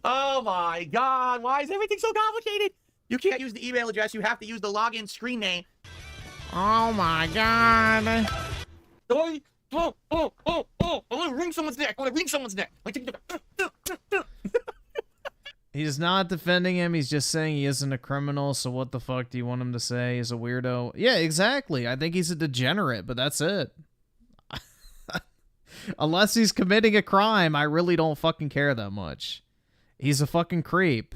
Speaker 2: Oh my god. Why is everything so complicated? You can't use the email address. You have to use the login screen name.
Speaker 1: Oh my god.
Speaker 2: Oh. I want to wring someone's neck. I want to wring someone's neck.
Speaker 1: He's not defending him. He's just saying he isn't a criminal, so what the fuck do you want him to say? He's a weirdo. Yeah, exactly. I think he's a degenerate, but that's it. Unless he's committing a crime, I really don't fucking care that much. He's a fucking creep.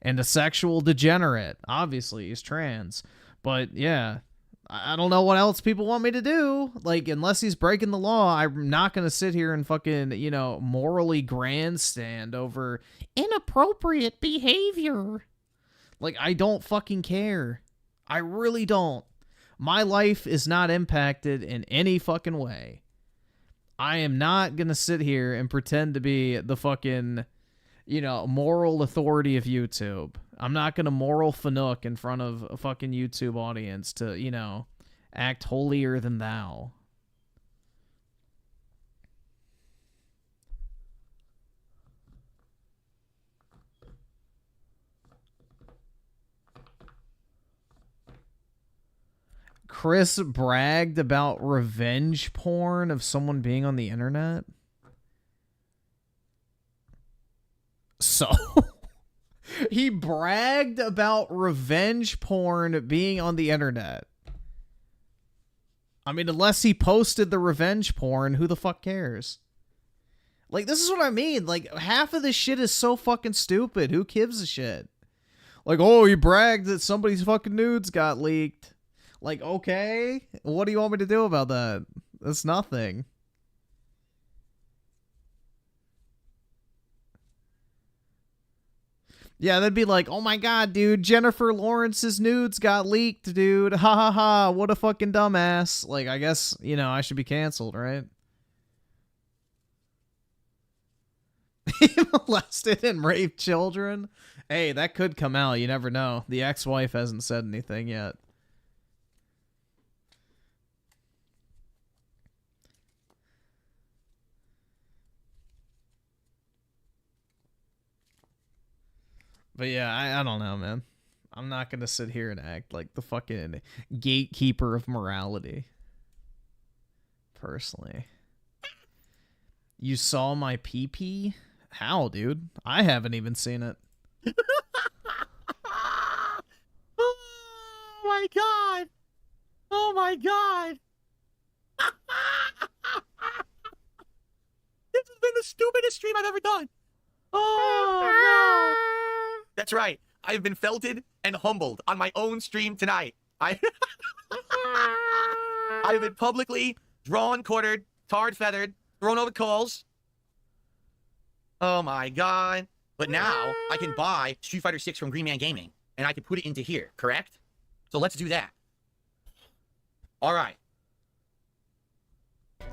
Speaker 1: And a sexual degenerate. Obviously, he's trans. But, yeah. I don't know what else people want me to do. Like, unless he's breaking the law, I'm not going to sit here and fucking, you know, morally grandstand over inappropriate behavior. Like, I don't fucking care. I really don't. My life is not impacted in any fucking way. I am not going to sit here and pretend to be the fucking, you know, moral authority of YouTube. I'm not going to moral fanook in front of a fucking YouTube audience to, you know, act holier than thou. Chris bragged about revenge porn of someone being on the internet. So... He bragged about revenge porn being on the internet. I mean, unless he posted the revenge porn, who the fuck cares? Like, this is what I mean. Like, half of this shit is so fucking stupid. Who gives a shit? Like, oh, he bragged that somebody's fucking nudes got leaked. Like, okay. What do you want me to do about that? That's nothing. Yeah, they'd be like, oh my god, dude, Jennifer Lawrence's nudes got leaked, dude. Ha ha ha, what a fucking dumbass. Like, I guess, you know, I should be canceled, right? He molested and raped children? Hey, that could come out, you never know. The ex-wife hasn't said anything yet. But yeah, I don't know, man. I'm not going to sit here and act like the fucking gatekeeper of morality. Personally. You saw my pee-pee? How, dude? I haven't even seen it.
Speaker 2: my god! Oh my god! This has been the stupidest stream I've ever done. Oh no! That's right. I've been felted and humbled on my own stream tonight. I've been publicly drawn, quartered, tarred, feathered, thrown over coals. Oh my god. But now I can buy Street Fighter 6 from Griffin Gayming, and I can put it into here, correct? So let's do that. All right.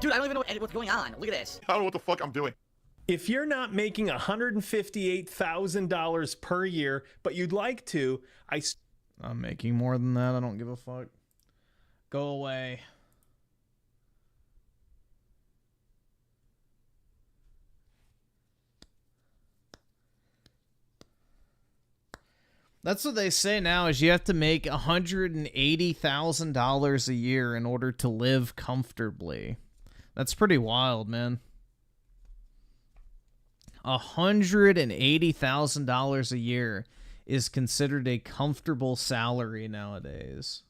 Speaker 5: Dude, I don't even know what's going on. Look at this.
Speaker 2: I don't know what the fuck I'm doing.
Speaker 10: If you're not making $158,000 per year, but you'd like to,
Speaker 1: I'm making more than that. I don't give a fuck. Go away. That's what they say now, is you have to make $180,000 a year in order to live comfortably. That's pretty wild, man. $180,000 a year is considered a comfortable salary nowadays.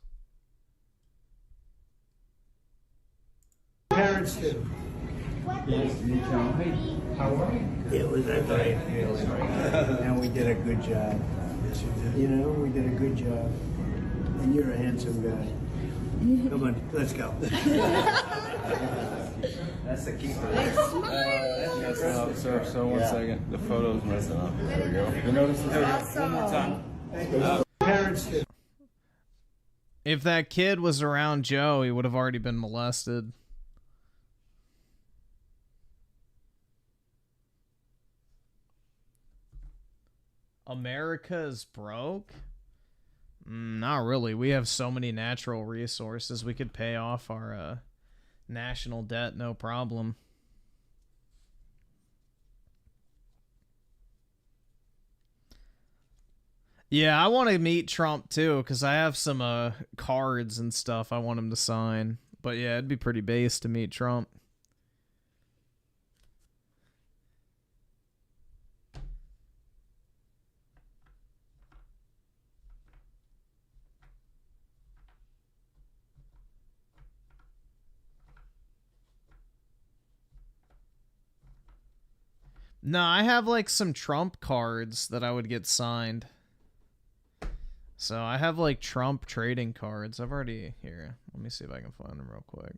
Speaker 7: Parents do.
Speaker 11: Nice to meet you. Hey, how are you?
Speaker 7: It was a great and we did a good job. Yes, you did. You know, we did a good job. And you're a handsome guy. Come on, let's go.
Speaker 11: That's the keeper. So one second. The photo's messing up. There we go. You notice the one more time.
Speaker 7: Parents do.
Speaker 1: If that kid was around Joe, he would have already been molested. America is broke? Not really. We have so many natural resources. We could pay off our national debt, no problem. Yeah, I want to meet Trump too, because I have some cards and stuff I want him to sign. But yeah, it'd be pretty base to meet Trump. No, I have like some Trump cards that I would get signed. So I have like Trump trading cards. I've already here. Let me see if I can find them real quick.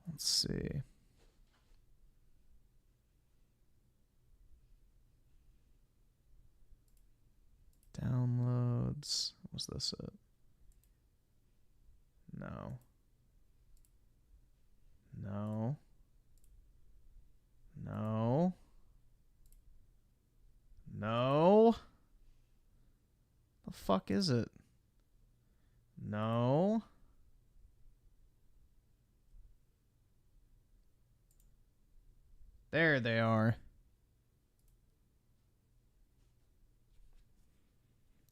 Speaker 1: Let's see. Downloads. Was this it? No. No. No. No. The fuck is it? No. There they are.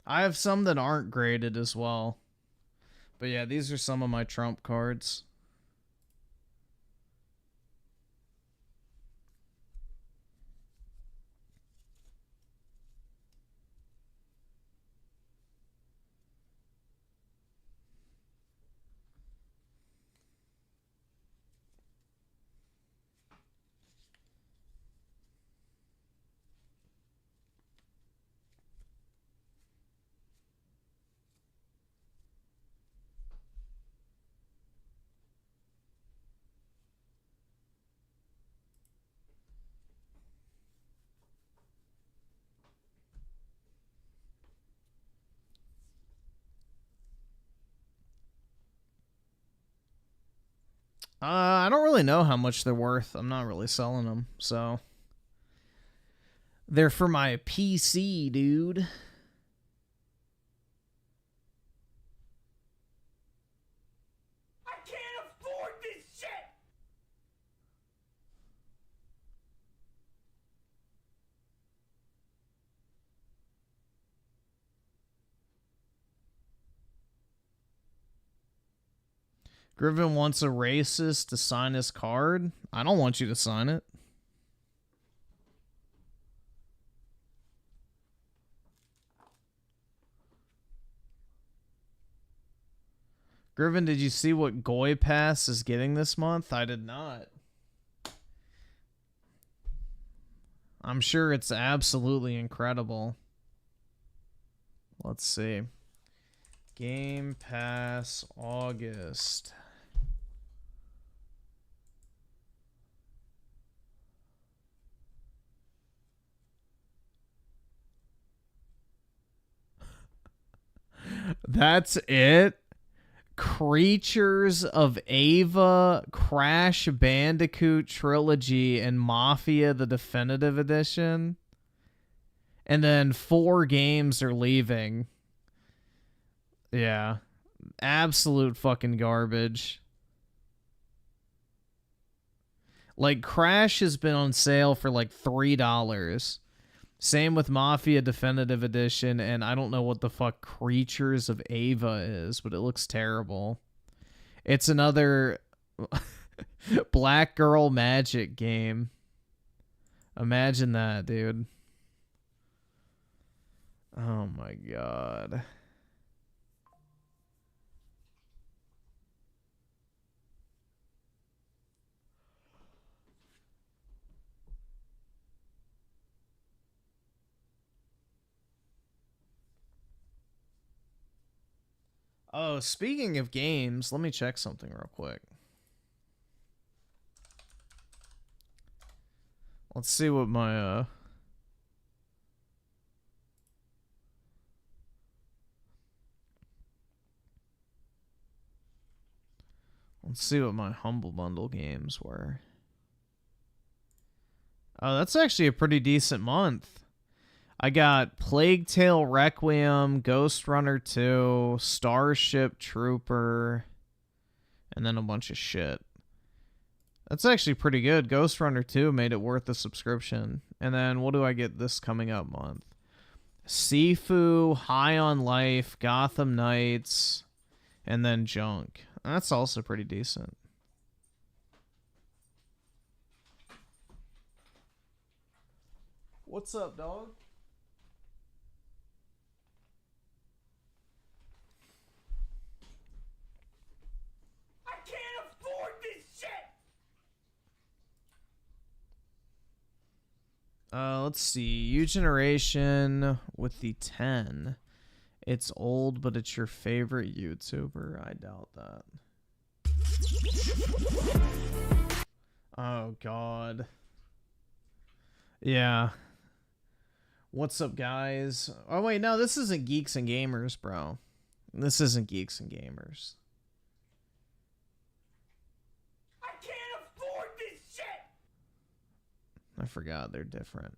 Speaker 1: I have some that aren't graded as well. But yeah, these are some of my Trump cards. I don't really know how much they're worth. I'm not really selling them, so. They're for my PC, dude.
Speaker 4: I can't afford this shit!
Speaker 1: Griffin wants a racist to sign his card. I don't want you to sign it. Griffin, did you see what Goy Pass is getting this month? I did not. I'm sure it's absolutely incredible. Let's see. Game Pass August. That's it? Creatures of Ava, Crash Bandicoot Trilogy, and Mafia the Definitive Edition. And then 4 games are leaving. Yeah. Absolute fucking garbage. Like, Crash has been on sale for like $3. Same with Mafia Definitive Edition, and I don't know what the fuck Creatures of Ava is, but it looks terrible. It's another Black Girl Magic game. Imagine that, dude. Oh my god. Oh, speaking of games, let me check something real quick. Let's see what my, let's see what my Humble Bundle games were. Oh, that's actually a pretty decent month. I got Plague Tale Requiem, Ghost Runner 2, Starship Trooper, and then a bunch of shit. That's actually pretty good. Ghost Runner 2 made it worth the subscription. And then what do I get this coming up month? Sifu, High on Life, Gotham Knights, and then Junk. That's also pretty decent. What's up, dog? Let's see. U Generation with the 10. It's old, but it's your favorite YouTuber. I doubt that. Oh, God. Yeah. What's up, guys? Oh, wait, no, this isn't Geeks and Gamers, bro. This isn't Geeks and Gamers. I forgot they're different.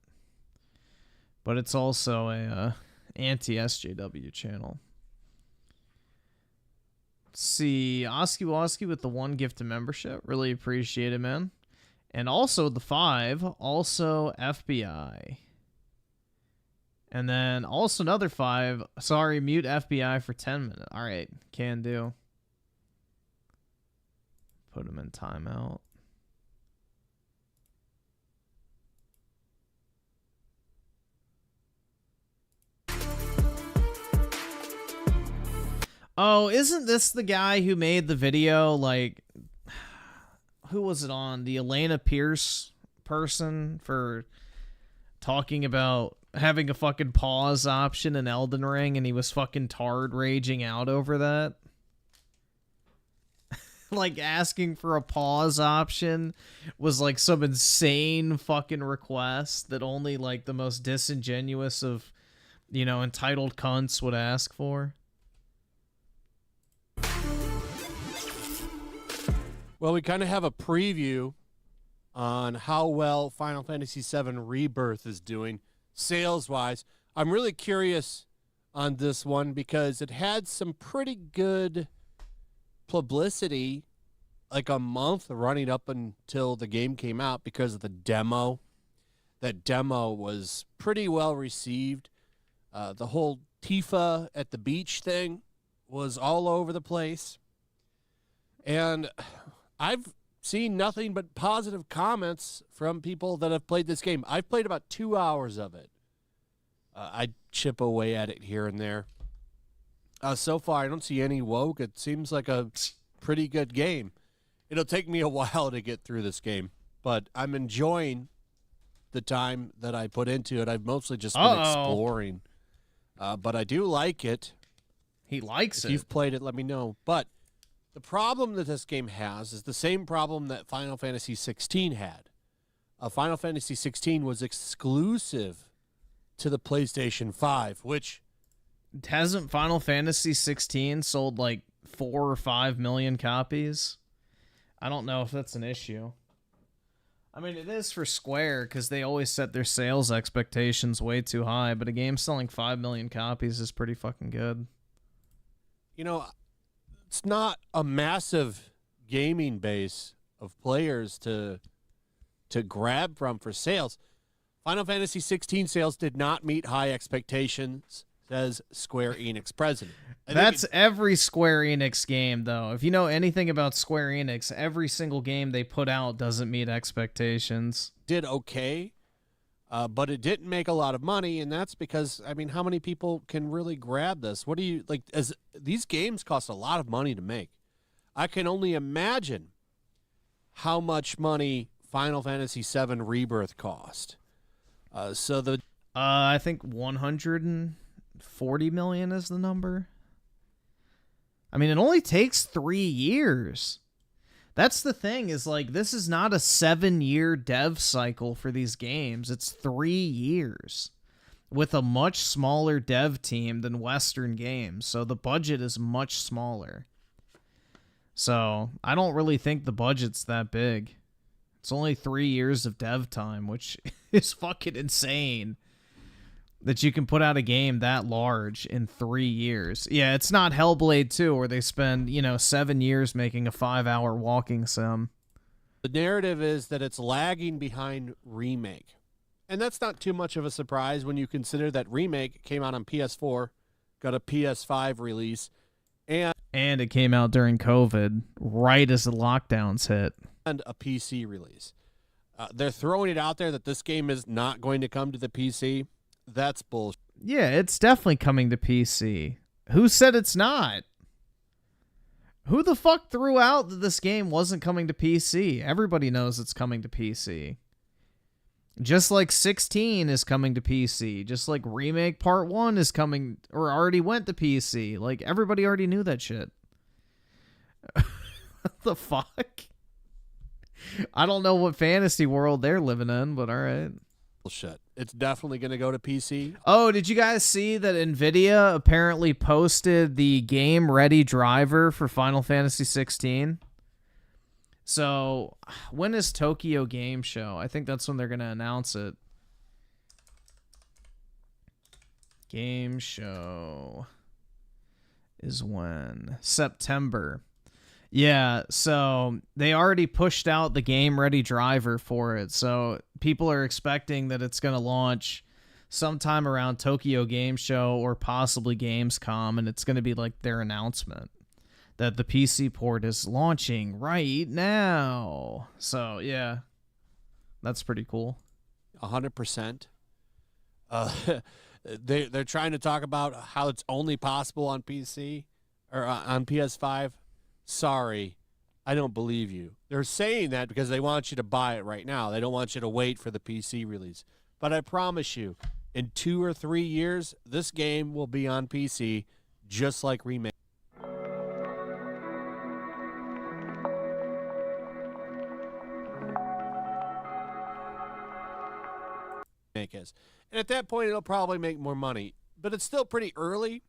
Speaker 1: But it's also a anti-SJW channel. Let's see. Oski Woski with the 1 gift of membership. Really appreciate it, man. And also the 5. Also FBI. And then also another 5. Sorry, mute FBI for 10 minutes. Alright, can do. Put him in timeout. Oh, isn't this the guy who made the video, like, who was it on? The Elena Pierce person for talking about having a fucking pause option in Elden Ring, and he was fucking tard raging out over that? Like, asking for a pause option was, like, some insane fucking request that only, like, the most disingenuous of, you know, entitled cunts would ask for.
Speaker 12: Well, we kind of have a preview on how well Final Fantasy VII Rebirth is doing sales-wise. I'm really curious on this one because it had some pretty good publicity like a month running up until the game came out because of the demo. That demo was pretty well received. The whole Tifa at the beach thing was all over the place. And I've seen nothing but positive comments from people that have played this game. I've played about 2 hours of it. I chip away at it here and there. So far, I don't see any woke. It seems like a pretty good game. It'll take me a while to get through this game, but I'm enjoying the time that I put into it. I've mostly just been exploring, but I do like it.
Speaker 1: He likes
Speaker 12: it. If you've played it, let me know. But the problem that this game has is the same problem that Final Fantasy 16 had. Final Fantasy 16 was exclusive to the PlayStation 5, which...
Speaker 1: Hasn't Final Fantasy 16 sold like 4 or 5 million copies? I don't know if that's an issue. I mean, it is for Square because they always set their sales expectations way too high, but a game selling 5 million copies is pretty fucking good.
Speaker 12: You know, it's not a massive gaming base of players to grab from for sales. Final Fantasy 16 sales did not meet high expectations, says Square Enix president.
Speaker 1: That's every Square Enix game, though. If you know anything about Square Enix, every single game they put out doesn't meet expectations.
Speaker 12: Did okay, but it didn't make a lot of money, and that's because, I mean, how many people can really grab this? What do you, like, as these games cost a lot of money to make. I can only imagine how much money Final Fantasy VII Rebirth cost.
Speaker 1: I think 140 million is the number. I mean, it only takes 3 years. That's the thing, is like, this is not a 7-year dev cycle for these games. It's 3 years with a much smaller dev team than Western games. So the budget is much smaller. So I don't really think the budget's that big. It's only 3 years of dev time, which is fucking insane. That you can put out a game that large in 3 years. Yeah, it's not Hellblade 2, where they spend, 7 years making a 5-hour walking sim.
Speaker 12: The narrative is that it's lagging behind Remake. And that's not too much of a surprise when you consider that Remake came out on PS4, got a PS5 release, and
Speaker 1: it came out during COVID, right as the lockdowns hit.
Speaker 12: And a PC release. They're throwing it out there that this game is not going to come to the PC. That's bullshit.
Speaker 1: Yeah, it's definitely coming to PC. Who said it's not? Who the fuck threw out that this game wasn't coming to PC? Everybody knows it's coming to PC. Just like 16 is coming to PC. Just like Remake Part 1 is coming, or already went to PC. Like, everybody already knew that shit. What the fuck? I don't know what fantasy world they're living in, but all right.
Speaker 12: Bullshit. It's definitely going to go to PC.
Speaker 1: Oh, did you guys see that NVIDIA apparently posted the game-ready driver for Final Fantasy 16? So, when is Tokyo Game Show? I think that's when they're going to announce it. Game Show is when? September. Yeah, so they already pushed out the game-ready driver for it, so people are expecting that it's going to launch sometime around Tokyo Game Show or possibly Gamescom, and it's going to be like their announcement that the PC port is launching right now. So, yeah, that's pretty cool.
Speaker 12: 100%. They're trying to talk about how it's only possible on PC or on PS5. Sorry, I don't believe you. They're saying that because they want you to buy it right now. They don't want you to wait for the PC release. But I promise you, in 2 or 3 years, this game will be on PC just like Remake is. And at that point, it'll probably make more money. But it's still pretty early.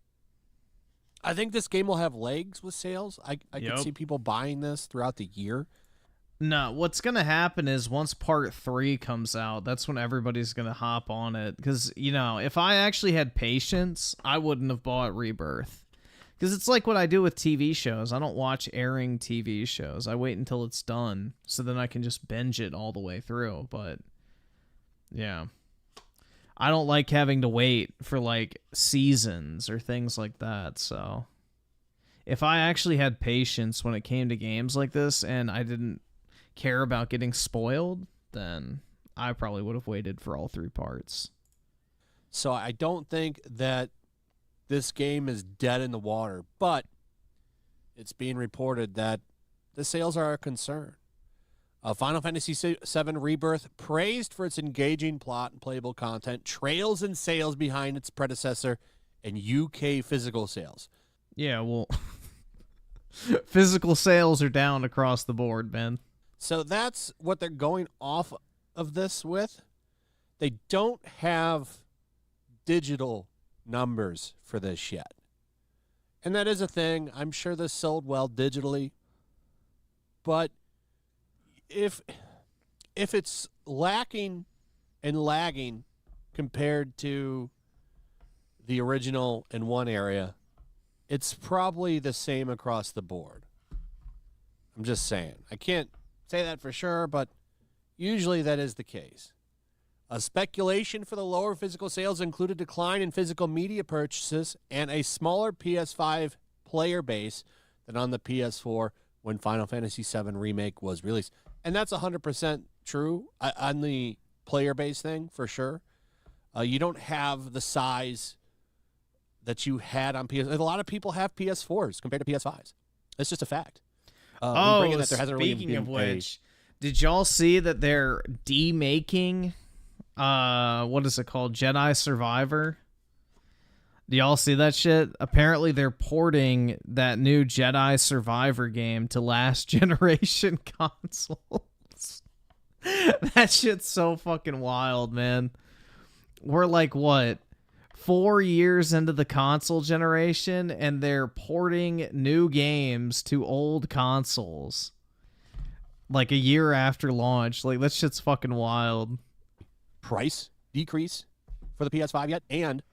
Speaker 12: I think this game will have legs with sales. I can see people buying this throughout the year.
Speaker 1: No, what's going to happen is once Part 3 comes out, that's when everybody's going to hop on it. Because, if I actually had patience, I wouldn't have bought Rebirth. Because it's like what I do with TV shows. I don't watch airing TV shows. I wait until it's done, so then I can just binge it all the way through. But, yeah. I don't like having to wait for, like, seasons or things like that, so if I actually had patience when it came to games like this and I didn't care about getting spoiled, then I probably would have waited for all 3 parts.
Speaker 12: So I don't think that this game is dead in the water, but it's being reported that the sales are a concern. Final Fantasy VII Rebirth, praised for its engaging plot and playable content, trails in sales behind its predecessor, and UK physical sales.
Speaker 1: Yeah, well, physical sales are down across the board, man.
Speaker 12: So that's what they're going off of this with. They don't have digital numbers for this yet. And that is a thing. I'm sure this sold well digitally. But if it's lacking and lagging compared to the original in one area, it's probably the same across the board. I'm just saying. I can't say that for sure, but usually that is the case. A speculation for the lower physical sales include a decline in physical media purchases and a smaller PS5 player base than on the PS4 when Final Fantasy VII Remake was released. And that's 100% true on the player base thing, for sure. You don't have the size that you had on PS. A lot of people have PS4s compared to PS5s. It's just a fact.
Speaker 1: Speaking of which, did y'all see that they're demaking, what is it called, Jedi Survivor? Do y'all see that shit? Apparently they're porting that new Jedi Survivor game to last generation consoles. That shit's so fucking wild, man. We're like, what, 4 years into the console generation, and they're porting new games to old consoles. Like a year after launch. Like, that shit's fucking wild.
Speaker 12: Price decrease for the PS5 yet? And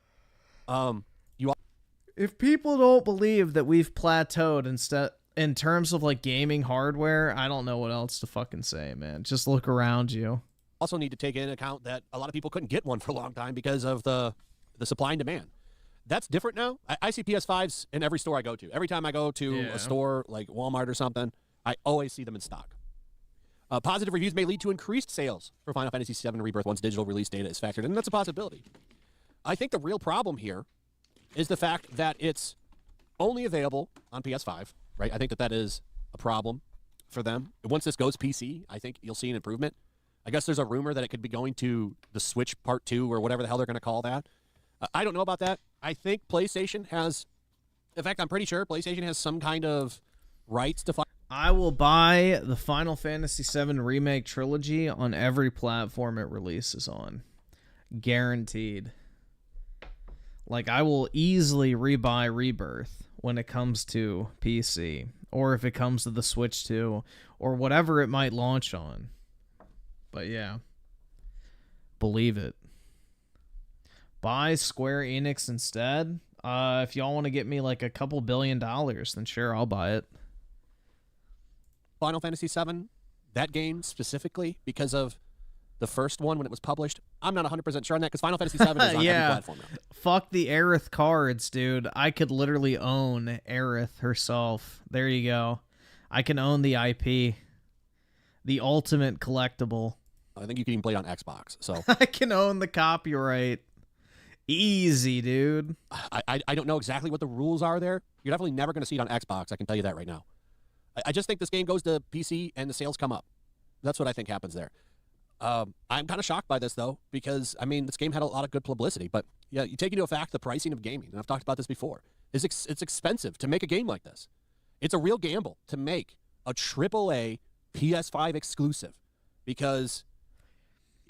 Speaker 1: if people don't believe that we've plateaued in terms of like gaming hardware, I don't know what else to fucking say, man. Just look around you.
Speaker 12: Also need to take into account that a lot of people couldn't get one for a long time because of the supply and demand. That's different now. I see PS5s in every store I go to. Every time I go to a store like Walmart or something, I always see them in stock. Positive reviews may lead to increased sales for Final Fantasy VII Rebirth once digital release data is factored in, and that's a possibility. I think the real problem here is the fact that it's only available on PS5, right? I think that is a problem for them. Once this goes PC, I think you'll see an improvement. I guess there's a rumor that it could be going to the Switch Part 2 or whatever the hell they're going to call that. I don't know about that. I think PlayStation has, in fact, I'm pretty sure PlayStation has some kind of rights to...
Speaker 1: I will buy the Final Fantasy VII Remake trilogy on every platform it releases on. Guaranteed. Like, I will easily rebuy Rebirth when it comes to PC, or if it comes to the Switch 2, or whatever it might launch on. But yeah, believe it. Buy Square Enix instead. If y'all want to get me like a couple $2 billion, then sure, I'll buy it.
Speaker 12: Final Fantasy VII, that game specifically, because of the first one when it was published, I'm not 100% sure on that, because Final Fantasy VII is on every platform now.
Speaker 1: Fuck the Aerith cards, dude. I could literally own Aerith herself. There you go. I can own the IP. The ultimate collectible.
Speaker 12: I think you can even play it on Xbox. So
Speaker 1: I can own the copyright. Easy, dude.
Speaker 12: I don't know exactly what the rules are there. You're definitely never going to see it on Xbox. I can tell you that right now. I just think this game goes to PC and the sales come up. That's what I think happens there. I'm kind of shocked by this, though, because, I mean, this game had a lot of good publicity. But, yeah, you take into effect the pricing of gaming, and I've talked about this before. It's expensive to make a game like this. It's a real gamble to make a AAA PS5 exclusive because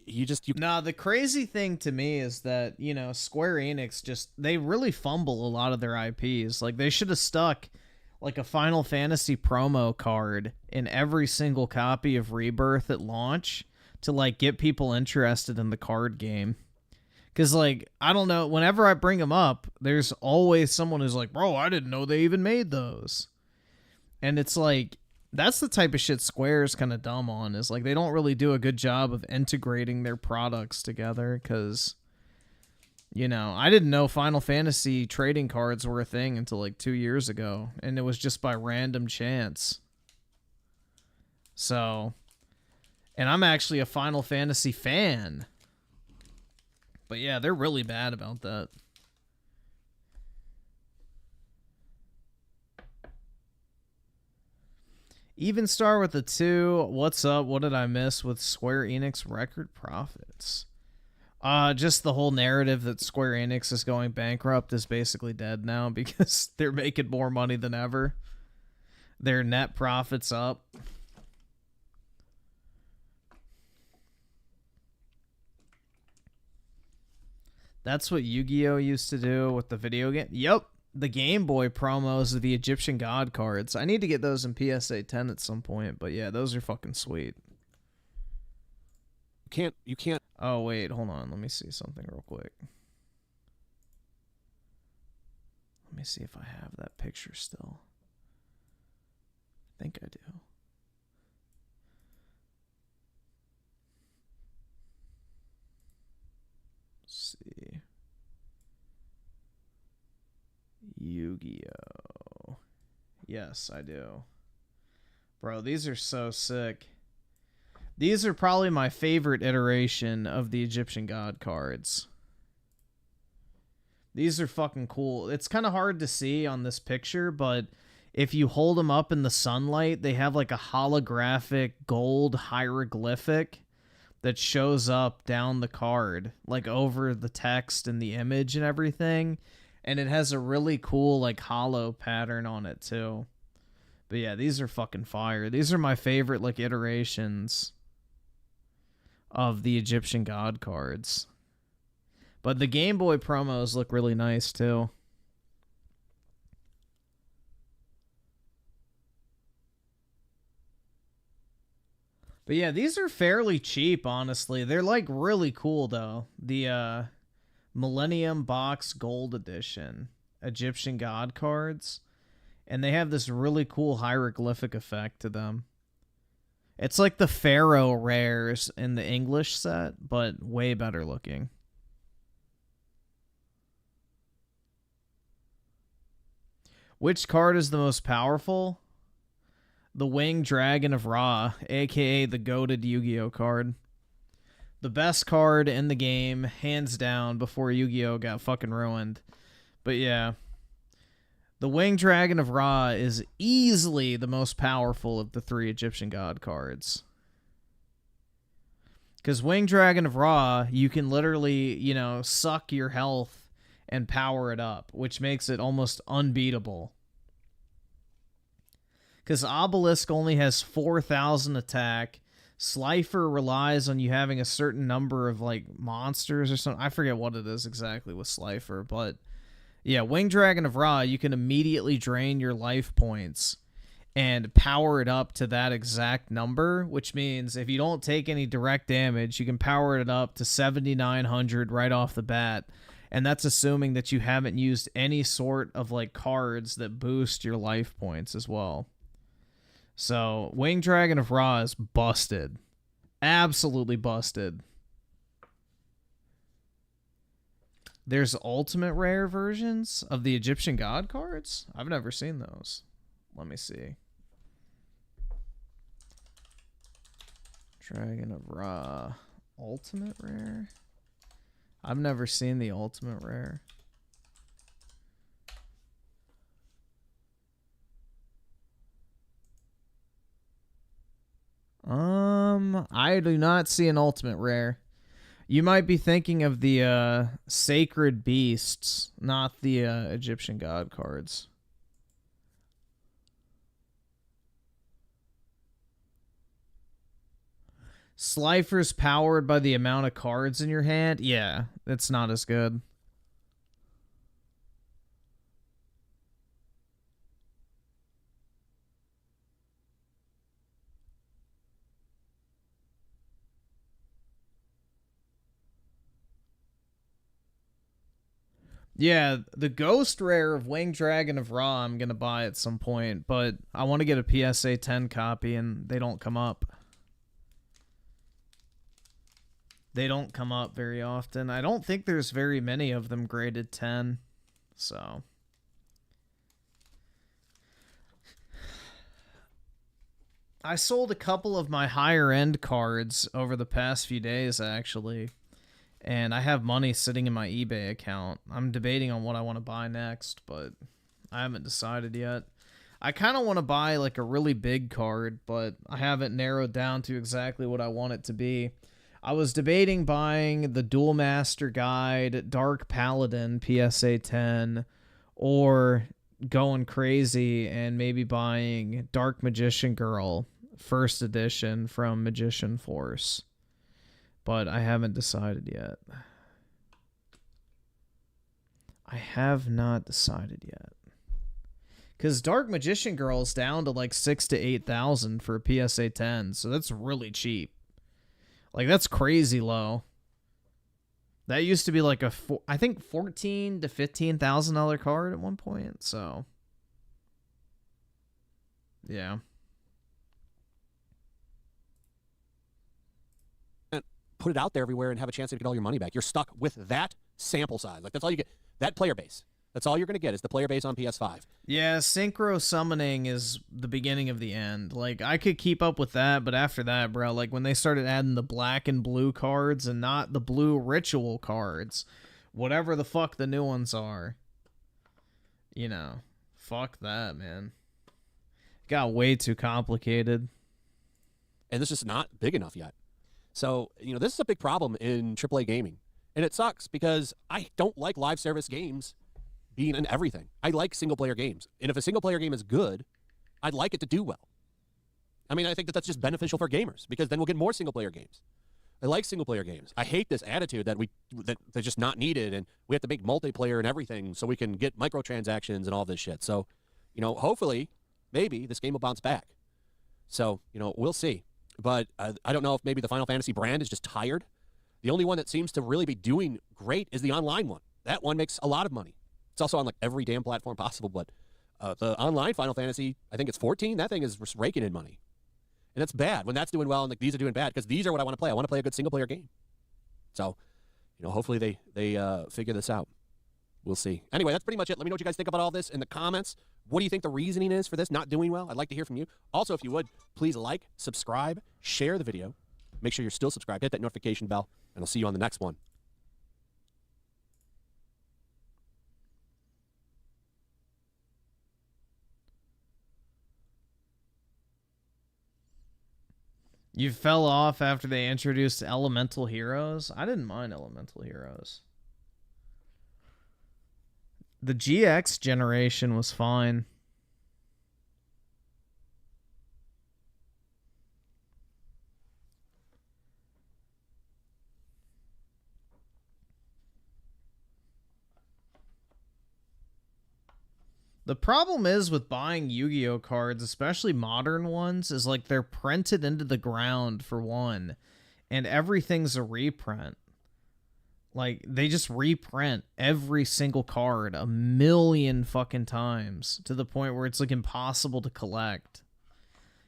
Speaker 12: you
Speaker 1: Nah, the crazy thing to me is that, you know, Square Enix they really fumble a lot of their IPs. Like, they should have stuck like a Final Fantasy promo card in every single copy of Rebirth at launch to like get people interested in the card game. Because, like, I don't know, whenever I bring them up, there's always someone who's like, bro, I didn't know they even made those. And it's like, that's the type of shit Square's kind of dumb on, is like they don't really do a good job of integrating their products together. Because, you know, I didn't know Final Fantasy trading cards were a thing until like 2 years ago, and it was just by random chance. So, and I'm actually a Final Fantasy fan. But yeah, they're really bad about that. Even Star with a 2. What's up? What did I miss with Square Enix record profits? Just the whole narrative that Square Enix is going bankrupt is basically dead now because they're making more money than ever. Their net profits up. That's what Yu-Gi-Oh used to do with the video game. Yep, the Game Boy promos of the Egyptian God cards. I need to get those in PSA 10 at some point, but yeah, those are fucking sweet.
Speaker 12: You can't.
Speaker 1: Oh wait, hold on. Let me see something real quick. Let me see if I have that picture still. I think I do. Let's see. Yu-Gi-Oh. Yes, I do. Bro, these are so sick. These are probably my favorite iteration of the Egyptian God cards. These are fucking cool. It's kind of hard to see on this picture, but if you hold them up in the sunlight, they have like a holographic gold hieroglyphic that shows up down the card, like over the text and the image and everything. And it has a really cool like hollow pattern on it too. But yeah, these are fucking fire. These are my favorite like iterations of the Egyptian God cards. But the Game Boy promos look really nice too. But yeah, these are fairly cheap, honestly. They're like really cool though. The Millennium Box Gold Edition Egyptian God cards. And they have this really cool hieroglyphic effect to them. It's like the Pharaoh rares in the English set, but way better looking. Which card is the most powerful? The Winged Dragon of Ra, aka the goated Yu-Gi-Oh card. The best card in the game, hands down, before Yu-Gi-Oh got fucking ruined. But yeah. The Winged Dragon of Ra is easily the most powerful of the 3 Egyptian God cards. Because Winged Dragon of Ra, you can literally, you know, suck your health and power it up, which makes it almost unbeatable. Because Obelisk only has 4,000 attack. Slifer relies on you having a certain number of, like, monsters or something. I forget what it is exactly with Slifer, but yeah, Winged Dragon of Ra, you can immediately drain your life points and power it up to that exact number, which means if you don't take any direct damage, you can power it up to 7,900 right off the bat. And that's assuming that you haven't used any sort of, like, cards that boost your life points as well. So, Winged Dragon of Ra is busted. Absolutely busted. There's ultimate rare versions of the Egyptian God cards? I've never seen those. Let me see. Dragon of Ra. Ultimate rare? I've never seen the ultimate rare. I do not see an ultimate rare. You might be thinking of the Sacred Beasts, not the Egyptian God cards. Slifer's powered by the amount of cards in your hand? Yeah, it's not as good. Yeah, the Ghost Rare of Winged Dragon of Ra I'm going to buy at some point, but I want to get a PSA 10 copy and they don't come up. They don't come up very often. I don't think there's very many of them graded 10, so. I sold a couple of my higher end cards over the past few days, actually. And I have money sitting in my eBay account. I'm debating on what I want to buy next, but I haven't decided yet. I kind of want to buy like a really big card, but I haven't narrowed down to exactly what I want it to be. I was debating buying the Duel Master Guide, Dark Paladin PSA 10, or going crazy and maybe buying Dark Magician Girl first edition from Magician Force. But I haven't decided yet. I have not decided yet. Because Dark Magician Girl is down to like 6,000 to 8,000 for a PSA 10, so that's really cheap. Like, that's crazy low. That used to be like I think $14,000 to $15,000 card at one point, so yeah.
Speaker 13: Put it out there everywhere and have a chance to get all your money back. You're stuck with that sample size. Like, that's all you get. That player base. That's all you're going to get is the player base on PS5.
Speaker 1: Yeah, synchro summoning is the beginning of the end. Like, I could keep up with that, but after that, bro, like, when they started adding the black and blue cards and not the blue ritual cards, whatever the fuck the new ones are, you know, fuck that, man. It got way too complicated.
Speaker 13: And this is not big enough yet. So, you know, this is a big problem in AAA gaming. And it sucks because I don't like live service games being in everything. I like single-player games. And if a single-player game is good, I'd like it to do well. I mean, I think that that's just beneficial for gamers because then we'll get more single-player games. I like single-player games. I hate this attitude that they're just not needed and we have to make multiplayer and everything so we can get microtransactions and all this shit. So, you know, hopefully, maybe this game will bounce back. So, you know, we'll see. But I don't know if maybe the Final Fantasy brand is just tired. The only one that seems to really be doing great is the online one. That one makes a lot of money. It's also on like every damn platform possible, but the online Final Fantasy, I think it's 14. That thing is just raking in money. And that's bad when that's doing well and like these are doing bad because these are what I want to play. I want to play a good single-player game. So, you know, hopefully they figure this out. We'll see. Anyway, that's pretty much it. Let me know what you guys think about all this in the comments. What do you think the reasoning is for this not doing well? I'd like to hear from you. Also, if you would, please like, subscribe, share the video. Make sure you're still subscribed. Hit that notification bell, and I'll see you on the next one.
Speaker 1: You fell off after they introduced Elemental Heroes? I didn't mind Elemental Heroes. The GX generation was fine. The problem is with buying Yu-Gi-Oh cards, especially modern ones, is like they're printed into the ground for one, and everything's a reprint. Like, they just reprint every single card a million fucking times to the point where it's like impossible to collect.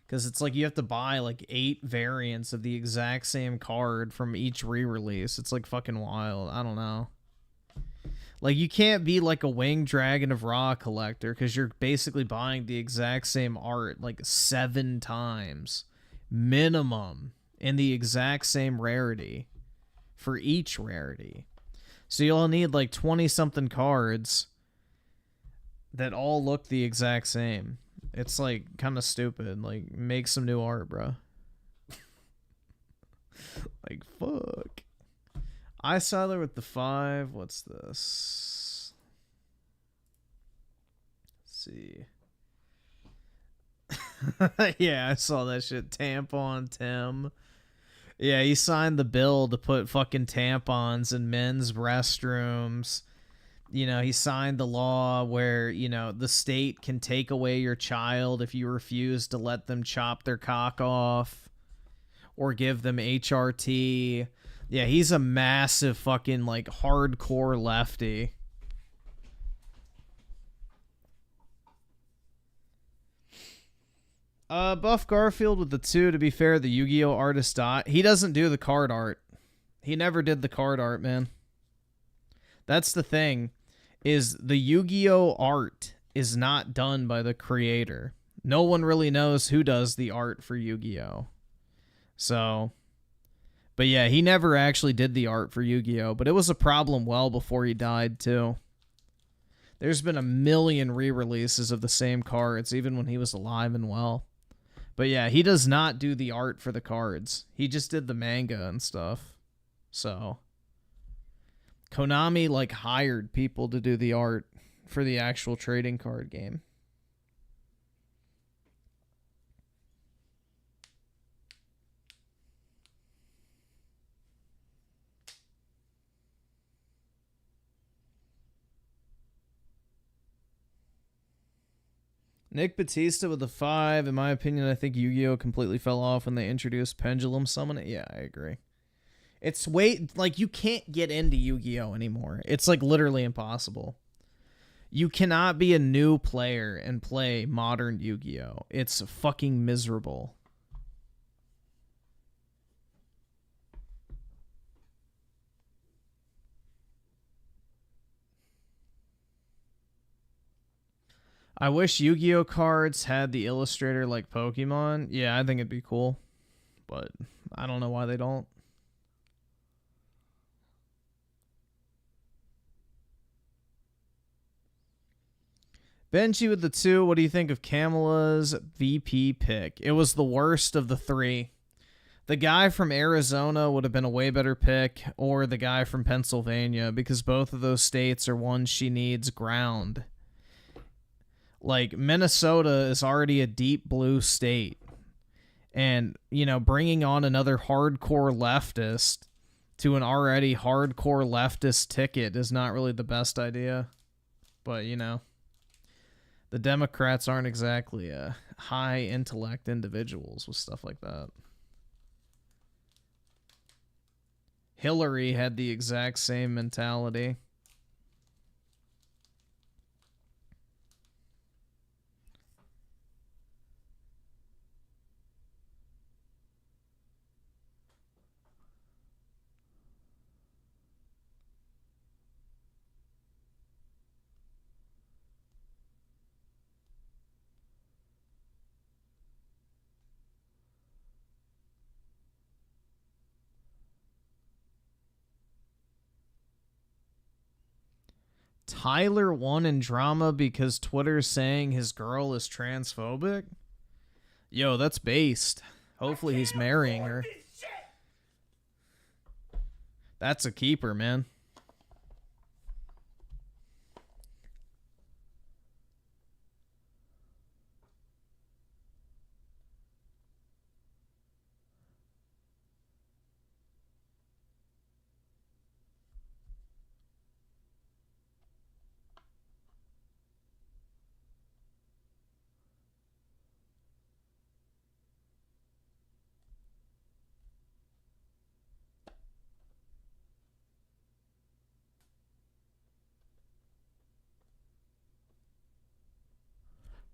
Speaker 1: Because it's like you have to buy like 8 variants of the exact same card from each re-release. It's like fucking wild. I don't know. Like, you can't be like a Winged Dragon of Ra collector because you're basically buying the exact same art like 7 times minimum in the exact same rarity for each rarity. So you'll need like 20-something cards that all look the exact same. It's like kind of stupid. Like, make some new art, bro. Like, fuck. I saw there with the 5. What's this? Let's see. Yeah, I saw that shit. Tampon Tim. Yeah, he signed the bill to put fucking tampons in men's restrooms. You know, he signed the law where, you know, the state can take away your child if you refuse to let them chop their cock off or give them HRT. Yeah, he's a massive fucking, like, hardcore lefty. Buff Garfield with the 2. To be fair, the Yu-Gi-Oh artist dot. He doesn't do the card art. He never did the card art, man. That's the thing, is the Yu-Gi-Oh art is not done by the creator. No one really knows who does the art for Yu-Gi-Oh. So, but yeah, he never actually did the art for Yu-Gi-Oh, but it was a problem well before he died, too. There's been a million re-releases of the same cards, even when he was alive and well. But yeah, he does not do the art for the cards. He just did the manga and stuff. So Konami like hired people to do the art for the actual trading card game. Nick Batista with a 5. In my opinion, I think Yu-Gi-Oh! Completely fell off when they introduced Pendulum Summon. Yeah, I agree. It's like you can't get into Yu-Gi-Oh! Anymore. It's like literally impossible. You cannot be a new player and play modern Yu-Gi-Oh! It's fucking miserable. I wish Yu-Gi-Oh! Cards had the illustrator like Pokemon. Yeah, I think it'd be cool. But I don't know why they don't. Benji with the 2. What do you think of Kamala's VP pick? It was the worst of the 3. The guy from Arizona would have been a way better pick, or the guy from Pennsylvania, because both of those states are ones she needs ground. Like, Minnesota is already a deep blue state. And, you know, bringing on another hardcore leftist to an already hardcore leftist ticket is not really the best idea. But, you know, the Democrats aren't exactly high intellect individuals with stuff like that. Hillary had the exact same mentality. Tyler won in drama because Twitter's saying his girl is transphobic? Yo, that's based. Hopefully he's marrying her. That's a keeper, man.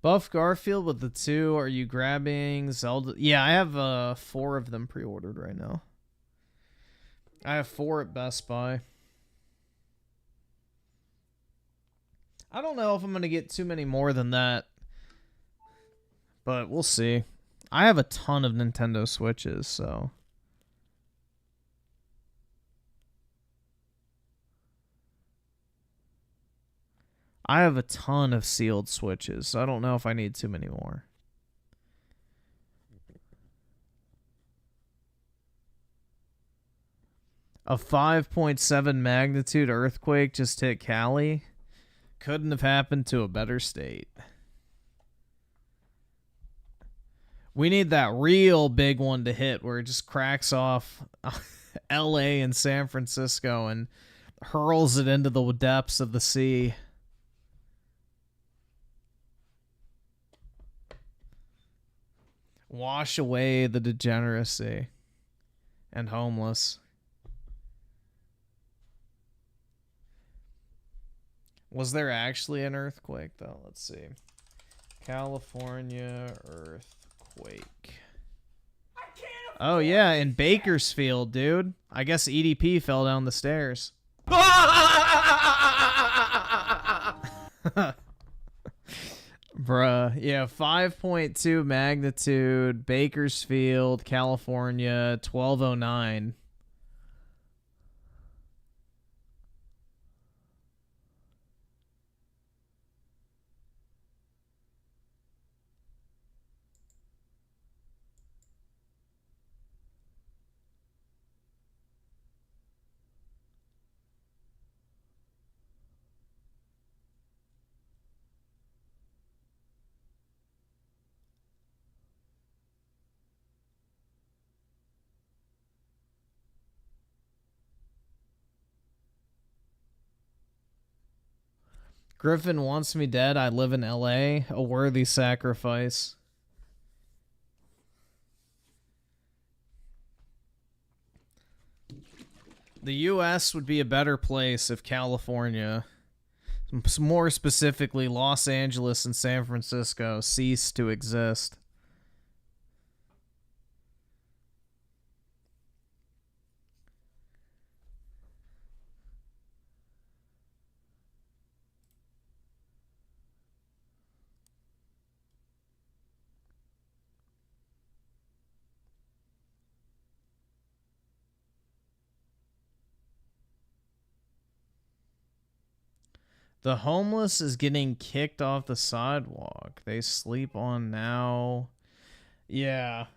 Speaker 1: Buff Garfield with the 2. Are you grabbing Zelda? Yeah, I have 4 of them pre-ordered right now. I have 4 at Best Buy. I don't know if I'm going to get too many more than that. But we'll see. I have a ton of Nintendo Switches, so... I have a ton of sealed Switches, so I don't know if I need too many more. A 5.7 magnitude earthquake just hit Cali. Couldn't have happened to a better state. We need that real big one to hit where it just cracks off LA and San Francisco and hurls it into the depths of the sea. Wash away the degeneracy and homeless. Was there actually an earthquake, though? Let's see. California earthquake. Oh, yeah, in Bakersfield, dude. I guess EDP fell down the stairs. Bruh, yeah, 5.2 magnitude, Bakersfield, California, 1209. Griffin wants me dead. I live in LA. A worthy sacrifice. The US would be a better place if California, more specifically Los Angeles and San Francisco, ceased to exist. The homeless is getting kicked off the sidewalk. They sleep on now. Yeah.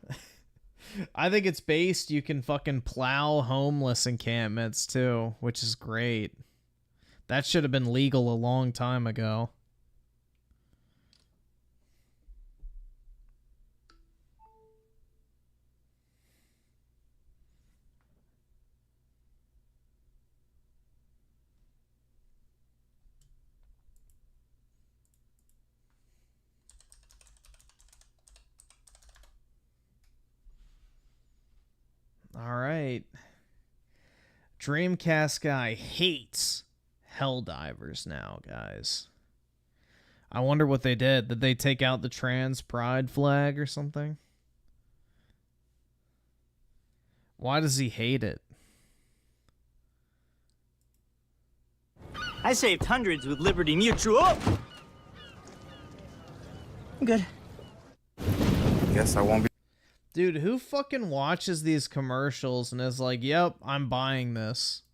Speaker 1: I think it's based you can fucking plow homeless encampments too, which is great. That should have been legal a long time ago. All right. CreamCastGuy hates Helldivers now, guys. I wonder what they did. Did they take out the trans pride flag or something? Why does he hate it?
Speaker 14: I saved hundreds with Liberty Mutual. Oh! I'm good.
Speaker 11: Guess I won't be.
Speaker 1: Dude, who fucking watches these commercials and is like, yep, I'm buying this?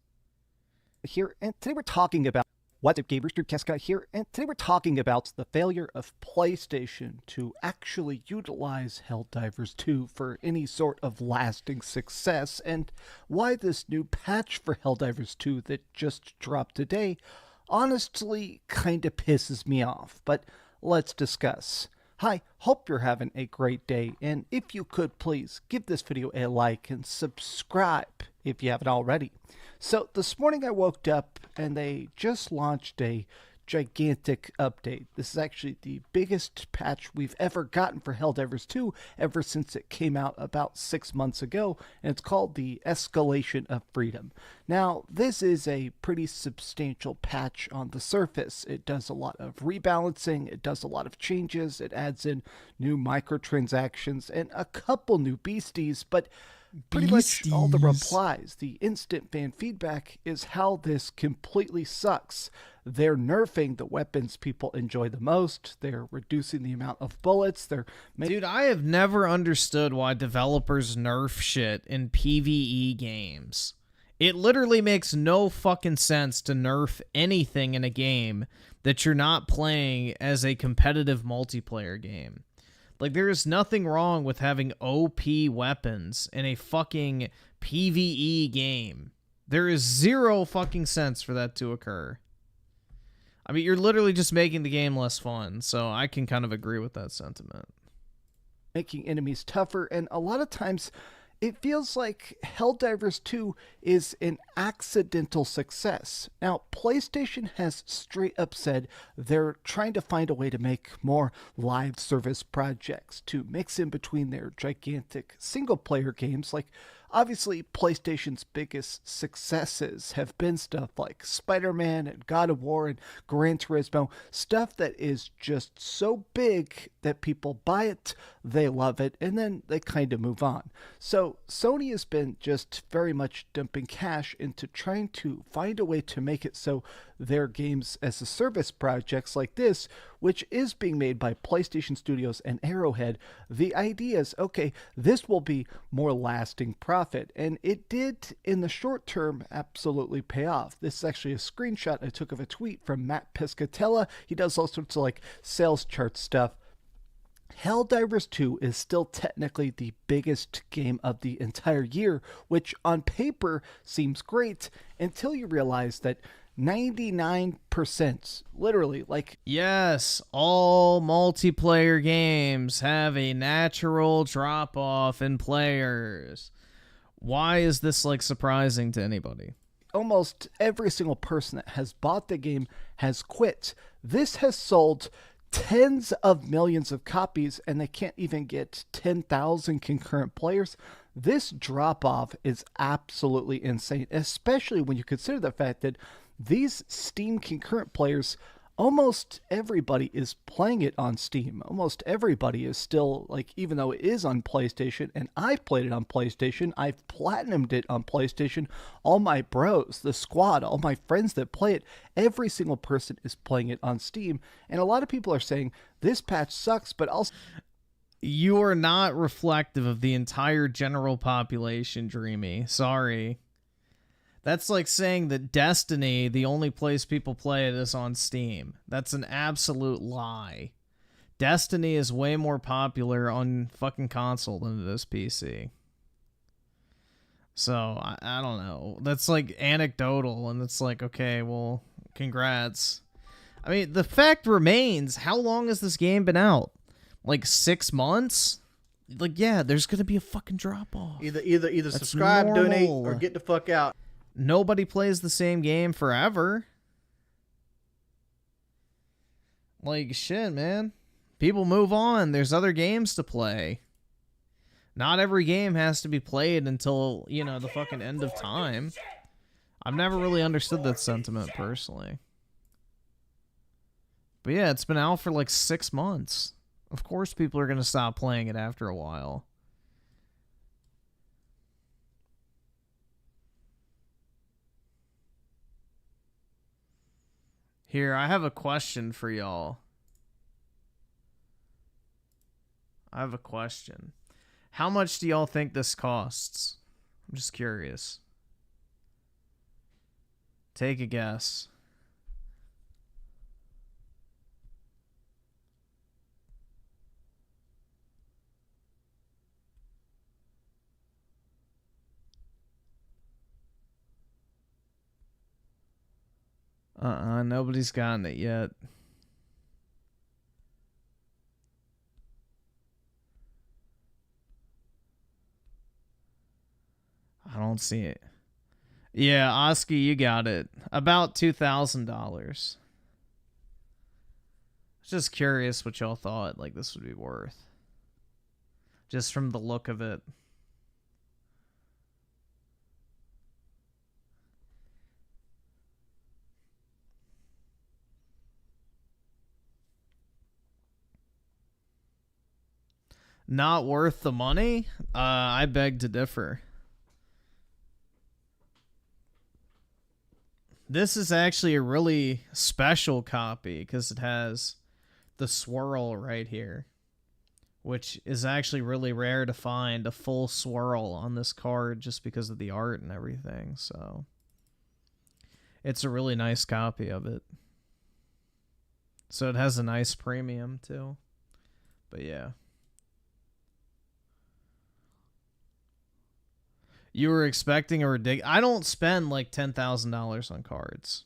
Speaker 15: Here, and today we're talking about what's up, gamers, CreamCastGuy here, and today we're talking about the failure of PlayStation to actually utilize Helldivers 2 for any sort of lasting success, and why this new patch for Helldivers 2 that just dropped today honestly kinda pisses me off, but let's discuss. Hi, hope you're having a great day, and if you could please give this video a like and subscribe if you haven't already. So this morning I woke up and they just launched a gigantic update. This is actually the biggest patch we've ever gotten for Helldivers 2 ever since it came out about 6 months ago, and it's called the Escalation of Freedom. Now, this is a pretty substantial patch on the surface. It does a lot of rebalancing, it does a lot of changes, it adds in new microtransactions and a couple new beasties, but pretty much all the replies, the instant fan feedback, is how this completely sucks. They're nerfing the weapons people enjoy the most. They're reducing the amount of bullets.
Speaker 1: Dude, I have never understood why developers nerf shit in PvE games. It literally makes no fucking sense to nerf anything in a game that you're not playing as a competitive multiplayer game. Like, there is nothing wrong with having OP weapons in a fucking PvE game. There is zero fucking sense for that to occur. I mean, you're literally just making the game less fun, so I can kind of agree with that sentiment.
Speaker 15: Making enemies tougher, and a lot of times it feels like Helldivers 2 is an accidental success. Now, PlayStation has straight up said they're trying to find a way to make more live service projects to mix in between their gigantic single-player games. Like, obviously, PlayStation's biggest successes have been stuff like Spider-Man and God of War and Gran Turismo, stuff that is just so big that people buy it, they love it, and then they kind of move on. So Sony has been just very much dumping cash into trying to find a way to make it so their games as a service projects like this, which is being made by PlayStation Studios and Arrowhead, the idea is, okay, this will be more lasting profit. And it did, in the short term, absolutely pay off. This is actually a screenshot I took of a tweet from Matt Piscatella. He does all sorts of like sales chart stuff. Helldivers 2 is still technically the biggest game of the entire year, which on paper seems great until you realize that 99%, literally, like...
Speaker 1: Yes, all multiplayer games have a natural drop-off in players. Why is this, like, surprising to anybody?
Speaker 15: Almost every single person that has bought the game has quit. This has sold tens of millions of copies, and they can't even get 10,000 concurrent players. This drop-off is absolutely insane, especially when you consider the fact that these Steam concurrent players, almost everybody is playing it on Steam. Almost everybody is still, like, even though it is on PlayStation, and I've played it on PlayStation, I've platinumed it on PlayStation, all my bros, the squad, all my friends that play it, every single person is playing it on Steam. And a lot of people are saying, this patch sucks, but also...
Speaker 1: You are not reflective of the entire general population, Dreamy. Sorry. That's like saying that Destiny, the only place people play it, is on Steam. That's an absolute lie. Destiny is way more popular on fucking console than it is PC. So, I don't know. That's like anecdotal, and it's like, okay, well, congrats. I mean, the fact remains, how long has this game been out? Like 6 months? Like, yeah, there's gonna be a fucking drop-off.
Speaker 16: Either
Speaker 1: That's
Speaker 16: subscribe,
Speaker 1: normal.
Speaker 16: donate, or get the fuck out.
Speaker 1: Nobody plays the same game forever. Like, shit, man. People move on. There's other games to play. Not every game has to be played until, you know, the fucking end of time. I've never really understood that sentiment personally. But yeah, it's been out for like 6 months. Of course people are going to stop playing it after a while. Here, I have a question for y'all. I have a question. How much do y'all think this costs? I'm just curious. Take a guess. Nobody's gotten it yet. I don't see it. Yeah, Oski, you got it. About $2,000. Just curious what y'all thought like this would be worth. Just from the look of it. Not worth the money? I beg to differ. This is actually a really special copy because it has the swirl right here, which is actually really rare to find a full swirl on this card just because of the art and everything. So it's a really nice copy of it. So it has a nice premium too. But yeah. You were expecting a ridiculous... I don't spend like $10,000 on cards.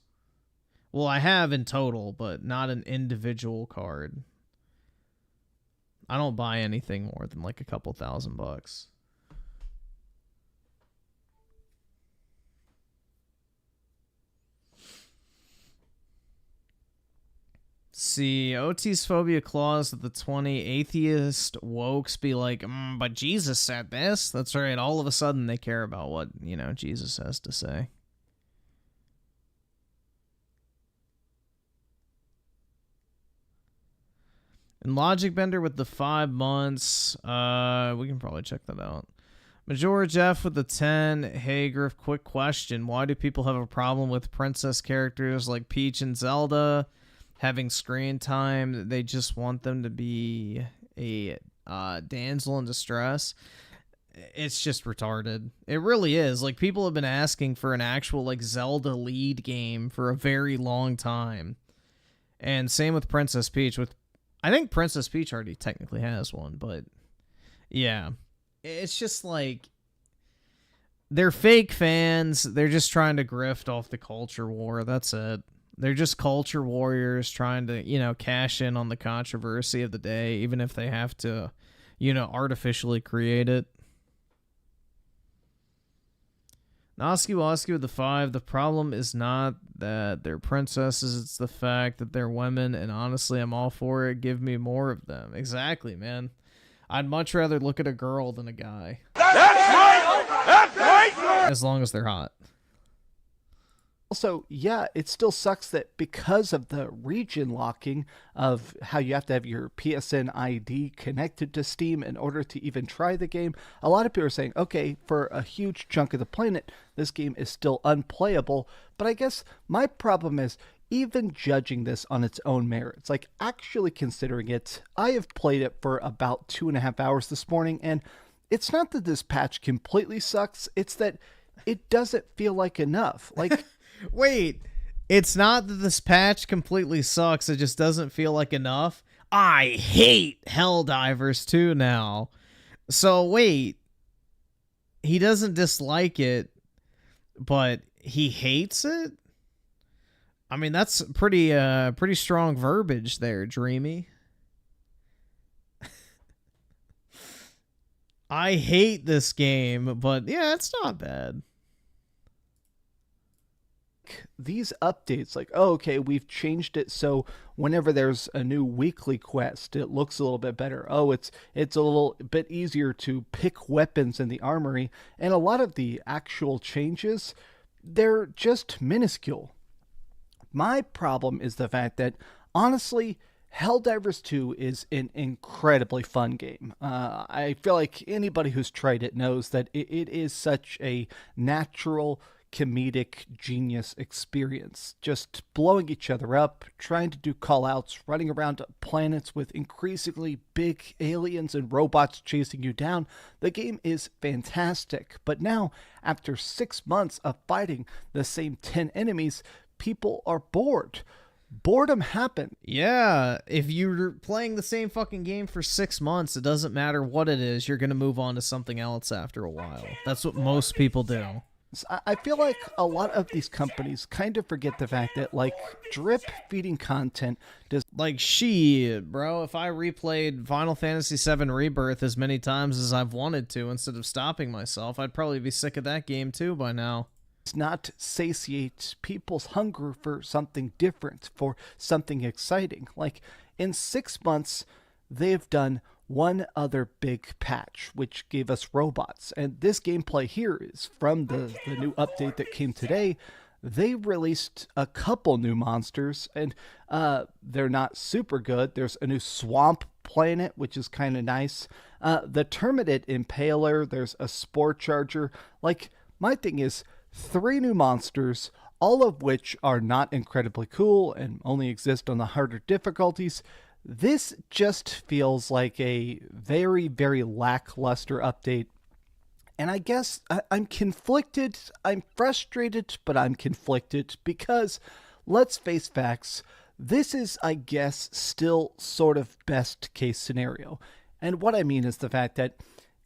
Speaker 1: Well, I have in total, but not an individual card. I don't buy anything more than like a couple $1,000. See, OT's phobia clause at the 20 atheist wokes be like, but Jesus said this. That's right. All of a sudden they care about what, you know, Jesus has to say. And Logic Bender with the 5 months. We can probably check that out. Majora Jeff with the 10. Hey, Griff, quick question. Why do people have a problem with princess characters like Peach and Zelda having screen time? They just want them to be a damsel in distress. It's just retarded. It really is. Like, people have been asking for an actual like Zelda lead game for a very long time. And same with Princess Peach. I think Princess Peach already technically has one, but yeah. It's just like they're fake fans. They're just trying to grift off the culture war. That's it. They're just culture warriors trying to, you know, cash in on the controversy of the day, even if they have to, you know, artificially create it. Noski Woski with the 5. The problem is not that they're princesses, it's the fact that they're women, and honestly, I'm all for it. Give me more of them. Exactly, man. I'd much rather look at a girl than a guy.
Speaker 4: That's right! That's right!
Speaker 1: As long as they're hot.
Speaker 15: Also, yeah, it still sucks that because of the region locking of how you have to have your PSN ID connected to Steam in order to even try the game, a lot of people are saying, okay, for a huge chunk of the planet, this game is still unplayable. But I guess my problem is, even judging this on its own merits, like actually considering it, I have played it for about 2.5 hours this morning, and it's not that this patch completely sucks, it's that it doesn't feel like enough. Like,
Speaker 1: wait, it's not that this patch completely sucks, it just doesn't feel like enough? I hate Helldivers 2 now. So wait, he doesn't dislike it, but he hates it? I mean, that's pretty strong verbiage there, Dreamy. I hate this game, but yeah, it's not bad.
Speaker 15: These updates, like, oh, okay, we've changed it so whenever there's a new weekly quest, it looks a little bit better. Oh, it's a little bit easier to pick weapons in the armory, and a lot of the actual changes, they're just minuscule. My problem is the fact that, honestly, Helldivers 2 is an incredibly fun game. I feel like anybody who's tried it knows that it is such a natural, comedic genius experience. Just blowing each other up, trying to do callouts, running around planets with increasingly big aliens and robots chasing you down. The game is fantastic. But now, after 6 months of fighting the same 10 enemies, people are bored. Boredom happened.
Speaker 1: Yeah, if you're playing the same fucking game for 6 months, it doesn't matter what it is, you're going to move on to something else after a while. That's what most people do.
Speaker 15: I feel like a lot of these companies kind of forget the fact that, like, drip-feeding content does...
Speaker 1: Like, shit, bro. If I replayed Final Fantasy VII Rebirth as many times as I've wanted to instead of stopping myself, I'd probably be sick of that game too by now.
Speaker 15: Not satiate people's hunger for something different, for something exciting. Like, in 6 months, they've done one other big patch, which gave us robots. And this gameplay here is from the new update that came today. They released a couple new monsters, and they're not super good. There's a new swamp planet, which is kind of nice. The Terminate Impaler, there's a Spore Charger. Like, my thing is, 3 new monsters, all of which are not incredibly cool and only exist on the harder difficulties. This just feels like a very, very lackluster update. And I guess I'm conflicted. I'm frustrated, but I'm conflicted because, let's face facts, this is, I guess, still sort of best case scenario. And what I mean is the fact that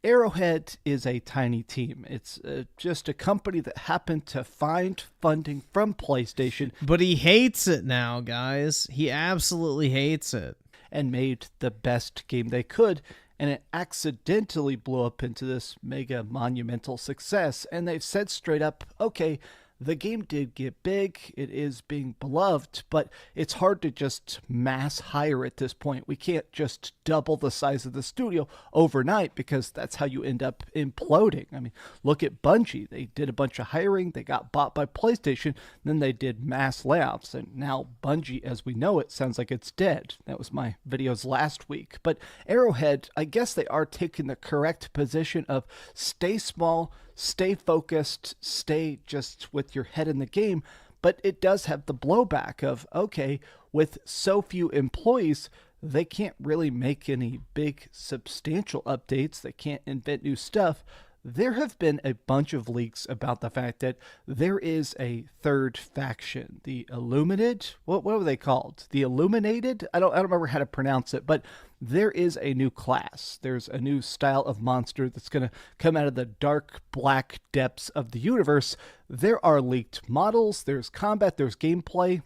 Speaker 15: Arrowhead is a tiny team. It's just a company that happened to find funding from PlayStation.
Speaker 1: But he hates it now, guys. He absolutely hates it.
Speaker 15: And made the best game they could. And it accidentally blew up into this mega monumental success. And they've said straight up, okay, the game did get big, it is being beloved, but it's hard to just mass hire at this point. We can't just double the size of the studio overnight because that's how you end up imploding. I mean, look at Bungie. They did a bunch of hiring, they got bought by PlayStation, then they did mass layoffs, and now Bungie, as we know it, sounds like it's dead. That was my videos last week. But Arrowhead, I guess they are taking the correct position of stay small, stay focused, stay just with your head in the game, but it does have the blowback of, okay, with so few employees, they can't really make any big substantial updates, they can't invent new stuff. There have been a bunch of leaks about the fact that there is a third faction, the Illuminated. What were they called? The Illuminated? I don't remember how to pronounce it, but there is a new class. There's a new style of monster that's going to come out of the dark black depths of the universe. There are leaked models, there's combat, there's gameplay.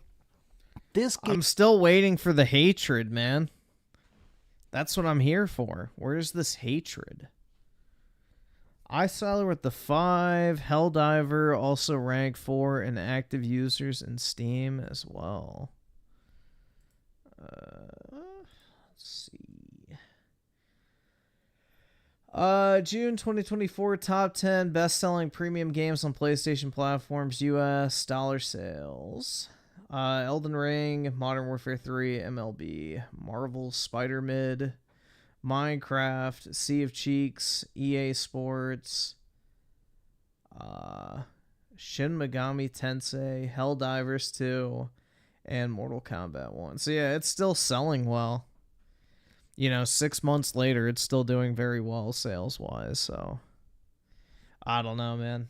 Speaker 15: This game...
Speaker 1: I'm still waiting for the hatred, man. That's what I'm here for. Where's this hatred? iSiler with the 5. Helldiver also ranked 4 in active users in Steam as well. Let's see. June 2024 top 10 best-selling premium games on PlayStation platforms, US dollar sales. Elden Ring, Modern Warfare 3, MLB, Marvel Spider-Mid, Minecraft, Sea of Cheeks, EA Sports, Shin Megami Tensei, Helldivers 2, and Mortal Kombat 1. So yeah, it's still selling well. You know, 6 months later, it's still doing very well sales-wise, so I don't know, man.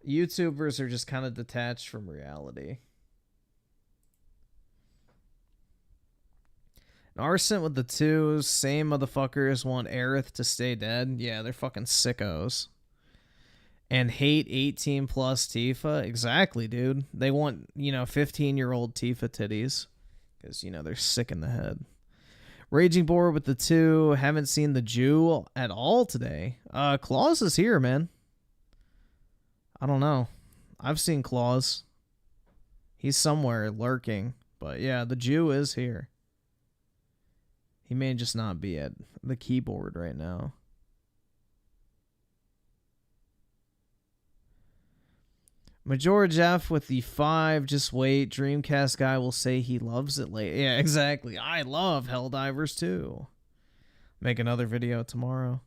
Speaker 1: YouTubers are just kind of detached from reality. Arsent with the 2, same motherfuckers want Aerith to stay dead. Yeah, they're fucking sickos. And hate 18 plus Tifa. Exactly, dude. They want, 15-year-old Tifa titties. Because, they're sick in the head. Raging Boar with the 2. Haven't seen the Jew at all today. Claus is here, man. I don't know. I've seen Claus. He's somewhere lurking. But yeah, the Jew is here. He may just not be at the keyboard right now. Majora Jeff with the 5. Just wait. Dreamcast guy will say he loves it late. Yeah, exactly. I love Helldivers too. Make another video tomorrow.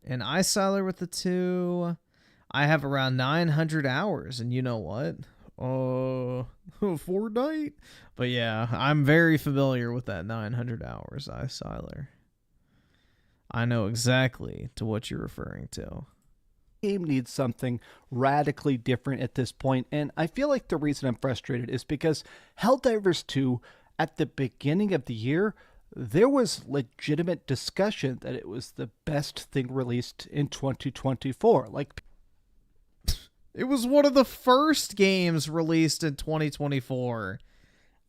Speaker 1: And iSiler with the 2. I have around 900 hours. And you know what? Fortnite? But yeah, I'm very familiar with that 900 hours iSiler. I know exactly to what you're referring to.
Speaker 15: Game needs something radically different at this point, and I feel like the reason I'm frustrated is because Helldivers 2, at the beginning of the year, there was legitimate discussion that it was the best thing released in 2024. Like,
Speaker 1: it was one of the first games released in 2024.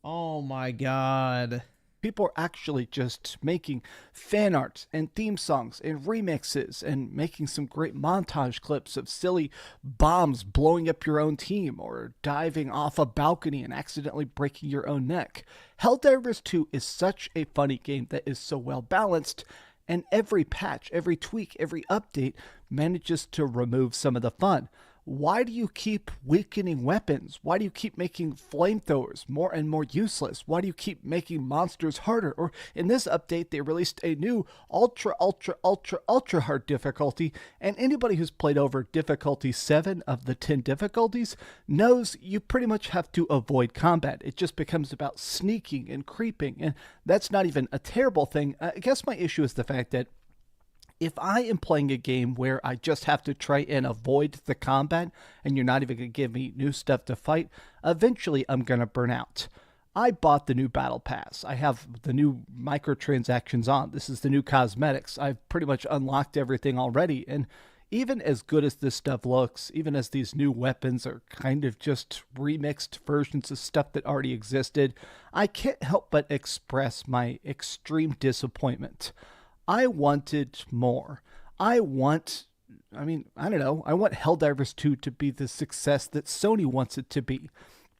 Speaker 1: Oh my god.
Speaker 15: People are actually just making fan art and theme songs and remixes and making some great montage clips of silly bombs blowing up your own team or diving off a balcony and accidentally breaking your own neck. Helldivers 2 is such a funny game that is so well balanced, and every patch, every tweak, every update manages to remove some of the fun. Why do you keep weakening weapons? Why do you keep making flamethrowers more and more useless? Why do you keep making monsters harder? Or in this update, they released a new ultra hard difficulty, and anybody who's played over difficulty 7 of the 10 difficulties knows you pretty much have to avoid combat. It just becomes about sneaking and creeping, and that's not even a terrible thing. I guess my issue is the fact that if I am playing a game where I just have to try and avoid the combat and you're not even going to give me new stuff to fight, eventually I'm going to burn out. I bought the new Battle Pass. I have the new microtransactions on. This is the new cosmetics. I've pretty much unlocked everything already. And even as good as this stuff looks, even as these new weapons are kind of just remixed versions of stuff that already existed, I can't help but express my extreme disappointment. I wanted more. I want Helldivers 2 to be the success that Sony wants it to be.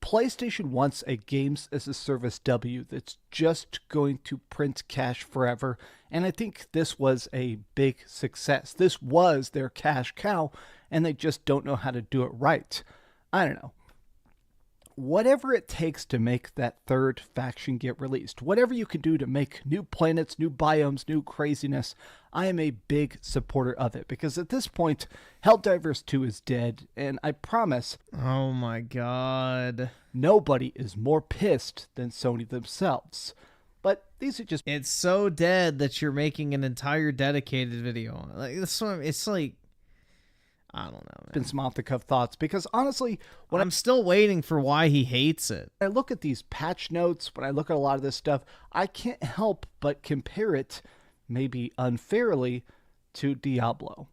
Speaker 15: PlayStation wants a games as a service W that's just going to print cash forever, and I think this was a big success. This was their cash cow, and they just don't know how to do it right. I don't know. Whatever it takes to make that third faction get released, whatever you can do to make new planets, new biomes, new craziness, I am a big supporter of it, because at this point, Helldivers 2 is dead, and I promise,
Speaker 1: oh my god,
Speaker 15: nobody is more pissed than Sony themselves. But these are just...
Speaker 1: It's so dead that you're making an entire dedicated video on it. Like, it's like... I don't know, man.
Speaker 15: Been some off-the-cuff thoughts, because honestly,
Speaker 1: when I'm still waiting for why he hates it.
Speaker 15: When I look at these patch notes, when I look at a lot of this stuff, I can't help but compare it, maybe unfairly, to Diablo.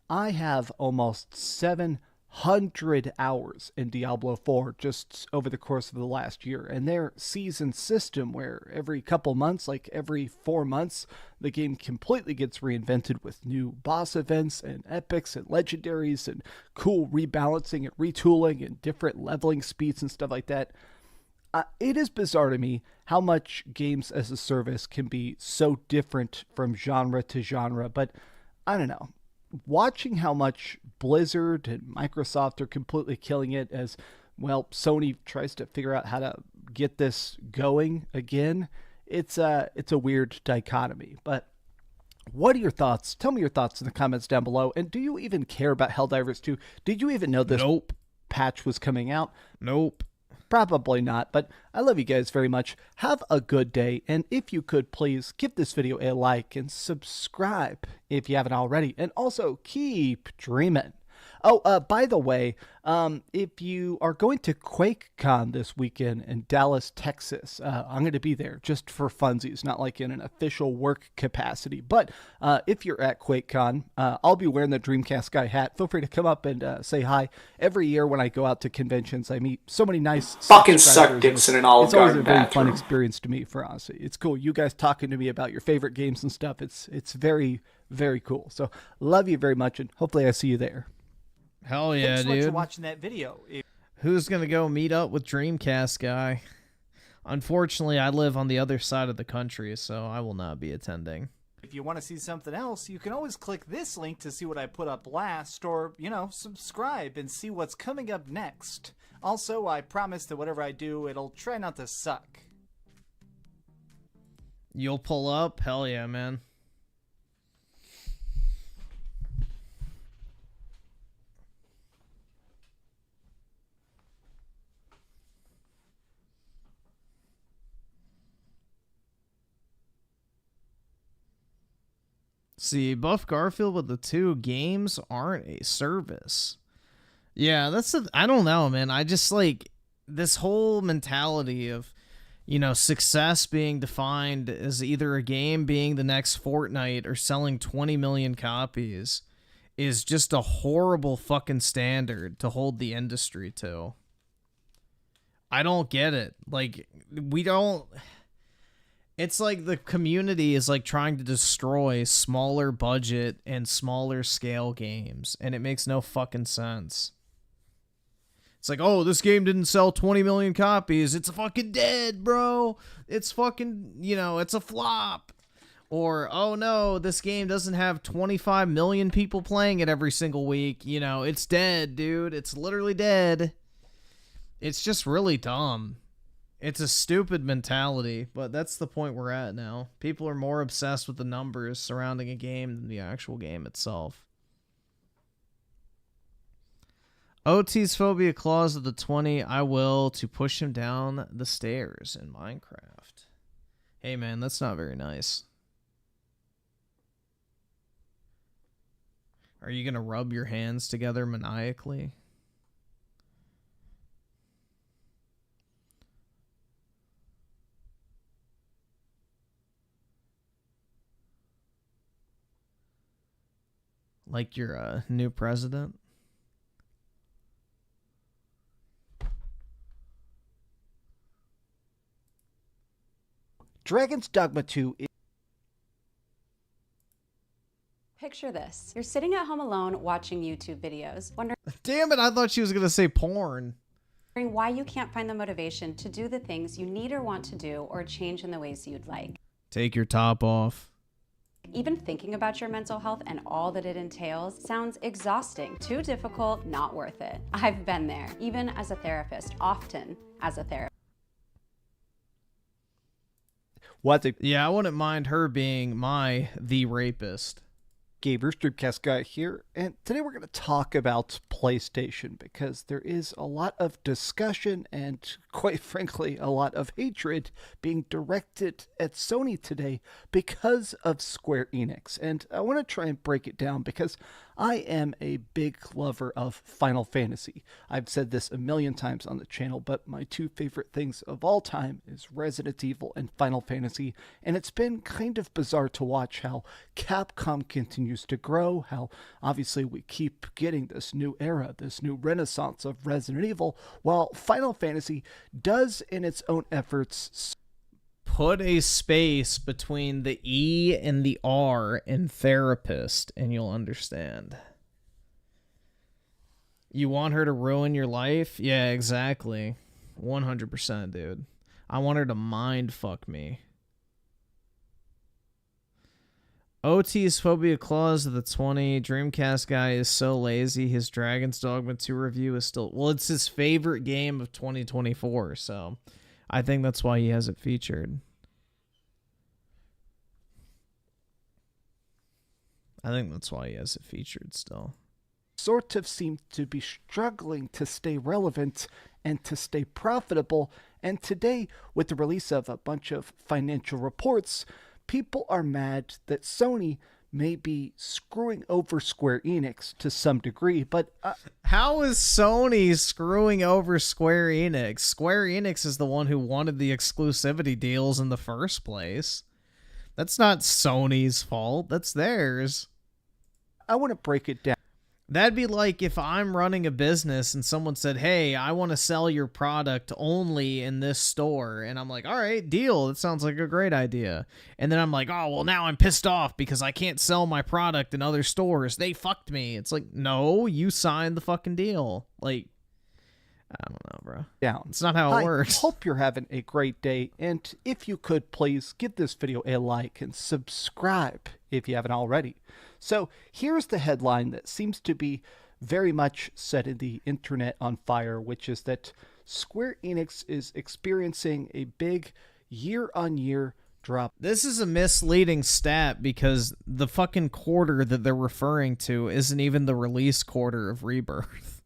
Speaker 15: I have almost 7 100 hours in Diablo 4 just over the course of the last year. And their season system, where every couple months, like every 4 months, the game completely gets reinvented with new boss events and epics and legendaries and cool rebalancing and retooling and different leveling speeds and stuff like that. It is bizarre to me how much games as a service can be so different from genre to genre, but I don't know. Watching how much Blizzard and Microsoft are completely killing it as, well, Sony tries to figure out how to get this going again, it's a weird dichotomy. But what are your thoughts? Tell me your thoughts in the comments down below. And do you even care about Helldivers 2? Did you even know this patch was coming out?
Speaker 1: Nope.
Speaker 15: Probably not, but I love you guys very much. Have a good day, and if you could, please give this video a like and subscribe if you haven't already, and also keep dreaming. Oh, by the way, if you are going to QuakeCon this weekend in Dallas, Texas, I'm going to be there just for funsies, not like in an official work capacity. But if you're at QuakeCon, I'll be wearing the CreamCastGuy hat. Feel free to come up and say hi. Every year when I go out to conventions, I meet so many nice
Speaker 16: fucking suck dicks in an Olive Garden
Speaker 15: bathroom. It's always a very
Speaker 16: bathroom.
Speaker 15: fun experience to me, for honestly. It's cool. You guys talking to me about your favorite games and stuff. It's very, very cool. So love you very much, and hopefully I see you there.
Speaker 1: Hell yeah,
Speaker 17: Thanks so much for
Speaker 1: dude.
Speaker 17: watching that video.
Speaker 1: Who's going to go meet up with CreamCastGuy? Unfortunately, I live on the other side of the country, so I will not be attending.
Speaker 17: If you want to see something else, you can always click this link to see what I put up last, or, you know, subscribe and see what's coming up next. Also, I promise that whatever I do, it'll try not to suck.
Speaker 1: You'll pull up? Hell yeah, man. See, Buff Garfield with the 2 games aren't a service. Yeah, I don't know, man. I just like this whole mentality of, you know, success being defined as either a game being the next Fortnite or selling 20 million copies is just a horrible fucking standard to hold the industry to. I don't get it. Like, we don't... It's like the community is like trying to destroy smaller budget and smaller scale games, and it makes no fucking sense. It's like, oh, this game didn't sell 20 million copies. It's fucking dead, bro. It's fucking, you know, it's a flop. Or, oh no, this game doesn't have 25 million people playing it every single week. You know, it's dead, dude. It's literally dead. It's just really dumb. It's a stupid mentality, but that's the point we're at now. People are more obsessed with the numbers surrounding a game than the actual game itself. OT's phobia clause of the 20, I will, to push him down the stairs in Minecraft. Hey man, that's not very nice. Are you gonna rub your hands together maniacally? Like you're a new president?
Speaker 15: Dragon's Dogma 2 is...
Speaker 18: Picture this. You're sitting at home alone watching YouTube videos, wondering
Speaker 1: Damn it, I thought she was gonna say porn.
Speaker 18: why you can't find the motivation to do the things you need or want to do or change in the ways you'd like.
Speaker 1: Take your top off.
Speaker 18: Even thinking about your mental health and all that it entails sounds exhausting, too difficult, not worth it. I've been there, even as a therapist, often as a therapist.
Speaker 1: Yeah, I wouldn't mind her being the rapist.
Speaker 15: Gamer, CreamCastGuy here, and today we're going to talk about PlayStation because there is a lot of discussion and, quite frankly, a lot of hatred being directed at Sony today because of Square Enix. And I want to try and break it down because I am a big lover of Final Fantasy. I've said this a million times on the channel, but my 2 favorite things of all time is Resident Evil and Final Fantasy, and it's been kind of bizarre to watch how Capcom continues continues to grow, how obviously we keep getting this new era, this new renaissance of Resident Evil, while Final Fantasy does in its own efforts
Speaker 1: put a space between the E and the R in therapist, and you'll understand. You want her to ruin your life? Yeah, exactly. 100%, dude. I want her to mind fuck me. OT's Phobia Clause of the 20. CreamCastGuy is so lazy. His Dragon's Dogma 2 review is still... Well, it's his favorite game of 2024, so I think that's why he has it featured. I think that's why he has it featured still.
Speaker 15: Sort of seem to be struggling to stay relevant and to stay profitable. And today, with the release of a bunch of financial reports, people are mad that Sony may be screwing over Square Enix to some degree, but...
Speaker 1: How is Sony screwing over Square Enix? Square Enix is the one who wanted the exclusivity deals in the first place. That's not Sony's fault. That's theirs.
Speaker 15: I want to break it down.
Speaker 1: That'd be like if I'm running a business and someone said, hey, I want to sell your product only in this store. And I'm like, all right, deal. That sounds like a great idea. And then I'm like, oh, well, now I'm pissed off because I can't sell my product in other stores. They fucked me. It's like, no, you signed the fucking deal. Like, I don't know, bro.
Speaker 15: Down.
Speaker 1: It's not how it works.
Speaker 15: I hope you're having a great day. And if you could, please give this video a like and subscribe if you haven't already. So here's the headline that seems to be very much setting the internet on fire, which is that Square Enix is experiencing a big year-on-year drop.
Speaker 1: This is a misleading stat because the fucking quarter that they're referring to isn't even the release quarter of Rebirth.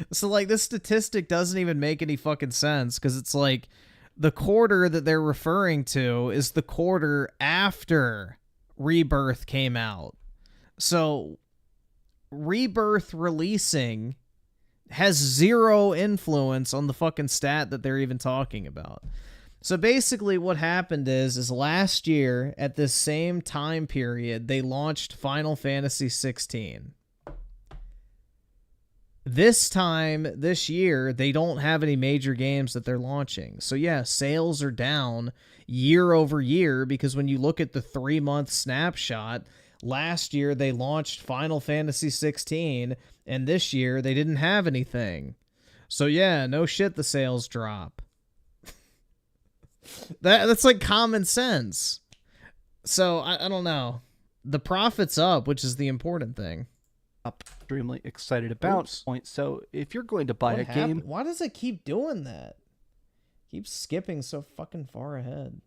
Speaker 1: So, like, this statistic doesn't even make any fucking sense because it's like the quarter that they're referring to is the quarter after Rebirth came out. So Rebirth releasing has zero influence on the fucking stat that they're even talking about. So basically what happened is last year at this same time period, they launched Final Fantasy 16. This time, this year, they don't have any major games that they're launching. So yeah, sales are down year over year because when you look at the 3-month snapshot, last year they launched Final Fantasy 16, and this year they didn't have anything. So yeah, no shit, the sales drop. That's like common sense. So I don't know. The profit's up, which is the important thing.
Speaker 15: Extremely excited about point. So if you're going to buy a game,
Speaker 1: why does it keep doing that? Keeps skipping so fucking far ahead.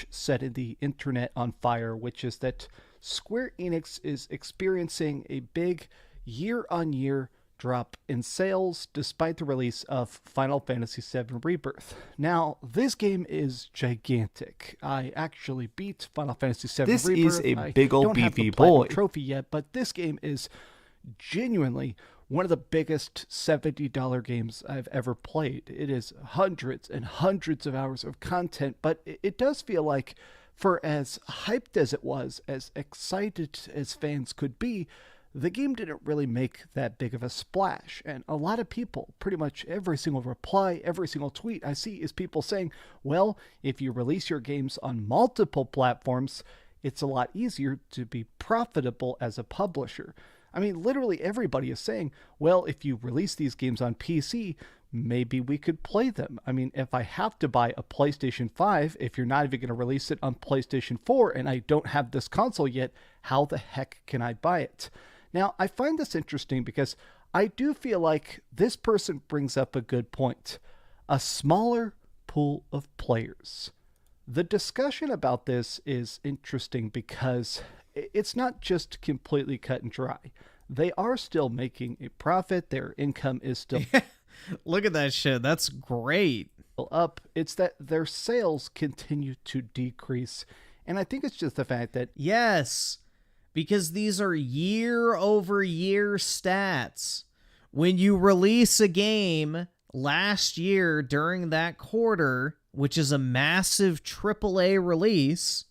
Speaker 15: Setting the internet on fire, which is that Square Enix is experiencing a big year-on-year drop in sales despite the release of Final Fantasy VII Rebirth. Now, this game is gigantic. I actually beat Final Fantasy VII Rebirth.
Speaker 8: This is a big old beefy boy.
Speaker 15: I don't have the trophy yet, but this game is genuinely one of the biggest $70 games I've ever played. It is hundreds and hundreds of hours of content, but it does feel like for as hyped as it was, as excited as fans could be, the game didn't really make that big of a splash. And a lot of people, pretty much every single reply, every single tweet I see is people saying, well, if you release your games on multiple platforms, it's a lot easier to be profitable as a publisher. I mean, literally everybody is saying, well, if you release these games on PC, maybe we could play them. I mean, if I have to buy a PlayStation 5, if you're not even going to release it on PlayStation 4 and I don't have this console yet, how the heck can I buy it? Now, I find this interesting because I do feel like this person brings up a good point. A smaller pool of players. The discussion about this is interesting because it's not just completely cut and dry. They are still making a profit. Their income is still...
Speaker 1: Look at that shit. That's great.
Speaker 15: Up. It's that their sales continue to decrease. And I think it's just the fact that...
Speaker 1: Yes, because these are year-over-year stats. When you release a game last year during that quarter, which is a massive AAA release,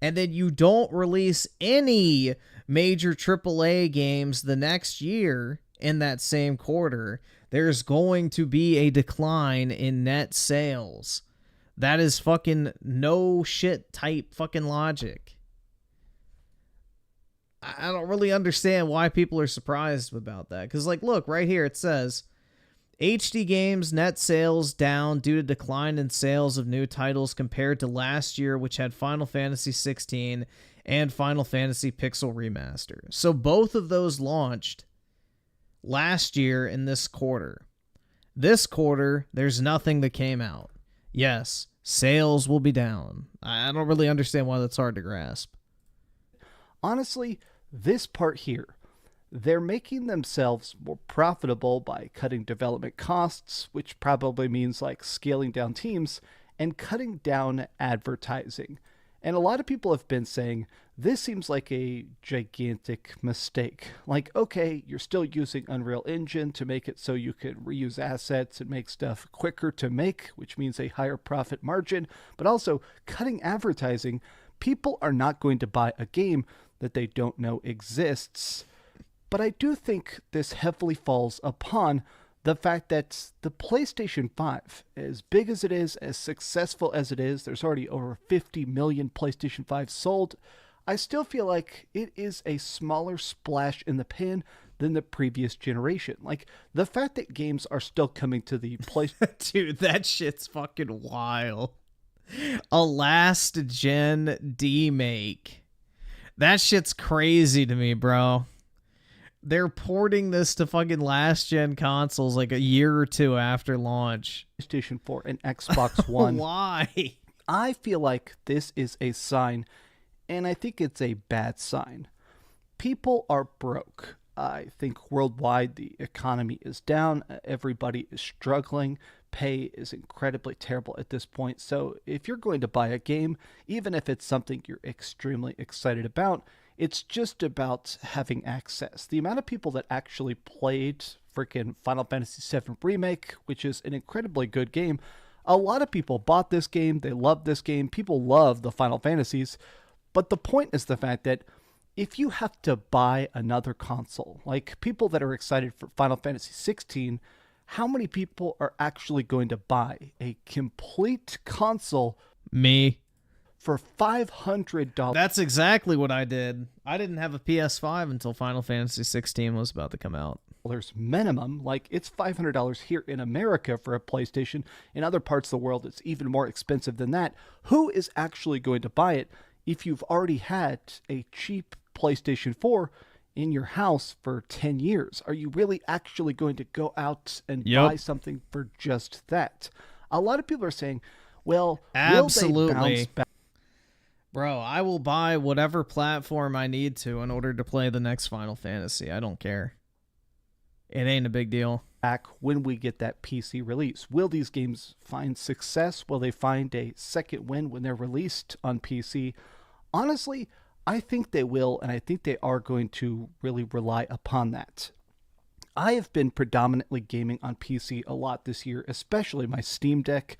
Speaker 1: and then you don't release any major AAA games the next year in that same quarter, there's going to be a decline in net sales. That is fucking no shit type fucking logic. I don't really understand why people are surprised about that. Because, like, look, right here it says, HD Games net sales down due to decline in sales of new titles compared to last year, which had Final Fantasy 16 and Final Fantasy Pixel Remaster. So both of those launched last year in this quarter. This quarter, there's nothing that came out. Yes, sales will be down. I don't really understand why that's hard to grasp.
Speaker 15: Honestly, this part here, they're making themselves more profitable by cutting development costs, which probably means like scaling down teams, and cutting down advertising. And a lot of people have been saying, this seems like a gigantic mistake. Like, okay, you're still using Unreal Engine to make it so you can reuse assets and make stuff quicker to make, which means a higher profit margin, but also cutting advertising. People are not going to buy a game that they don't know exists. But I do think this heavily falls upon the fact that the PlayStation 5, as big as it is, as successful as it is, there's already over 50 million PlayStation 5 sold, I still feel like it is a smaller splash in the pan than the previous generation. Like, the fact that games are still coming to the PlayStation...
Speaker 1: Dude, that shit's fucking wild. A last-gen demake. That shit's crazy to me, bro. They're porting this to fucking last-gen consoles like a year or two after launch.
Speaker 15: PlayStation 4 and Xbox One.
Speaker 1: Why?
Speaker 15: I feel like this is a sign, and I think it's a bad sign. People are broke. I think worldwide the economy is down. Everybody is struggling. Pay is incredibly terrible at this point. So if you're going to buy a game, even if it's something you're extremely excited about, it's just about having access. The amount of people that actually played freaking Final Fantasy VII Remake, which is an incredibly good game, a lot of people bought this game. They love this game. People love the Final Fantasies. But the point is the fact that if you have to buy another console, like people that are excited for Final Fantasy 16, how many people are actually going to buy a complete console?
Speaker 1: Me.
Speaker 15: For $500.
Speaker 1: That's exactly what I did. I didn't have a PS5 until Final Fantasy 16 was about to come out.
Speaker 15: There's minimum, like it's $500 here in America for a PlayStation. In other parts of the world, it's even more expensive than that. Who is actually going to buy it if you've already had a cheap PlayStation 4 in your house for 10 years? Are you really actually going to go out and buy something for just that? A lot of people are saying, well,
Speaker 1: absolutely.
Speaker 15: Will they bounce back?
Speaker 1: Bro, I will buy whatever platform I need to in order to play the next Final Fantasy. I don't care. It ain't a big deal.
Speaker 15: Back when we get that PC release, will these games find success? Will they find a second win when they're released on PC? Honestly, I think they will, and I think they are going to really rely upon that. I have been predominantly gaming on PC a lot this year, especially my Steam Deck,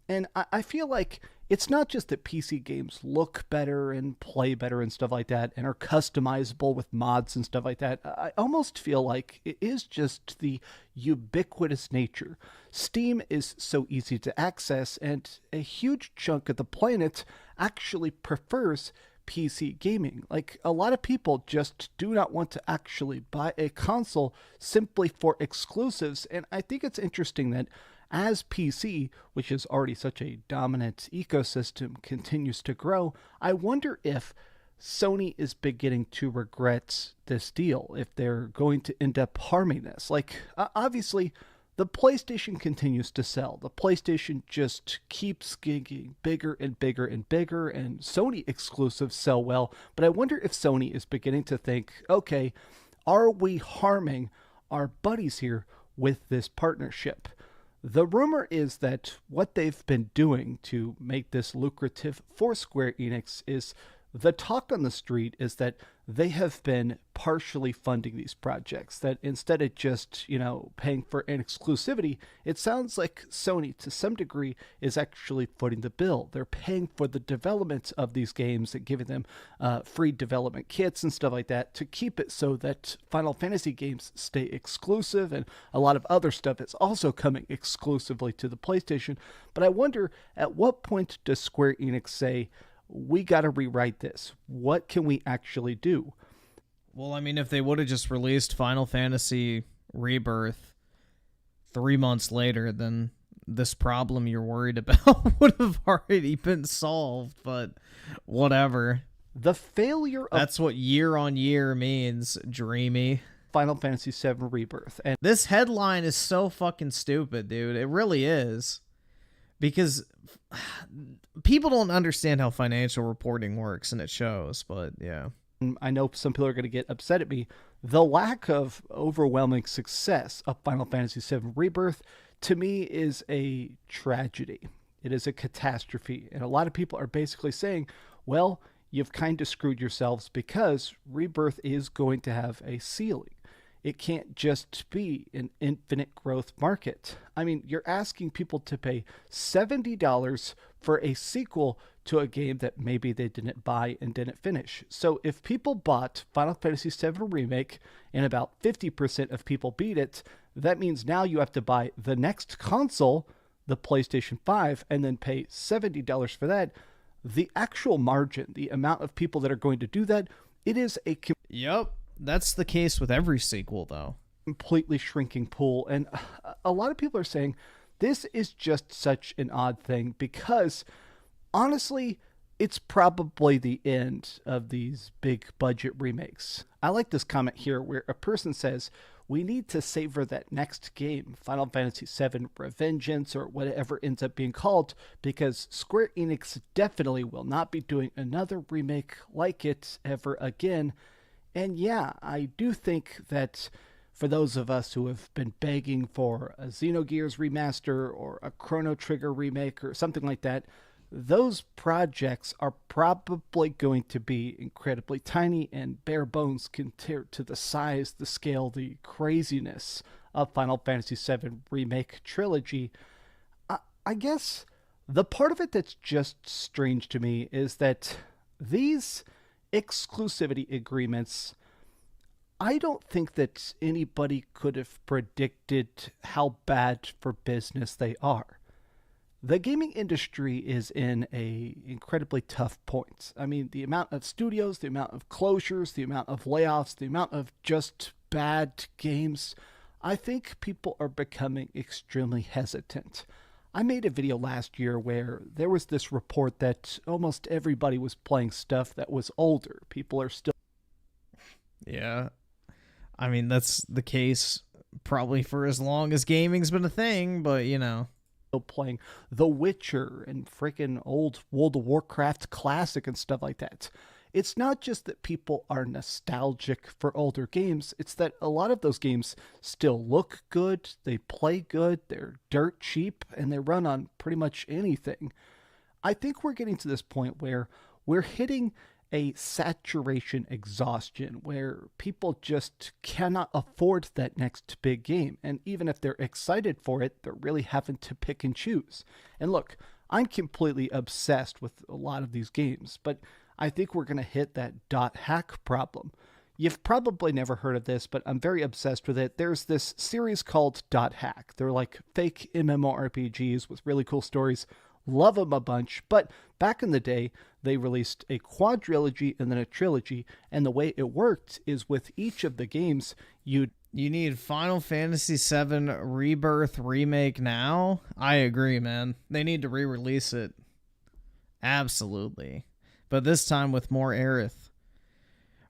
Speaker 15: and I feel like it's not just that PC games look better and play better and stuff like that and are customizable with mods and stuff like that. I almost feel like it is just the ubiquitous nature. Steam is so easy to access, and a huge chunk of the planet actually prefers PC gaming. Like, a lot of people just do not want to actually buy a console simply for exclusives, and I think it's interesting that as PC, which is already such a dominant ecosystem, continues to grow, I wonder if Sony is beginning to regret this deal, if they're going to end up harming this. Like, obviously, the PlayStation continues to sell. The PlayStation just keeps getting bigger and bigger and bigger, and Sony exclusives sell well. But I wonder if Sony is beginning to think, okay, are we harming our buddies here with this partnership? The rumor is that what they've been doing to make this lucrative for Square Enix is, the talk on the street is that they have been partially funding these projects. That instead of just, paying for an exclusivity, it sounds like Sony, to some degree, is actually footing the bill. They're paying for the development of these games and giving them free development kits and stuff like that to keep it so that Final Fantasy games stay exclusive, and a lot of other stuff is also coming exclusively to the PlayStation. But I wonder, at what point does Square Enix say, we got to rewrite this? What can we actually do?
Speaker 1: Well, I mean, if they would have just released Final Fantasy Rebirth 3 months later, then this problem you're worried about would have already been solved, but whatever.
Speaker 15: The failure of...
Speaker 1: That's what year on year means, dreamy.
Speaker 15: Final Fantasy VII Rebirth. And
Speaker 1: this headline is so fucking stupid, dude. It really is. Because people don't understand how financial reporting works, and it shows, but yeah.
Speaker 15: I know some people are going to get upset at me. The lack of overwhelming success of Final Fantasy VII Rebirth, to me, is a tragedy. It is a catastrophe. And a lot of people are basically saying, well, you've kind of screwed yourselves because Rebirth is going to have a ceiling. It can't just be an infinite growth market. I mean, you're asking people to pay $70 for a sequel to a game that maybe they didn't buy and didn't finish. So if people bought Final Fantasy VII Remake and about 50% of people beat it, that means now you have to buy the next console, the PlayStation 5, and then pay $70 for that. The actual margin, the amount of people that are going to do that, it is a...
Speaker 1: Yep. That's the case with every sequel, though.
Speaker 15: Completely shrinking pool. And a lot of people are saying this is just such an odd thing because, honestly, it's probably the end of these big budget remakes. I like this comment here where a person says, we need to savor that next game, Final Fantasy VII Revengeance or whatever ends up being called, because Square Enix definitely will not be doing another remake like it ever again. And yeah, I do think that for those of us who have been begging for a Xenogears remaster or a Chrono Trigger remake or something like that, those projects are probably going to be incredibly tiny and bare bones compared to the size, the scale, the craziness of Final Fantasy VII Remake Trilogy. I guess the part of it that's just strange to me is that these exclusivity agreements, I don't think that anybody could have predicted how bad for business they are. The gaming industry is in a incredibly tough point. I mean, the amount of studios, the amount of closures, the amount of layoffs, the amount of just bad games, I think people are becoming extremely hesitant. I made a video last year where there was this report that almost everybody was playing stuff that was older. People are still...
Speaker 1: Yeah. I mean, that's the case probably for as long as gaming's been a thing, but,
Speaker 15: Still playing The Witcher and freaking old World of Warcraft Classic and stuff like that. It's not just that people are nostalgic for older games, it's that a lot of those games still look good, they play good, they're dirt cheap, and they run on pretty much anything. I think we're getting to this point where we're hitting a saturation exhaustion where people just cannot afford that next big game. And even if they're excited for it, they're really having to pick and choose. And look, I'm completely obsessed with a lot of these games, but I think we're going to hit that .hack problem. You've probably never heard of this, but I'm very obsessed with it. There's this series called .hack. They're like fake MMORPGs with really cool stories. Love them a bunch, but back in the day, they released a quadrilogy and then a trilogy, and the way it worked is with each of the games, you
Speaker 1: need Final Fantasy VII Rebirth Remake now? I agree, man. They need to re-release it. Absolutely. But this time with more Aerith.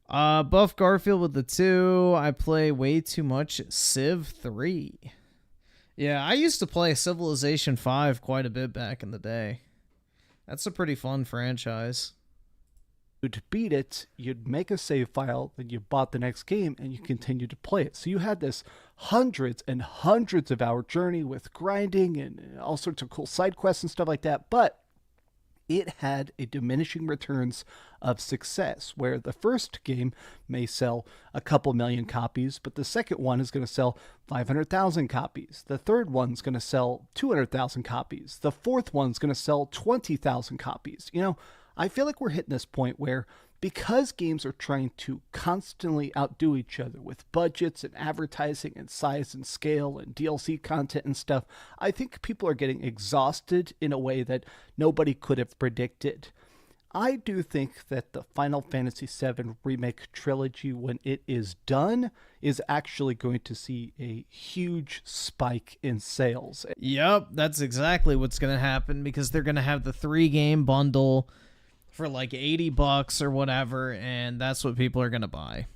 Speaker 1: Buff Garfield with the 2. I play way too much Civ 3. Yeah, I used to play Civilization 5 quite a bit back in the day. That's a pretty fun franchise.
Speaker 15: To beat it, you'd make a save file, then you bought the next game, and you continued to play it. So you had this hundreds and hundreds of hour journey with grinding and all sorts of cool side quests and stuff like that. But it had a diminishing returns of success, where the first game may sell a couple million copies, but the second one is going to sell 500,000 copies. The third one's going to sell 200,000 copies. The fourth one's going to sell 20,000 copies. You know, I feel like we're hitting this point where, because games are trying to constantly outdo each other with budgets and advertising and size and scale and DLC content and stuff, I think people are getting exhausted in a way that nobody could have predicted. I do think that the Final Fantasy VII Remake trilogy, when it is done, is actually going to see a huge spike in sales.
Speaker 1: Yep, that's exactly what's going to happen, because they're going to have the 3-game bundle for like $80 or whatever, and that's what people are going to buy.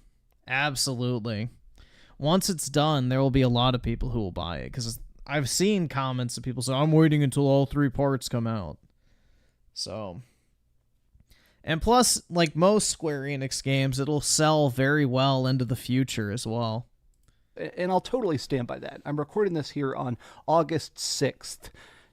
Speaker 1: Absolutely. Once it's done, there will be a lot of people who will buy it, because I've seen comments of people say, I'm waiting until all 3 parts come out. So, and plus, like most Square Enix games, it'll sell very well into the future as well.
Speaker 15: And I'll totally stand by that. I'm recording this here on August 6th.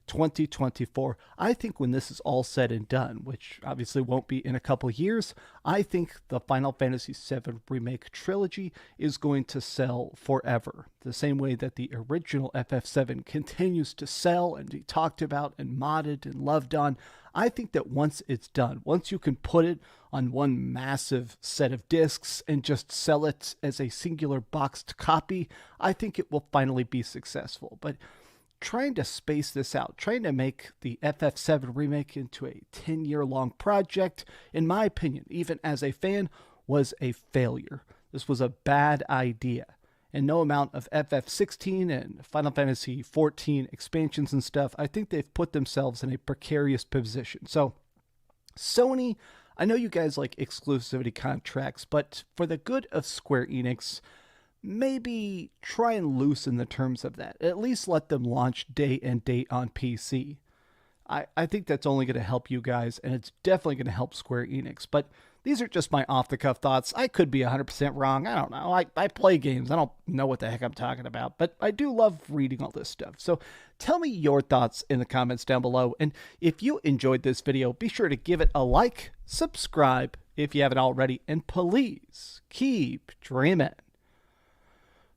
Speaker 15: 2024. I think when this is all said and done, which obviously won't be in a couple of years, I think the Final Fantasy VII Remake trilogy is going to sell forever. The same way that the original FF7 continues to sell and be talked about and modded and loved on. I think that once it's done, once you can put it on one massive set of discs and just sell it as a singular boxed copy, I think it will finally be successful. But trying to space this out, trying to make the FF7 remake into a 10-year-long project, in my opinion, even as a fan, was a failure. This was a bad idea. And no amount of FF16 and Final Fantasy 14 expansions and stuff, I think they've put themselves in a precarious position. So, Sony, I know you guys like exclusivity contracts, but for the good of Square Enix, maybe try and loosen the terms of that. At least let them launch day and date on PC. I think that's only going to help you guys, and it's definitely going to help Square Enix. But these are just my off-the-cuff thoughts. I could be 100% wrong. I don't know. I play games. I don't know what the heck I'm talking about. But I do love reading all this stuff. So tell me your thoughts in the comments down below. And if you enjoyed this video, be sure to give it a like, subscribe if you haven't already, and please keep dreaming.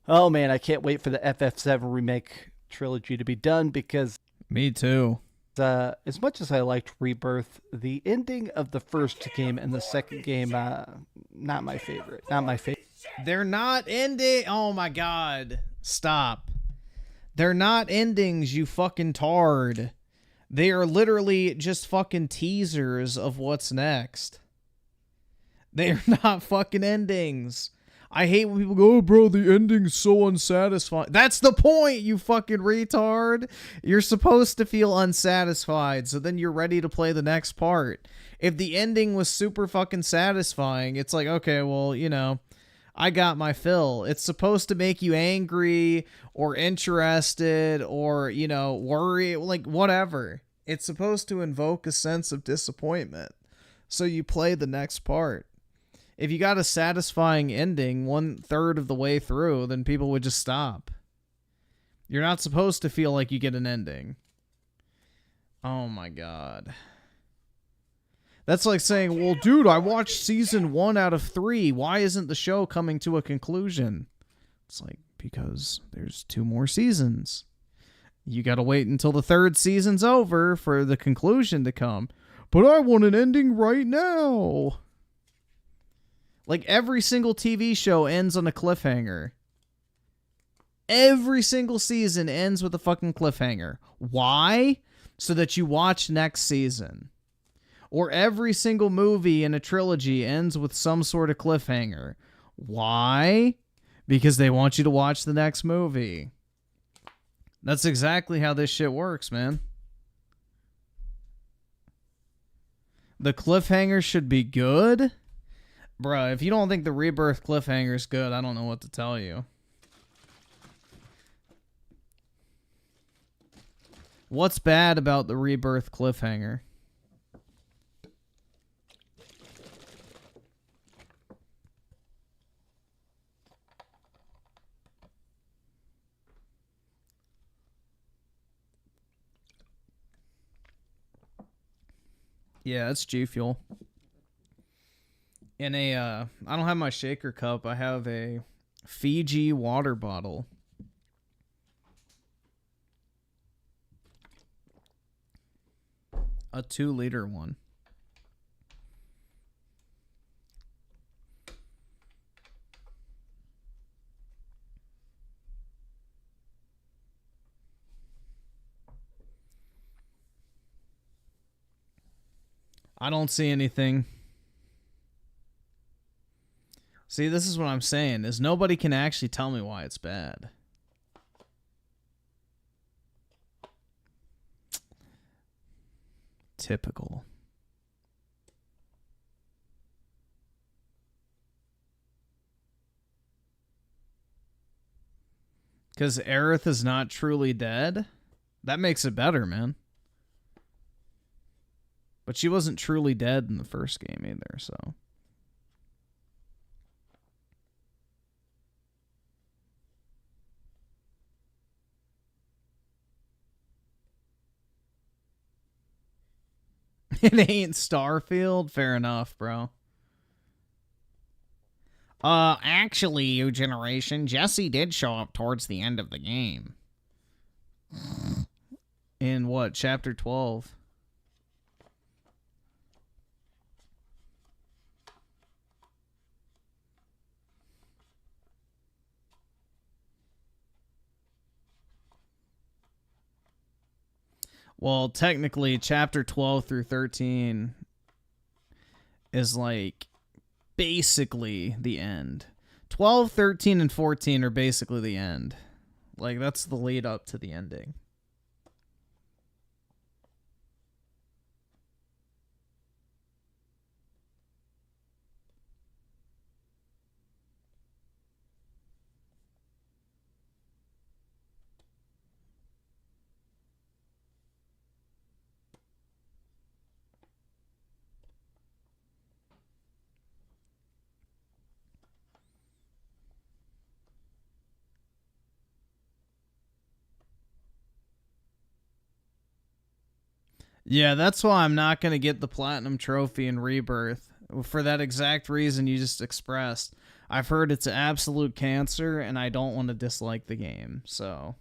Speaker 15: Oh man, I can't wait for the FF7 Remake trilogy to be done, because
Speaker 1: me too.
Speaker 15: As much as I liked Rebirth, the ending of the first game and the second game, not my favorite. Not my favorite.
Speaker 1: They're not ending. Oh my god. Stop. They're not endings, you fucking tard. They are literally just fucking teasers of what's next. They're not fucking endings. I hate when people go, oh, bro, the ending's so unsatisfying. That's the point, you fucking retard. You're supposed to feel unsatisfied, so then you're ready to play the next part. If the ending was super fucking satisfying, it's like, okay, well, you know, I got my fill. It's supposed to make you angry or interested or, you know, worry, like, whatever. It's supposed to invoke a sense of disappointment, so you play the next part. If you got a satisfying ending 1/3 of the way through, then people would just stop. You're not supposed to feel like you get an ending. Oh my god. That's like saying, well, dude, I watched season 1 out of 3. Why isn't the show coming to a conclusion? It's like, because there's 2 more seasons. You gotta wait until the 3rd season's over for the conclusion to come. But I want an ending right now. Like, every single TV show ends on a cliffhanger. Every single season ends with a fucking cliffhanger. Why? So that you watch next season. Or every single movie in a trilogy ends with some sort of cliffhanger. Why? Because they want you to watch the next movie. That's exactly how this shit works, man. The cliffhanger should be good? Bruh, if you don't think the Rebirth cliffhanger is good, I don't know what to tell you. What's bad about the Rebirth cliffhanger? Yeah, it's G Fuel. In a, I don't have my shaker cup. I have a Fiji water bottle. A 2-liter one. I don't see anything. See, this is what I'm saying, is nobody can actually tell me why it's bad. Typical. Because Aerith is not truly dead? That makes it better, man. But she wasn't truly dead in the first game either, so... It ain't Starfield? Fair enough, bro. Actually, you generation, Jesse did show up towards the end of the game. In what, chapter 12? Well, technically, chapter 12 through 13 is like basically the end. 12, 13, and 14 are basically the end. Like, that's the lead up to the ending. Yeah, that's why I'm not going to get the Platinum Trophy in Rebirth. For that exact reason you just expressed. I've heard it's absolute cancer, and I don't want to dislike the game, so...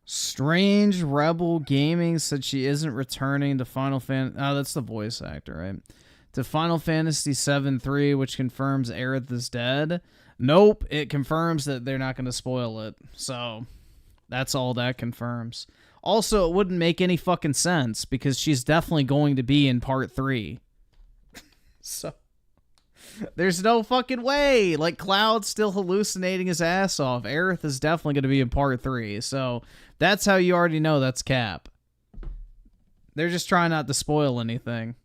Speaker 1: Strange Rebel Gaming said she isn't returning to Final Fantasy... Oh, that's the voice actor, right? To Final Fantasy 7-3, which confirms Aerith is dead. Nope, it confirms that they're not going to spoil it. So, that's all that confirms. Also, it wouldn't make any fucking sense, because she's definitely going to be in Part 3. So... There's no fucking way. Like, Cloud's still hallucinating his ass off. Aerith is definitely going to be in Part 3. So, that's how you already know that's cap. They're just trying not to spoil anything.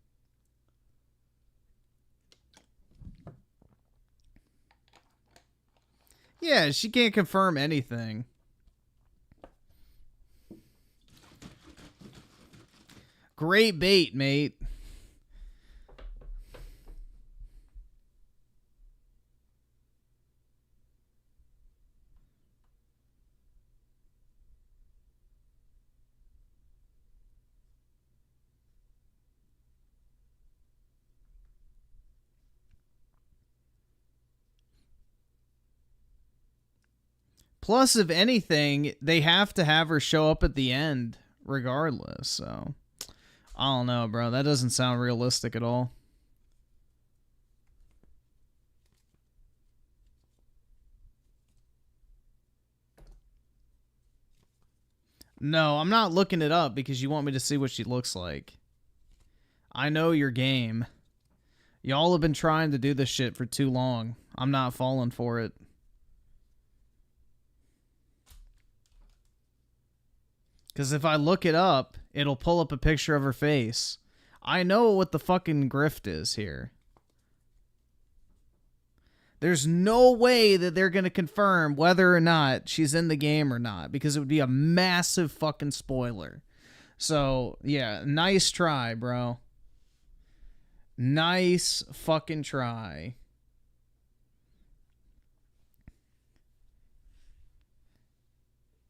Speaker 1: Yeah, she can't confirm anything. Great bait, mate. Plus, if anything, they have to have her show up at the end, regardless, so... I don't know, bro. That doesn't sound realistic at all. No, I'm not looking it up because you want me to see what she looks like. I know your game. Y'all have been trying to do this shit for too long. I'm not falling for it. Because if I look it up, it'll pull up a picture of her face. I know what the fucking grift is here. There's no way that they're going to confirm whether or not she's in the game or not, because it would be a massive fucking spoiler. So, yeah, nice try, bro. Nice fucking try.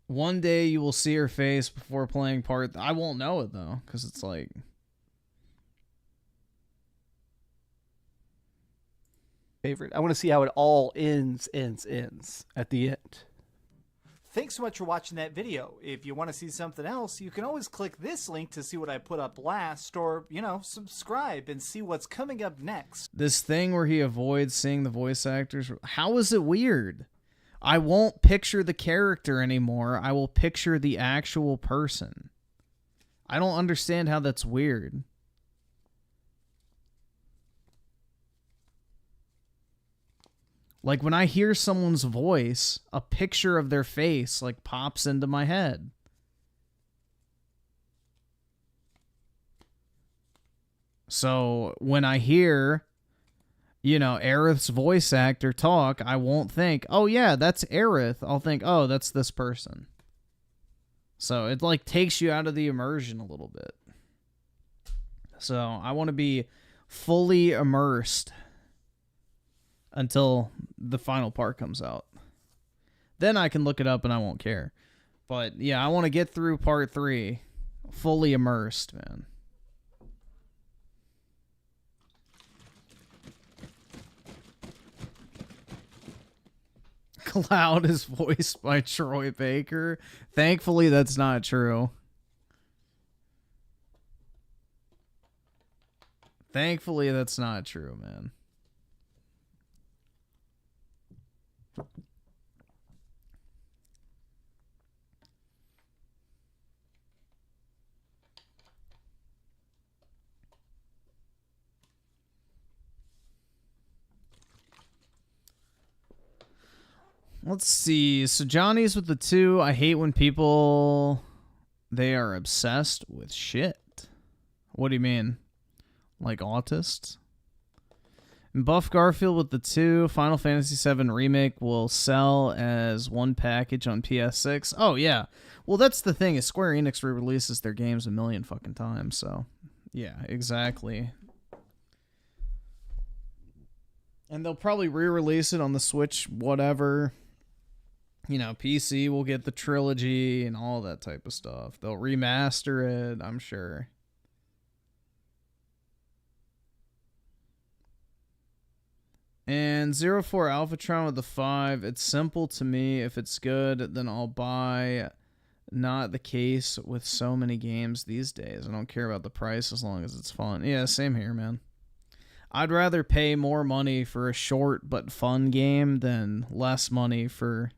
Speaker 1: One day you will see her face before playing part. I won't know it, though, because it's like...
Speaker 15: Favorite. I want to see how it all ends at the end.
Speaker 17: Thanks so much for watching that video. If you want to see something else, you can always click this link to see what I put up last, or, you know, subscribe and see what's coming up next.
Speaker 1: This thing where he avoids seeing the voice actors, how is it weird? I won't picture the character anymore. I will picture the actual person. I don't understand how that's weird. Like, when I hear someone's voice, a picture of their face, like, pops into my head. So, when I hear, you know, Aerith's voice actor talk, I won't think, oh, yeah, that's Aerith. I'll think, oh, that's this person. So, it, like, takes you out of the immersion a little bit. So, I want to be fully immersed until the final part comes out. Then I can look it up and I won't care. But yeah, I want to get through part 3 fully immersed, man. Cloud is voiced by Troy Baker. Thankfully, that's not true. Thankfully, that's not true, man. Let's see. So Johnny's with the 2. I hate when people, they are obsessed with shit. What do you mean? Like autists? And Buff Garfield with the 2. Final Fantasy VII Remake will sell as one package on PS6. Oh, yeah. Well, that's the thing, is Square Enix re-releases their games a million fucking times, so... Yeah, exactly. And they'll probably re-release it on the Switch, whatever. You know, PC will get the trilogy and all that type of stuff. They'll remaster it, I'm sure. And 04 Alphatron with the 5. It's simple to me. If it's good, then I'll buy. Not the case with so many games these days. I don't care about the price as long as it's fun. Yeah, same here, man. I'd rather pay more money for a short but fun game than less money for,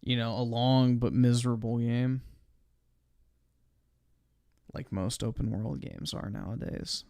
Speaker 1: you know, a long but miserable game. Like most open world games are nowadays.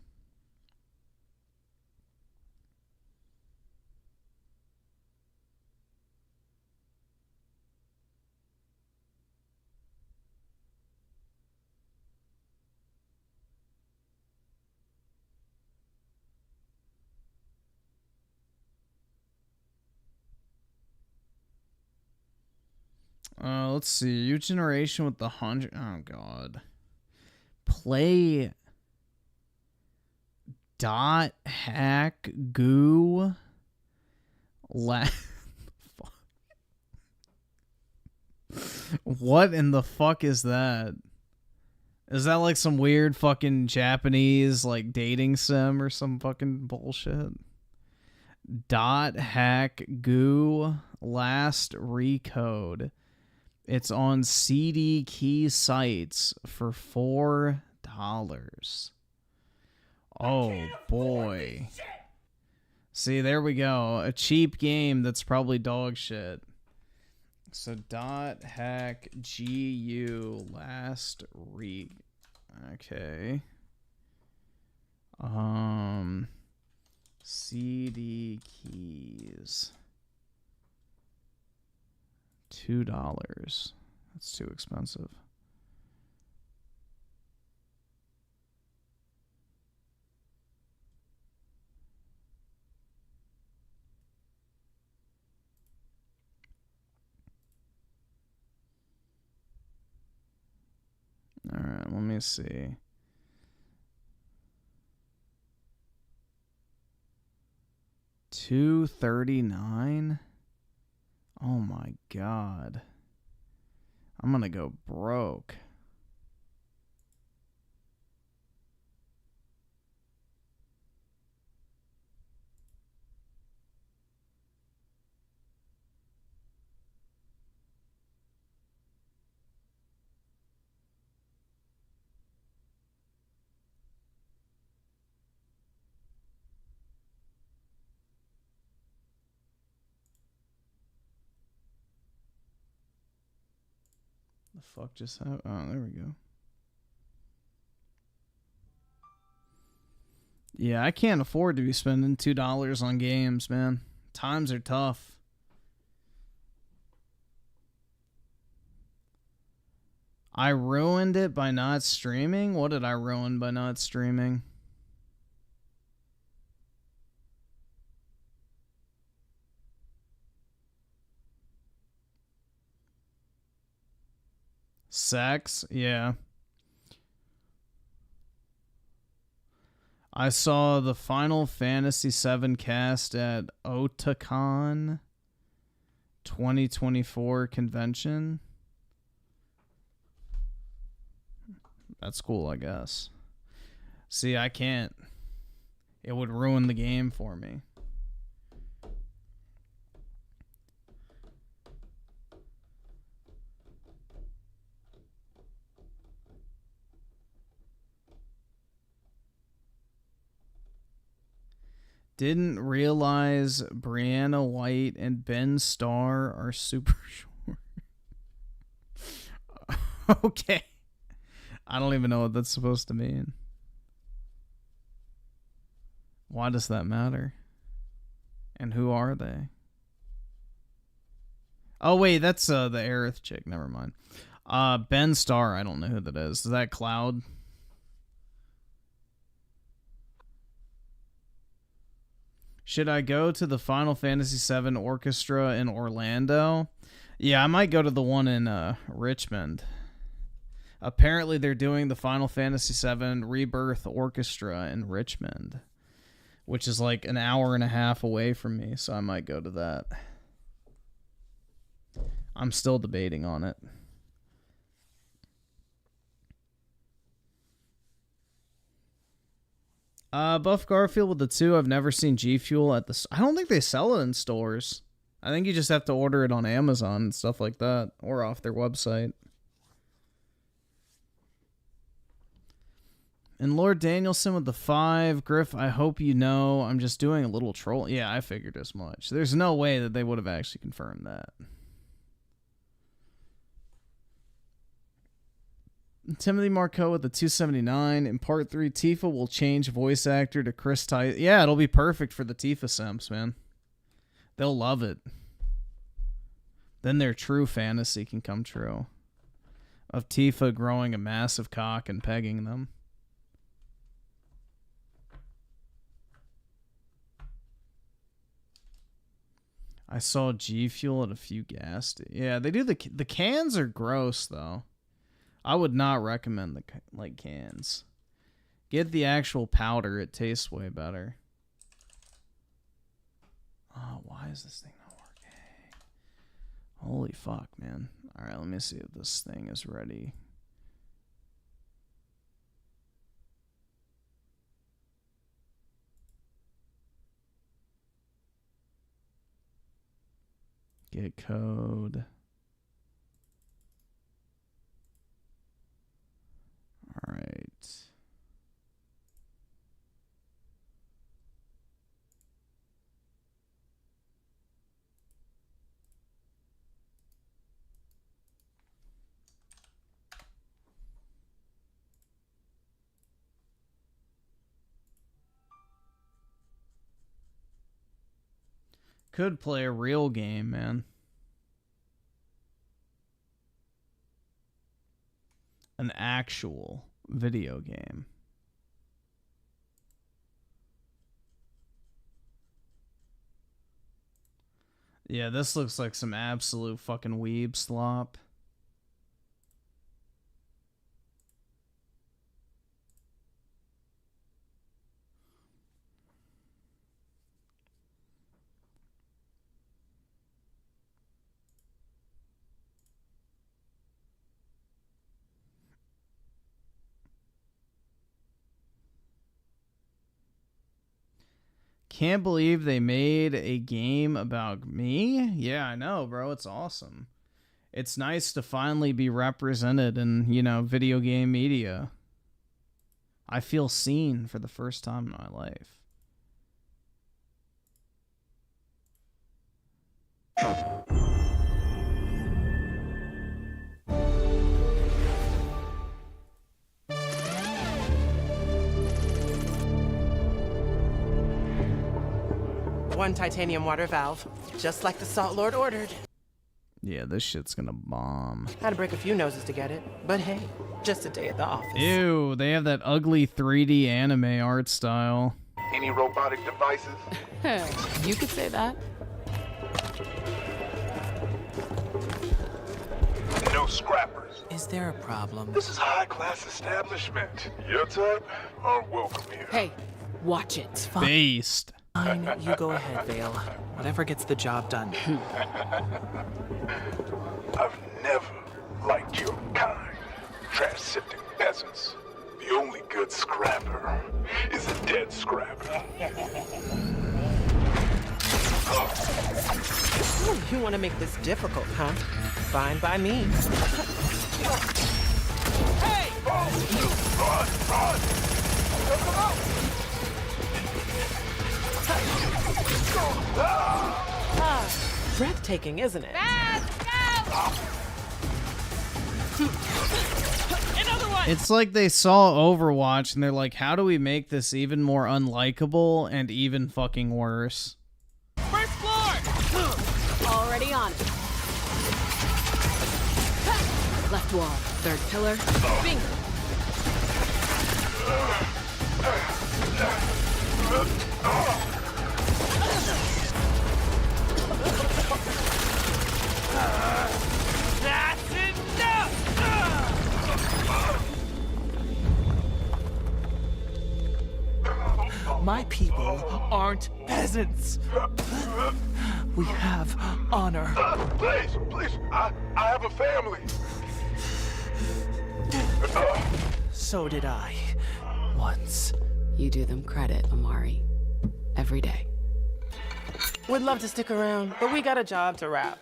Speaker 1: Let's see. New generation with the 100. Oh, God. Play dot hack goo What in the fuck is that? Is that like some weird fucking Japanese like dating sim or some fucking bullshit? Dot hack goo last recode. It's on CD key sites for $4. Oh boy. See, there we go. A cheap game that's probably dog shit. So dot hack GU last read. Okay. CD keys. $2. That's too expensive. All right, let me see. $239. Oh my god. I'm gonna go broke. The fuck just happened? Oh, there we go. Yeah, I can't afford to be spending $2 on games, man. Times are tough. I ruined it by not streaming? What did I ruin by not streaming? Sex? Yeah. I saw the Final Fantasy VII cast at Otakon 2024 convention. That's cool, I guess. See, I can't. It would ruin the game for me. Didn't realize Brianna White and Ben Starr are super short. Okay. I don't even know what that's supposed to mean. Why does that matter? And who are they? Oh, wait, that's the Aerith chick. Never mind. Ben Starr, I don't know who that is. Is that Cloud? Should I go to the Final Fantasy VII Orchestra in Orlando? Yeah, I might go to the one in Richmond. Apparently, they're doing the Final Fantasy VII Rebirth Orchestra in Richmond, which is like an hour and a half away from me, so I might go to that. I'm still debating on it. Buff Garfield with the 2. I've never seen G Fuel at the... I don't think they sell it in stores. I think you just have to order it on Amazon and stuff like that, or off their website. And Lord Danielson with the 5. Griff, I hope you know I'm just doing a little troll. Yeah, I figured as much. There's no way that they would have actually confirmed that. Timothy Marco with the 279. In part 3, Tifa will change voice actor to Chris Tyson. Yeah, it'll be perfect for the Tifa simps, man. They'll love it. Then their true fantasy can come true. Of Tifa growing a massive cock and pegging them. I saw G Fuel at a few gas stations. Yeah, they do the cans are gross though. I would not recommend the cans. Get the actual powder. It tastes way better. Oh, why is this thing not working? Holy fuck, man. All right, let me see if this thing is ready. Get code. All right. Could play a real game, man. An actual video game. Yeah, this looks like some absolute fucking weeb slop. Can't believe they made a game about me. Yeah, I know, bro. It's awesome. It's nice to finally be represented in, you know, video game media. I feel seen for the first time in my life.
Speaker 19: One titanium water valve, just like the Salt Lord ordered.
Speaker 1: Yeah, this shit's gonna bomb.
Speaker 19: Had to break a few noses to get it, but hey, just a day at the office.
Speaker 1: Ew, they have that ugly 3D anime art style.
Speaker 20: Any robotic devices?
Speaker 19: You could say that.
Speaker 20: No scrappers.
Speaker 19: Is there a problem?
Speaker 20: This is high-class establishment. Your type aren't welcome here.
Speaker 19: Hey, watch it. It's fine.
Speaker 1: Based.
Speaker 19: Fine, you go ahead, Vale. Whatever gets the job done.
Speaker 20: I've never liked your kind. Trash-sifting peasants. The only good scrapper is a dead scrapper.
Speaker 19: You want to make this difficult, huh? Fine by me. Hey!
Speaker 20: Run! Come on!
Speaker 19: Breathtaking, isn't it?
Speaker 1: It's like they saw Overwatch and they're like, how do we make this even more unlikable and even fucking worse?
Speaker 19: First floor!
Speaker 21: Already on it. Left wall, third pillar, bingo.
Speaker 4: That's enough!
Speaker 19: My people aren't peasants. We have honor.
Speaker 20: Please, I have a family.
Speaker 19: So did I. Once.
Speaker 21: You do them credit, Amari. Every day.
Speaker 19: Would love to stick around, but we got a job to wrap.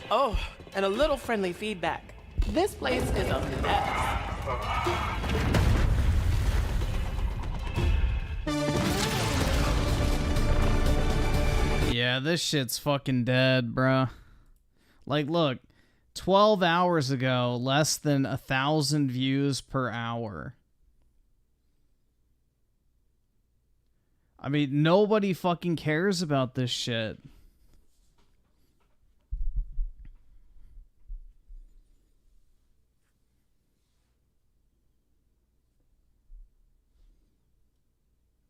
Speaker 19: Oh, and a little friendly feedback. This place is a mess.
Speaker 1: Yeah, this shit's fucking dead, bruh. Like, look, 12 hours ago, less than 1,000 views per hour. I mean, nobody fucking cares about this shit.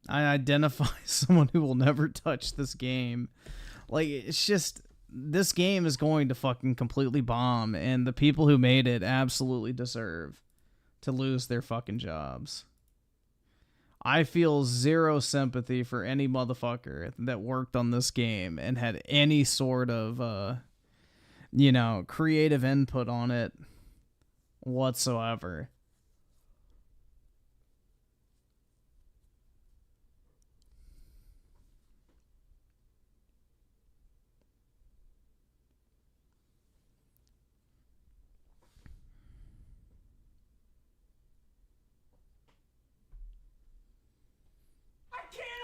Speaker 1: I identify someone who will never touch this game. Like, it's just, this game is going to fucking completely bomb, and the people who made it absolutely deserve to lose their fucking jobs. I feel zero sympathy for any motherfucker that worked on this game and had any sort of, you know, creative input on it whatsoever.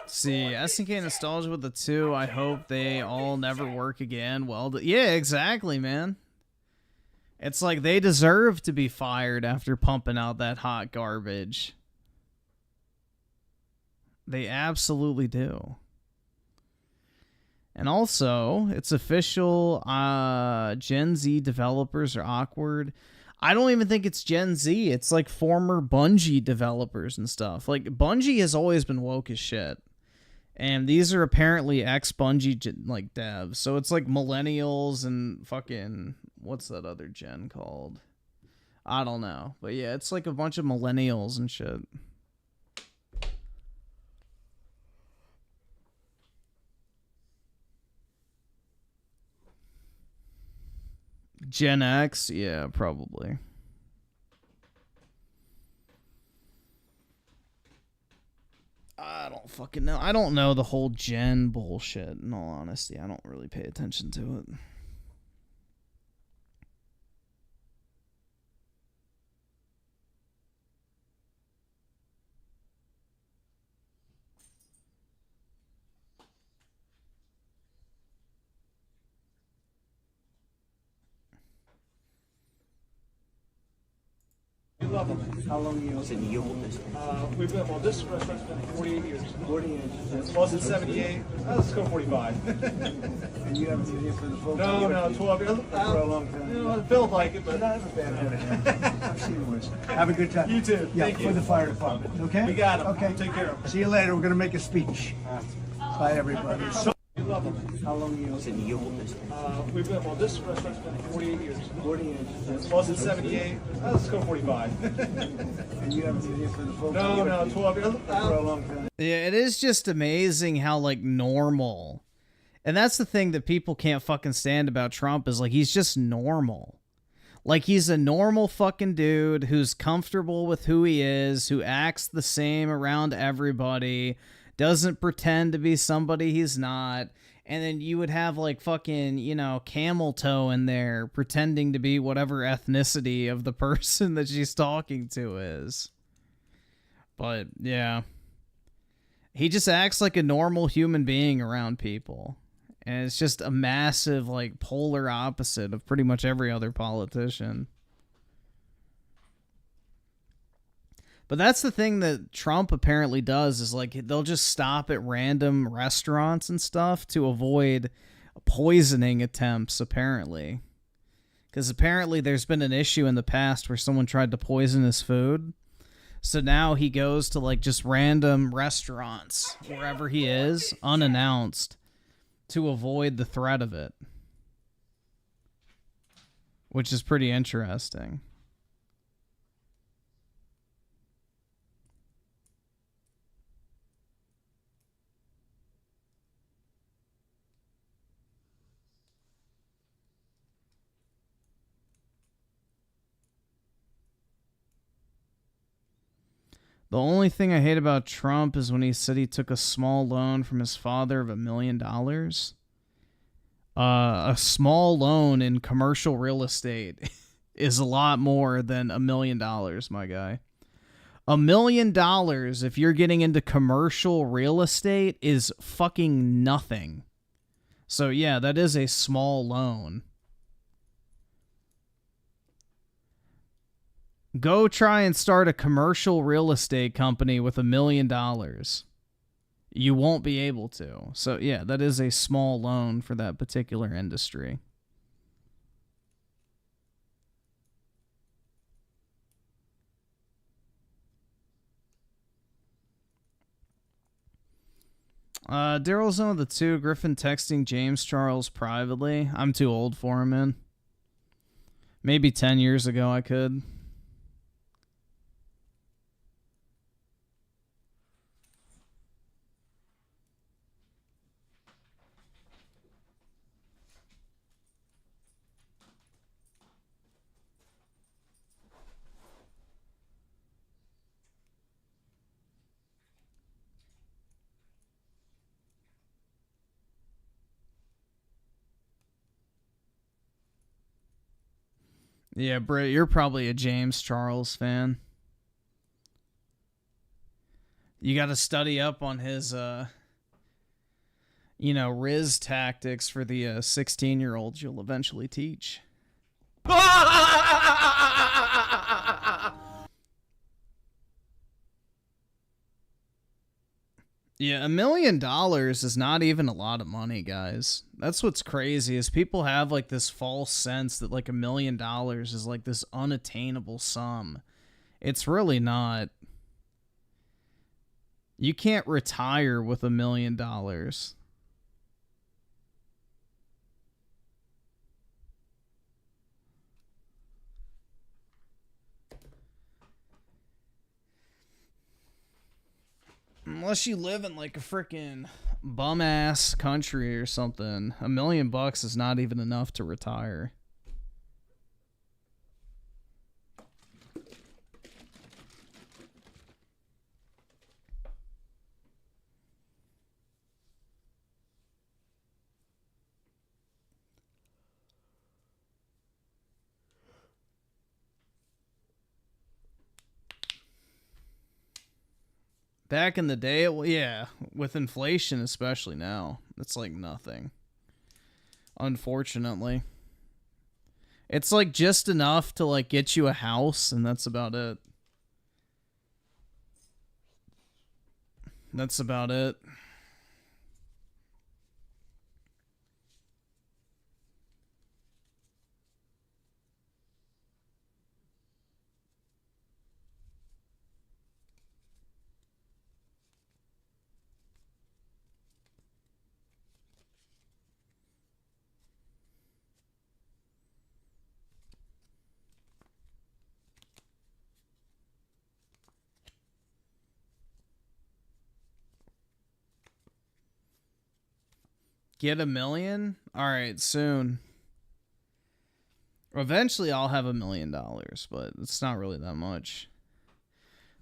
Speaker 1: See, SNK Nostalgia with the 2, I hope they all never work again. Well, yeah, exactly, man. It's like they deserve to be fired after pumping out that hot garbage. They absolutely do. And also, it's official, Gen Z developers are awkward. I don't even think it's Gen Z. It's like former Bungie developers and stuff. Like, Bungie has always been woke as shit. And these are apparently ex-Bungie, like, devs. So it's like millennials and fucking... What's that other gen called? I don't know. But yeah, it's like a bunch of millennials and shit. Gen X? Yeah, probably. I don't fucking know. I don't know the whole gen bullshit, in all honesty. I don't really pay attention to it.
Speaker 4: Love them. How long you?
Speaker 2: In the
Speaker 4: We've been, well, this restaurant's been 48 years. 48 years. Well, since 78. Let's go 45. And you haven't been here for the full time? No, 12 years. For a long time. You know, it felt like it, but not a bad habit. I've seen worse. Have a good time. You too. Yeah, thank you. For the fire department. Okay? We got them. Okay. Take care of them. See you later. We're going to make a speech. Bye, everybody. Love them. How long you? In the we've been, well, this restaurant's been 48 years. 48 years. Well, since 78. Let's go 45. And you haven't been here for the full time? No, 12 years. For a long time.
Speaker 1: Yeah, it is just amazing how, like, normal. And that's the thing that people can't fucking stand about Trump is, like, he's just normal. Like, he's a normal fucking dude who's comfortable with who he is, who acts the same around everybody, doesn't pretend to be somebody he's not. And then you would have, like, fucking, you know, Camel Toe in there pretending to be whatever ethnicity of the person that she's talking to is. But, yeah. He just acts like a normal human being around people. And it's just a massive, like, polar opposite of pretty much every other politician. But that's the thing that Trump apparently does is, like, they'll just stop at random restaurants and stuff to avoid poisoning attempts, apparently. Because apparently there's been an issue in the past where someone tried to poison his food. So now he goes to, like, just random restaurants, wherever he is, unannounced, to avoid the threat of it. Which is pretty interesting. The only thing I hate about Trump is when he said he took a small loan from his father of $1 million. A small loan in commercial real estate is a lot more than $1 million, my guy. $1 million, if you're getting into commercial real estate, is fucking nothing. So yeah, that is a small loan. Go try and start a commercial real estate company with $1 million. You won't be able to. So yeah, that is a small loan for that particular industry. Daryl's one of the two. Griffin texting James Charles privately. I'm too old for him, man. Maybe 10 years ago I could. Yeah, Britt, you're probably a James Charles fan. You got to study up on his, Riz tactics for the 16-year-olds you'll eventually teach. Yeah, $1 million is not even a lot of money, guys. That's what's crazy is people have like this false sense that like $1 million is like this unattainable sum. It's really not. You can't retire with $1 million. Unless you live in like a freaking bum ass country or something, $1 million is not even enough to retire. Back in the day, yeah, with inflation especially now, it's like nothing. Unfortunately. It's like just enough to like get you a house, and that's about it. That's about it. Get $1 million? All right, soon. Eventually, I'll have $1 million, but it's not really that much.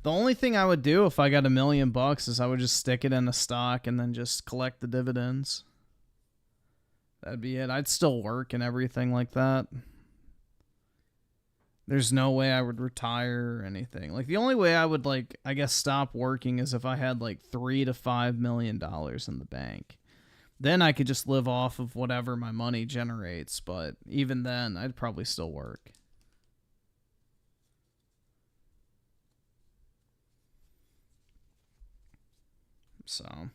Speaker 1: The only thing I would do if I got $1 million is I would just stick it in a stock and then just collect the dividends. That'd be it. I'd still work and everything like that. There's no way I would retire or anything. Like the only way I would like, I guess, stop working is if I had like $3 to $5 million in the bank. Then I could just live off of whatever my money generates, but even then, I'd probably still work. So.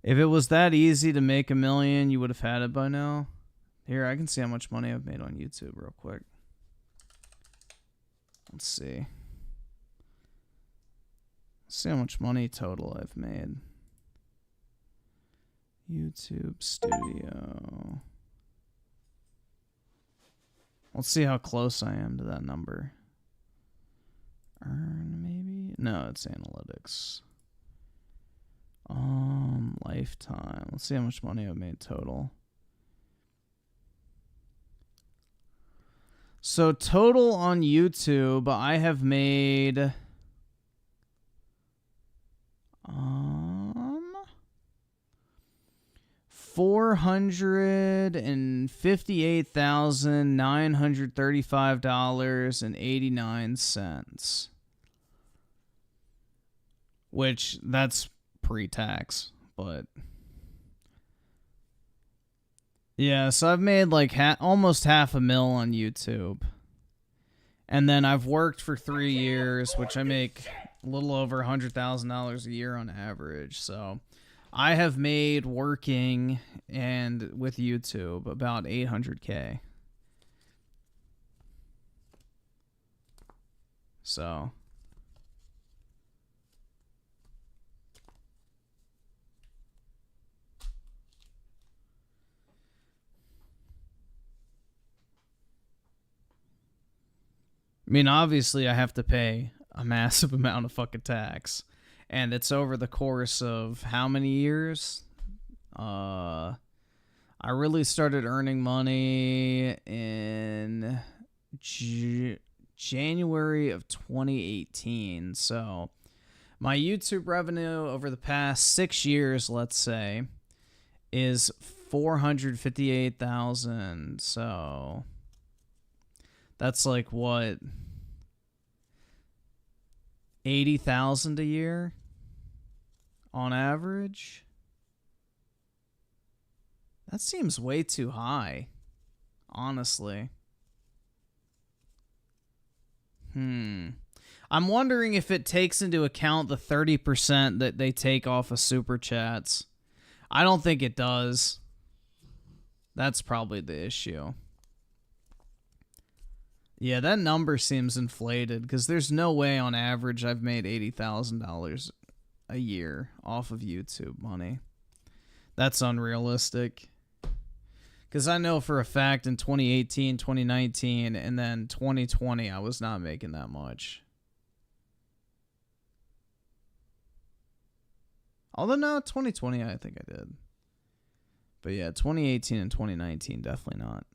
Speaker 1: If it was that easy to make $1 million, you would have had it by now. Here, I can see how much money I've made on YouTube real quick. Let's see. See how much money total I've made. YouTube Studio. Let's see how close I am to that number. Earn, maybe? No, it's analytics. Lifetime. Let's see how much money I've made total. So total on YouTube, I have made $458,935.89, which that's pre-tax, but yeah, so I've made like almost $500,000 on YouTube, and then I've worked for 3 years, which I make a little over $100,000 a year on average. So I have made working and with YouTube about $800K. So I mean, obviously I have to pay a massive amount of fucking tax, and it's over the course of how many years? I really started earning money in January of 2018. So my YouTube revenue over the past 6 years, let's say, is $458,000. So that's like what, 80,000 a year on average? That seems way too high, honestly. I'm wondering if it takes into account the 30% that they take off of super chats. I don't think it does. That's probably the issue. Yeah, that number seems inflated because there's no way on average I've made $80,000 a year off of YouTube money. That's unrealistic. Because I know for a fact in 2018, 2019, and then 2020, I was not making that much. Although, no, 2020, I think I did. But yeah, 2018 and 2019, definitely not.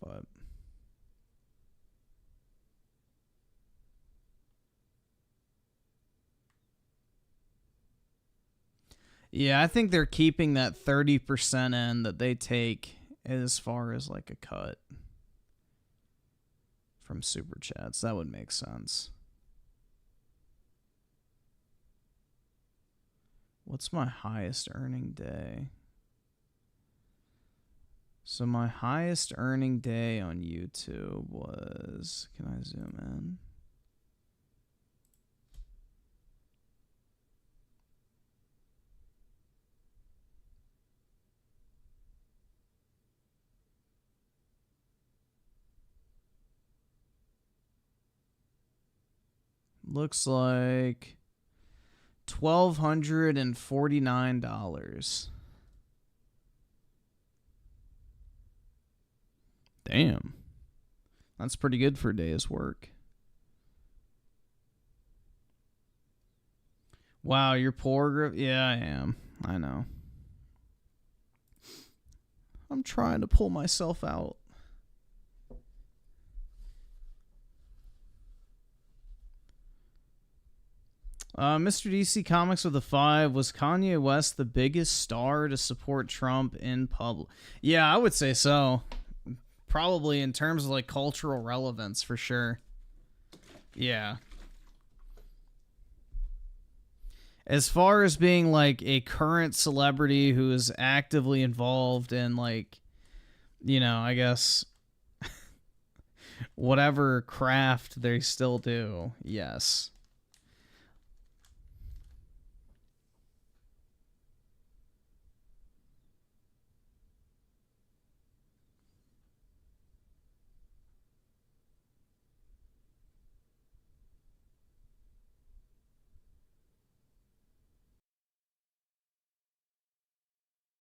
Speaker 1: But... yeah, I think they're keeping that 30% in that they take as far as like a cut from super chats. That would make sense. What's my highest earning day? So my highest earning day on YouTube was... can I zoom in? Looks like $1,249. Damn. That's pretty good for a day's work. Wow, you're poor, Griff? Yeah, I am. I know. I'm trying to pull myself out. Mr. DC Comics with a 5, was Kanye West the biggest star to support Trump in public? Yeah, I would say so. Probably in terms of like cultural relevance, for sure. Yeah. As far as being like a current celebrity who is actively involved in like, you know, I guess whatever craft they still do, yes.